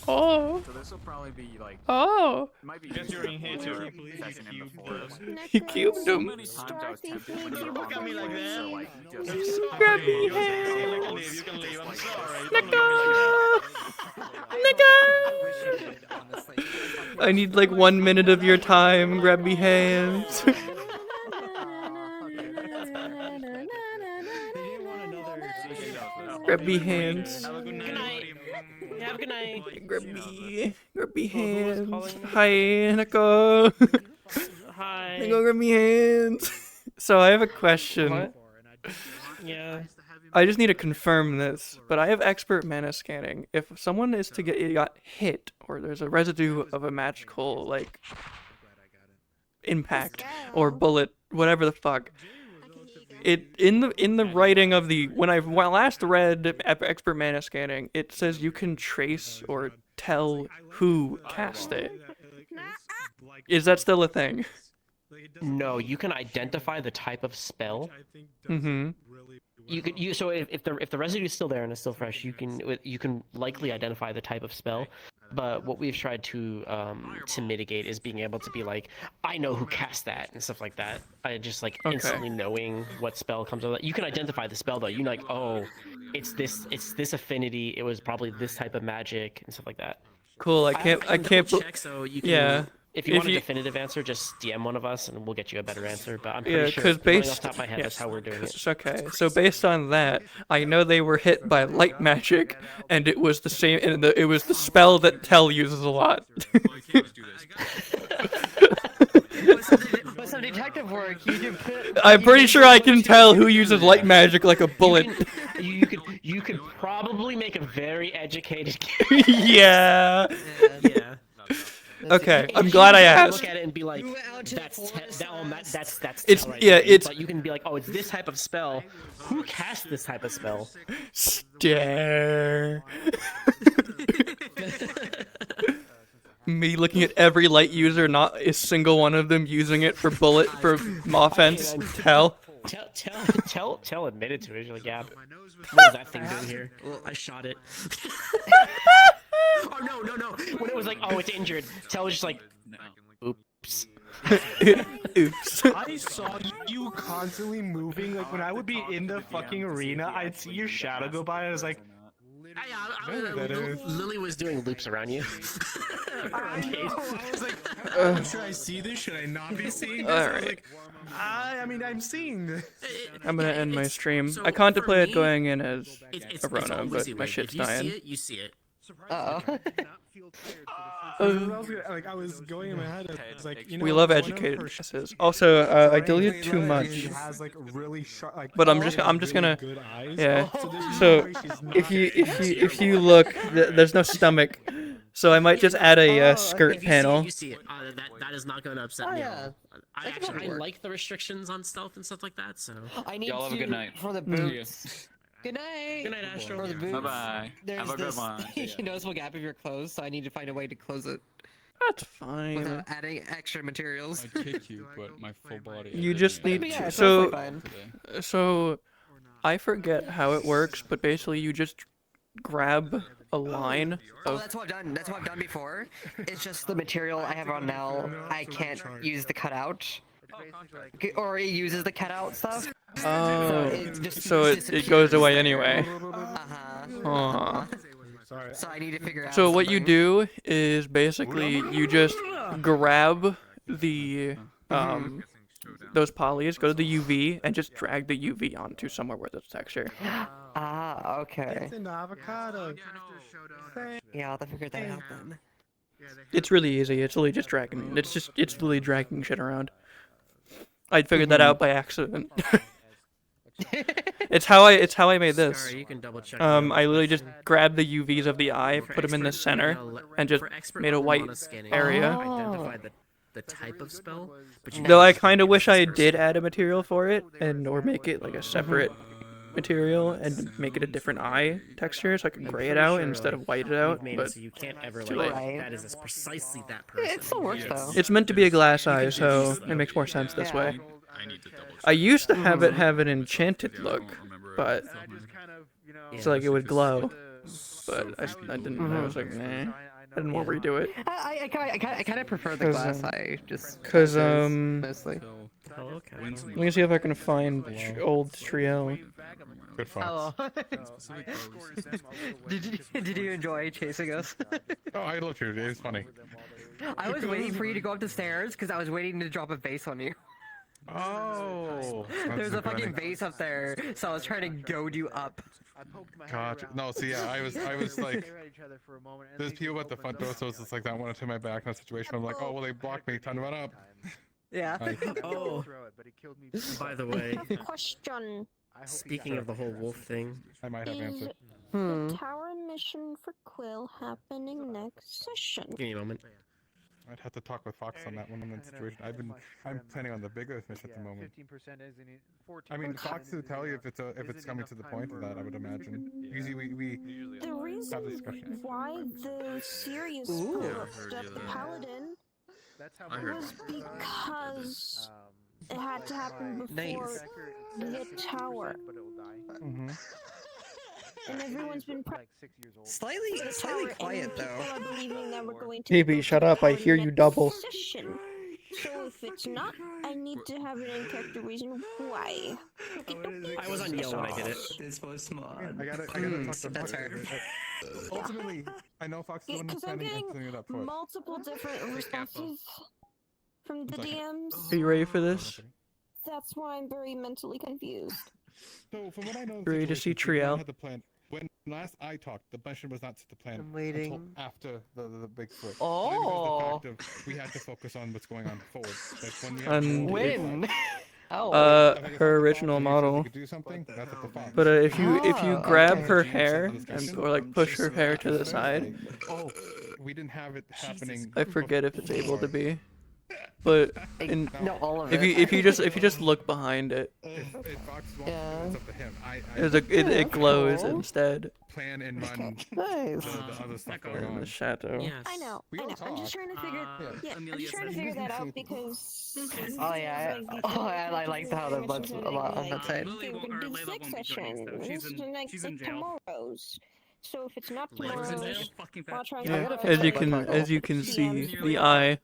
Oh.
So this will probably be like.
Oh.
It might be.
Guess you're in here too.
Passing in the forest.
He cubed him.
Many times I was tempted when you were
Look at me like that.
so like you just.
I'm sorry.
Grab me
You can
hands.
leave. You can leave. I'm sorry.
Neko! I need like 1 minute of your time. Grab me hands. Grab me hands.
Have a good night.
Have a good night.
Grab me hands. Hi, Neko.
Hi.
Neko, grab me hands. So I have a question.
Yeah.
I just need to confirm this, but I have expert mana scanning. If someone is to got hit, or there's a residue of a magical like impact or bullet, whatever the fuck, it in the writing of the when I last read expert mana scanning, it says you can trace or tell who cast it. Is that still a thing?
No, you can identify the type of spell.
Mm-hmm.
So if the residue is still there and it's still fresh, you can likely identify the type of spell. But what we've tried to mitigate is being able to be like, I know who cast that and stuff like that. I just like instantly knowing what spell comes out. You can identify the spell though. You know, like, oh, it's this affinity. It was probably this type of magic and stuff like that.
Cool. I can't.
check, so you can,
yeah.
If you want a definitive answer, just DM one of us and we'll get you a better answer. But I'm pretty
Yeah,
sure,
because
running off
based
the top of my head, that's how we're doing it.
Okay, so based on that, I know they were hit by light magic, and it was the same. And it was the spell that Tell uses a lot.
With some detective work, you can put.
I'm pretty sure I can tell who uses light magic like a bullet.
You could probably make a very educated.
Yeah.
Yeah.
Okay, I'm glad I asked.
Look at it and be like, that's that's
It's-
Tell right
yeah,
there.
it's-
But you can be like, oh, it's this type of spell. Who cast this type of spell?
Stare. Me looking at every light user, not a single one of them using it for bullet for offense. Tell.
Tell admitted to it. He's like, yeah. What is that thing doing here? Well, I shot it. Oh no! When it was like, oh, it's injured. Tell was just like, oops.
Oops.
I saw you constantly moving. Like when I would be in the fucking arena, I'd see your shadow go by. And I was like,
Lily was doing loops around you.
I was like, should I see this? Should I not be seeing this?
All
I was
right.
like, I mean, I'm seeing this.
I'm gonna end my stream. I contemplated going in as a Rona,
always
but
the
my
way.
shit's
If you see
dying.
it, you see it.
Uh-oh.
I was going in my head. I was like, you know,
We love
one of
educated
her
guesses. Also, I deleted too much.
She has like really sharp, like,
But I'm just gonna,
good eyes.
yeah.
So this is
So
why she's not
if you look, there's no stomach, so I might just add a skirt
If
panel.
you see it. That is not going to upset me. At all. I like the restrictions on stealth and stuff like that. So
I need
Y'all have a
to
good night.
for the boots. Good night.
Good night, Astro.
For the boots.
Bye-bye.
There's
Have a good
this
one.
noticeable gap if you're closed, so I need to find a way to close it.
That's fine.
Without adding extra materials.
I kick you, but my full body.
You just need
Yeah,
to,
it's
so
totally fine.
so I forget how it works, but basically you just grab a line
Oh,
of
that's what I've done. That's what I've done before. It's just the material I have on now. I can't use the cutout. Or it uses the cutout stuff.
so it goes away anyway.
Uh-huh. So I need to figure out.
So what you
something.
do is basically you just grab the those polys, go to the UV, and just drag the UV onto somewhere where there's texture.
Ah, okay.
It's in the avocado.
Yeah, I'll have to figure that out then.
It's really easy. It's literally just dragging. It's literally dragging shit around. I figured that out by accident. It's how I made this.
Sorry, you can double check.
I literally just grabbed the UVs of the eye, put them in the center, and just made a white area.
Identify the type of spell, but you
Though I kind of wish I did add a material for it, or make it like a separate material and make it a different eye texture, so I can gray it out instead of white it out.
made
But
it so you can't ever
too
like
late.
that is precisely that person.
It still works though.
It's meant to be a glass eye, so it makes more sense this way.
I need to double
I used to have it have an enchanted look, but it's like it would glow. But I didn't. I was like, nah. I didn't want to redo it.
I kind of prefer the
'Cause,
glass eye, just
Cause
mostly.
let me see if I can find old Triel.
Good
Oh. Did you enjoy chasing us?
Oh, I love you. It's funny.
I was waiting for you to go up the stairs because I was waiting to drop a vase on you.
Oh.
There's a fucking vase up there, so I was trying to goad you up.
Gotcha. No, see, yeah, I was like, there's people at the front door, so it's just like that one to my back in that situation. I'm like, oh, well, they blocked me. Time to run up.
Yeah.
Oh. By the way,
Question.
speaking of the whole wolf thing,
I might have
Is
answered.
the tower mission for Quill happening next session?
give me a moment.
I'd have to talk with Fox on that one in that situation. I'm planning on the bigger mission at the moment.
15% isn't it? 14%.
I mean, Fox will tell you if it's coming to the point of that. I would imagine. Usually we
The
have
reason
discussions.
why the serious
Ooh.
pulled up the paladin was because it had to happen before the tower.
Mm-hmm.
And everyone's been
Slightly quiet though.
People are believing that we're going to
Baby, shut up! I hear you double.
session. So if it's not, I need to have an in-character reason why.
I was on yell when I did it.
This was
I gotta talk to
That's
Fox.
her.
Ultimately, I know Fox is the one who's
Because I'm
planning and
getting
setting it up for it.
multiple different responses from the DMs.
Are you ready for this?
That's why I'm very mentally confused.
So from what I know,
Ready to see
Triel
Triel?
had the plan. When last I talked, the mission was not set to plan
I'm waiting.
until after the big split.
Oh.
Maybe it was the fact of we had to focus on what's going on forward. Like when we had
And
When?
her original model.
do something, that's up to Fox.
But if you grab her
okay.
hair and or like push her hair to the side,
Oh, we didn't have it happening.
I forget if it's able to be. But in,
No, all of
if
it.
you just look behind it,
If Fox wants to, it's up to him.
it glows
cool.
instead.
Plan and run
Nice.
the other stuff going
In the
on.
shadow.
Yes.
I know.
We all
I'm just
talk.
trying to figure. Yeah, I'm just trying to figure that out because.
Oh yeah. Oh, I liked how that looks a lot on that side.
The sixth session. This is like tomorrow's. So if it's not tomorrow's, I'll try and
Yeah,
figure out
as you can see, the eye,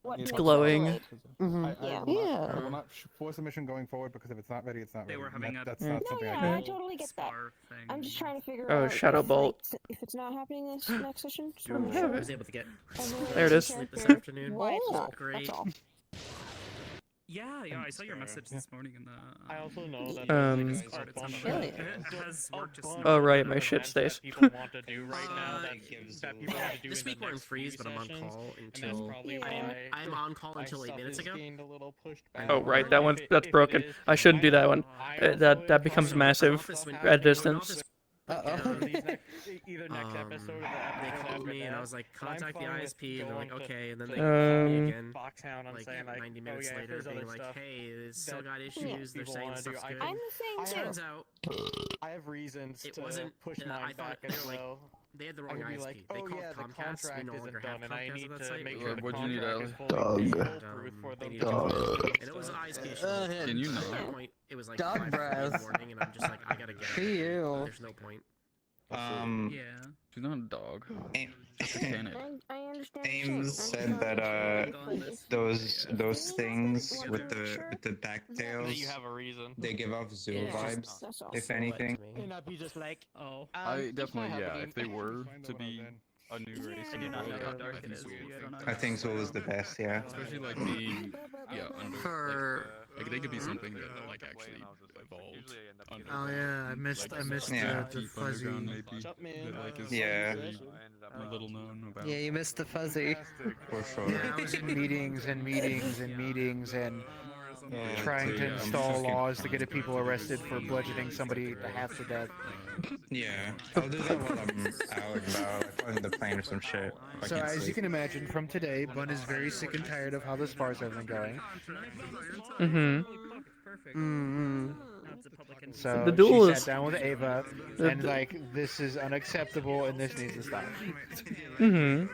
what
it's
makes it
glowing.
right.
I will not force a mission going forward because if it's not ready, it's not ready. That's not
No,
something
yeah,
I
I
can.
totally get that. I'm just trying to figure
Oh,
out
Shadow
if,
Bolt.
like, if it's not happening this next session. So
don't
I'm
have
sure.
it.
I was able to get
There it is.
sleep this afternoon.
Why it's
Oh,
not,
great.
that's all.
Yeah, I saw your message this morning in the.
I also know that
Um,
there's like
Really?
It has worked just
Oh, right, my shit stays.
People want to do right now that people want to do
This
in the
week we're in
next
freeze,
few
but I'm on
sessions,
call
and that's
until
probably
I'm
why
on call
my
until 8
stuff
minutes
is
ago.
gained a little pushed back.
Oh right,
Or
that
if
one's
it-
that's
if it
broken.
is,
I shouldn't do that
know
one.
I
That
also
that becomes
also
massive
stuff
at
happening
distance.
these either next episode or the
They
episode
called
after
me and I
that,
was like,
but I'm
contact the
fine with
ISP, and they're like,
going to-
okay, and then
to
they called me
Um,
again,
Foxhound and
like
saying like,
90
oh
minutes
yeah, if
later,
there's
being
other
like,
stuff
hey, it's still
that
got issues. They're
people
saying
wanna do,
stuff's
I
good.
can-
I'm the same
Turns
too.
out
I have reasons
it
to
wasn't.
push
I
mine
thought
back
they
as
were like
well.
they had the
I
wrong
would be
ISP.
like,
They
oh
called
yeah, the
Comcast. We
contract
no longer
isn't
have
done, and I
Comcast
need
at that
to
site.
make sure the
What'd you need,
contract
Allie?
is fully
Dog.
foolproof for
They
them
need
to
to
do
go.
it.
And it was an ISP issue.
Go
Can you
At
not?
that point, it was like
Dog
5:30 in the
breath.
morning, and I'm just like, I gotta get
For
up.
you.
There's no point.
Yeah.
She's not a dog. She's a canid.
I understand.
Ames said that those things with the back tails,
That you have a reason.
they give off zoo
Yeah.
vibes,
That's all.
if anything.
May not be just like, oh.
I definitely,
not
yeah.
happening.
If they were
Find
to
out what
be
then.
a new race,
I do not know how
I
dark
think
it is.
Zool would
I don't know.
I think Zool is the best, yeah.
especially like being, yeah, under
For
like they could be something that like actually evolved. Under,
Oh yeah, I missed
Yeah.
the
deep
fuzzy.
underground maybe.
Jumpman,
That like is
Yeah.
very little known about.
Yeah, you missed the fuzzy.
For sure.
Yeah, I was in meetings and meetings and meetings and
Yeah,
trying
so,
to
yeah, I'm
install
just getting
laws to get
contact
people
with
arrested
this
for
thing.
bludgeoning somebody to half to death.
Yeah. I'll do that while I'm out and about, like on the plane or some shit. if I
So
can't
as you
sleep.
can imagine, from today, Bun is very sick and tired of how the spars have been going.
Mm-hmm.
So
The duel
she
is-
sat down with Ava
the
and
du-
like, this is unacceptable and this needs to stop.
Mm-hmm.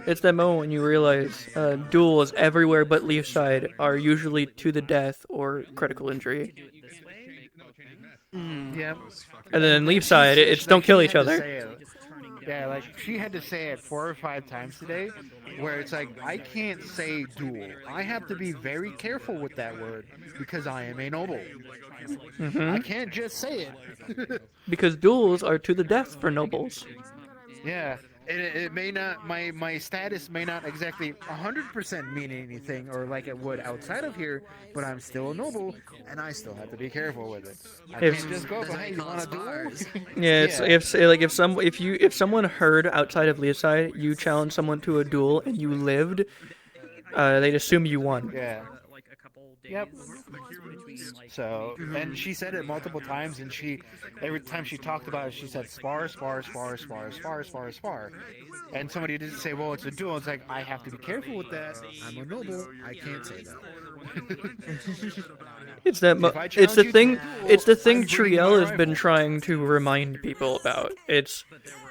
It's that moment when you realize duels everywhere but Leaf side are usually to the death or critical injury.
Yep.
And then Leaf side, it's don't kill each other.
Yeah, like she had to say it 4 or 5 times today, where it's like, I can't say duel. I have to be very careful with that word because I am a noble. I can't just say it.
Because duels are to the death for nobles.
Yeah, it may not, my status may not exactly 100% mean anything or like it would outside of here, but I'm still a noble and I still have to be careful with it. I
If-
can't just go, but hey, you want to duel?
Yeah, it's if someone heard outside of Leaf side you challenge someone to a duel and you lived, they'd assume you won.
Yeah. Yep. So, and she said it multiple times, and every time she talked about it, she said spar, spar, spar, spar, spar, spar, spar. And somebody didn't say, well, it's a duel. It's like, I have to be careful with that. I'm a noble. I can't say that.
It's that.
If I
It's the
challenge you
thing.
to a duel,
It's the thing
I'm bringing
Triel
my
has been
rifle.
trying to remind people about. It's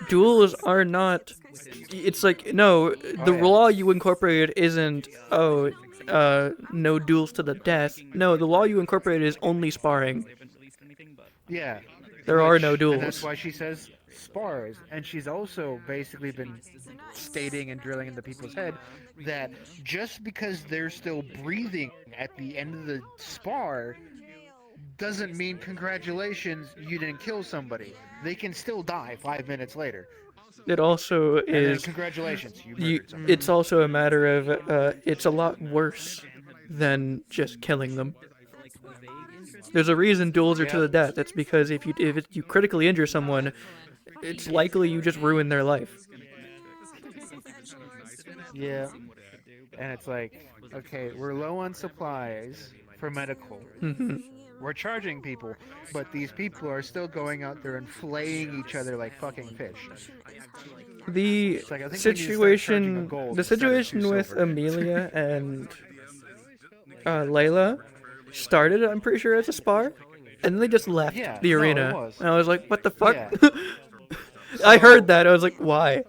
duels are not. It's like no. The law you incorporated isn't. No duels to the death. No, the law you incorporated is only sparring.
Yeah.
There are no
And
duels.
that's why she says spars, and she's also basically been stating and drilling into people's head that just because they're still breathing at the end of the spar doesn't mean congratulations, you didn't kill somebody. They can still die 5 minutes later.
It also
And then
is.
congratulations, you murdered somebody.
It's also a matter of it's a lot worse than just killing them. There's a reason duels are to the death. It's because if you critically injure someone, it's likely you just ruin their life.
Yeah. And it's like, okay, we're low on supplies for medical.
Mhm.
We're charging people, but these people are still going out there and flaying each other like fucking fish.
The
It's like, I think we need to start charging a
situation,
gold
the
instead of
situation
2
with
silver.
Amelia and Layla started, I'm pretty sure, as a spar, and then they just left
Yeah,
the
no, it
arena,
was.
and I was like, "What the fuck?"
Yeah.
I heard that. I was like, "Why?"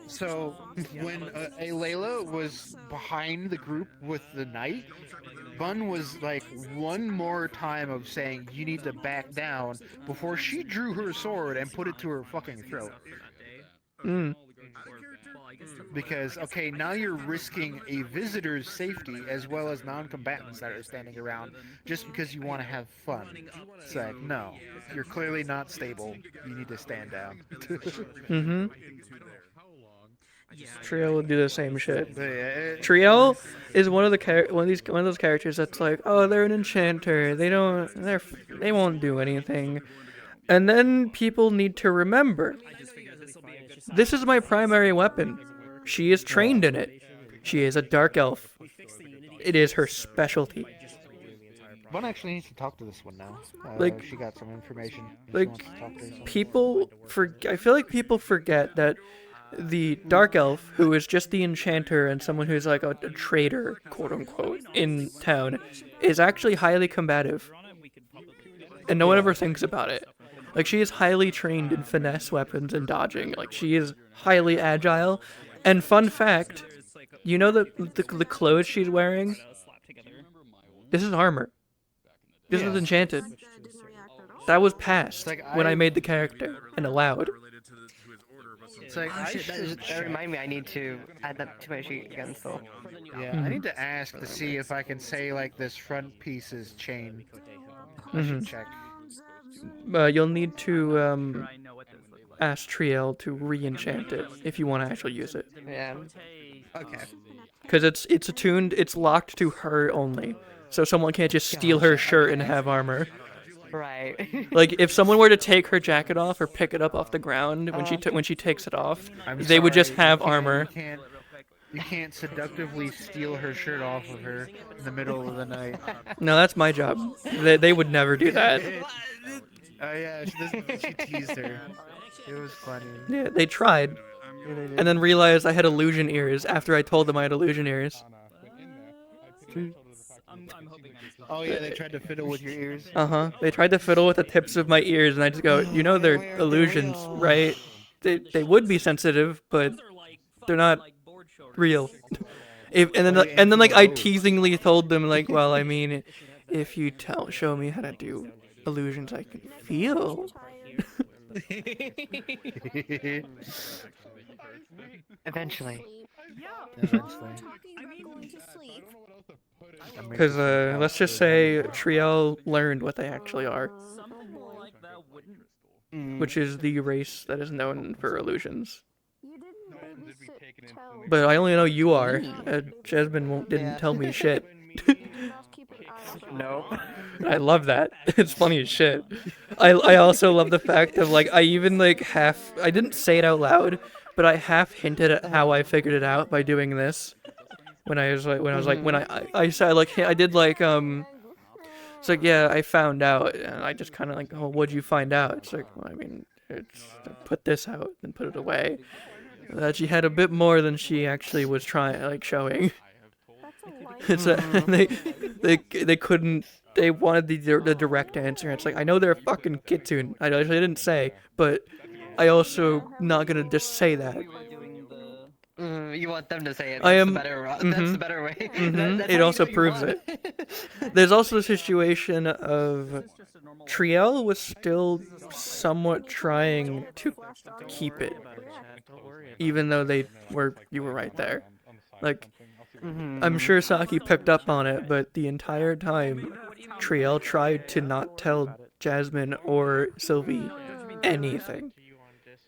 So when a Layla was behind the group with the knight, Bun was like one more time of saying you need to back down before she drew her sword and put it to her fucking throat.
Mm.
Because, okay, now you're risking a visitor's safety as well as non-combatants that are standing around just because you want to have fun. It's like, no, you're clearly not stable. You need to stand down.
Mm-hmm. Triel would do the same shit.
Yeah.
Triel is one of those characters that's like, oh, they're an enchanter. They won't do anything. And then people need to remember, this is my primary weapon. She is trained in it. She is a dark elf. It is her specialty.
One actually needs to talk to this one now.
Like,
she got some information. She
Like,
wants to talk to her.
I feel like people forget that the dark elf, who is just the enchanter and someone who's like a trader, quote unquote, in town, is actually highly combative. And no one ever thinks about it. Like, she is highly trained in finesse weapons and dodging. Like, she is highly agile. And fun fact, you know the clothes she's wearing? This is armor. This is enchanted. That was passed when I made the character and allowed.
It's like,
Oh shit, that remind me, I need to add that to my sheet again, so.
Yeah, I need to ask to see if I can say, like, this front piece is chain. I
Mhm.
should check.
You'll need to ask Triel to re-enchant it if you want to actually use it.
Yeah. Okay.
Because it's attuned, it's locked to her only. So someone can't just steal her shirt and have armor.
Right.
Like, if someone were to take her jacket off or pick it up off the ground when she takes it off, they would just have armor.
You can't seductively steal her shirt off of her in the middle of the night.
No, that's my job. They would never do that.
Oh yeah, she teased her. It was funny.
Yeah, they tried. And then realized I had illusion ears after I told them I had illusion ears.
Oh yeah, they tried to fiddle with your ears.
Uh-huh. They tried to fiddle with the tips of my ears, and I just go, you know they're illusions, right? They would be sensitive, but they're not real. And then like I teasingly told them like, well, I mean, if you show me how to do illusions, I can feel.
Eventually.
Because let's just say Triel learned what they actually are, which is the race that is known for illusions. But I only know you are. Jasmine didn't tell me shit.
Nope.
I love that. It's funny as shit. I also love the fact of like I even like I didn't say it out loud, but I half hinted at how I figured it out by doing this. When I said like I did like it's like yeah I found out and I just kind of like oh what'd you find out? It's like well, I mean it's put this out and put it away. That she had a bit more than she actually was showing. It's they couldn't. They wanted the direct answer. It's like I know they're a fucking kitsune. I didn't say, but I also not gonna just say that.
You want them to say it.
I
That's
am.
the better. That's the better way. That's
It
how
also
you know you
proves
won.
it. There's also the situation of Triel was still somewhat trying to keep it, even though you were right there. Like, I'm sure Saki picked up on it, but the entire time, Triel tried to not tell Jasmine or Sylvie anything,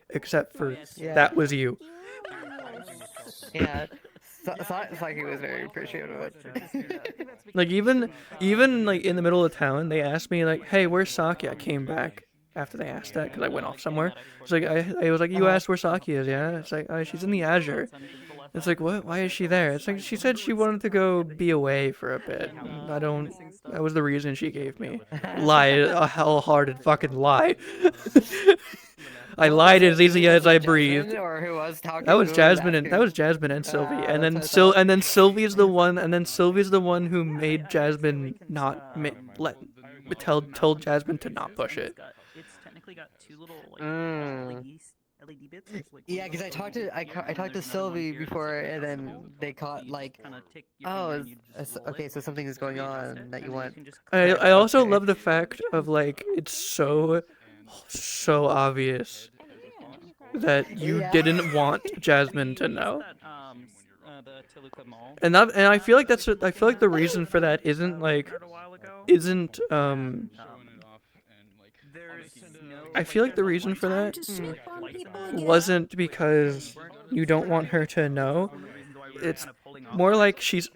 except for that was you.
Yeah. Saki was very appreciative of it.
Like even like in the middle of town, they asked me like, "Hey, where's Saki?" I came back after they asked that because I went off somewhere. It's like I was like, "You asked where Saki is, yeah?" It's like, "She's in the Azure." It's like, "What? Why is she there?" It's like she said she wanted to go be away for a bit. I don't. That was the reason she gave me. Lie, a hell-hearted fucking lie. I lied as easy as I breathed.
Or who was talking?
That was
who
Jasmine and Sylvie, and then Sylvie's the one who made Jasmine not told Jasmine to not push it.
It's technically got two little LED bits.
Yeah, because I talked to Sylvie before, and then they caught like, oh, okay, so something is going on that you want.
I also love the fact of like it's so obvious that you didn't want Jasmine to know. And I feel like the reason for that isn't I feel like the reason for that wasn't because you don't want her to know. It's more like because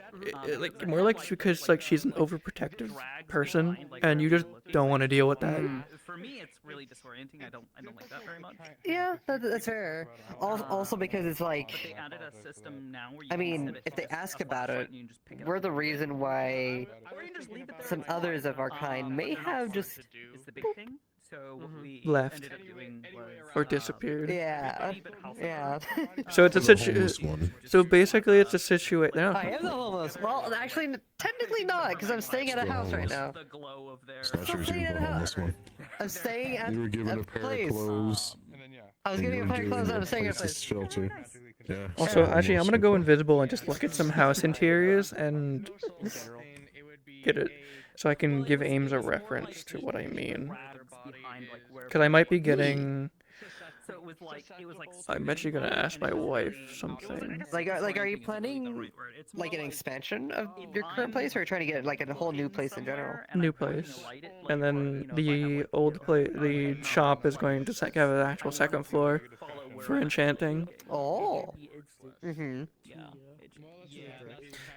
like she's an overprotective person and you just don't want to deal with that.
For me, it's really disorienting. I don't like that very much.
Yeah, that's fair. Also because it's like,
But they added a system now where you
I
can
mean,
set it
if they
to
ask
a
about
flashlight
it,
and you can just pick it
we're
up.
the reason why
Or you can just leave it there.
some others of our kind may have just
Is the big thing. So what we
Left.
ended up doing was
Or disappeared.
Yeah.
So it's a
The homeless one.
So basically, it's a situation.
I am the homeless. Well, actually, technically not, because I'm staying at a house right now.
Thought you were gonna be the homeless one.
I'm staying at
You were given a pair
place.
of clothes.
I was
and
giving
you
a
were
pair of clothes
given
and I'm staying at a
place
place.
to shelter. Yeah.
Also,
so
actually, I'm
homeless
gonna go
people.
invisible and just look at some house interiors and get it, so I can give Ames a reference to what I mean. Because I might be getting.
So it was like
I'm actually gonna ask my wife something.
Like, are you planning like an expansion of your current place, or trying to get like a whole new place in general?
New place, and then the old place, the shop is going to have an actual second floor for enchanting.
Oh. Mhm.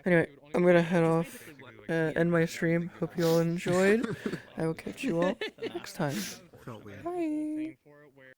Anyway, I'm gonna head off, end my stream. Hope you all enjoyed. I will catch you all next time. Bye.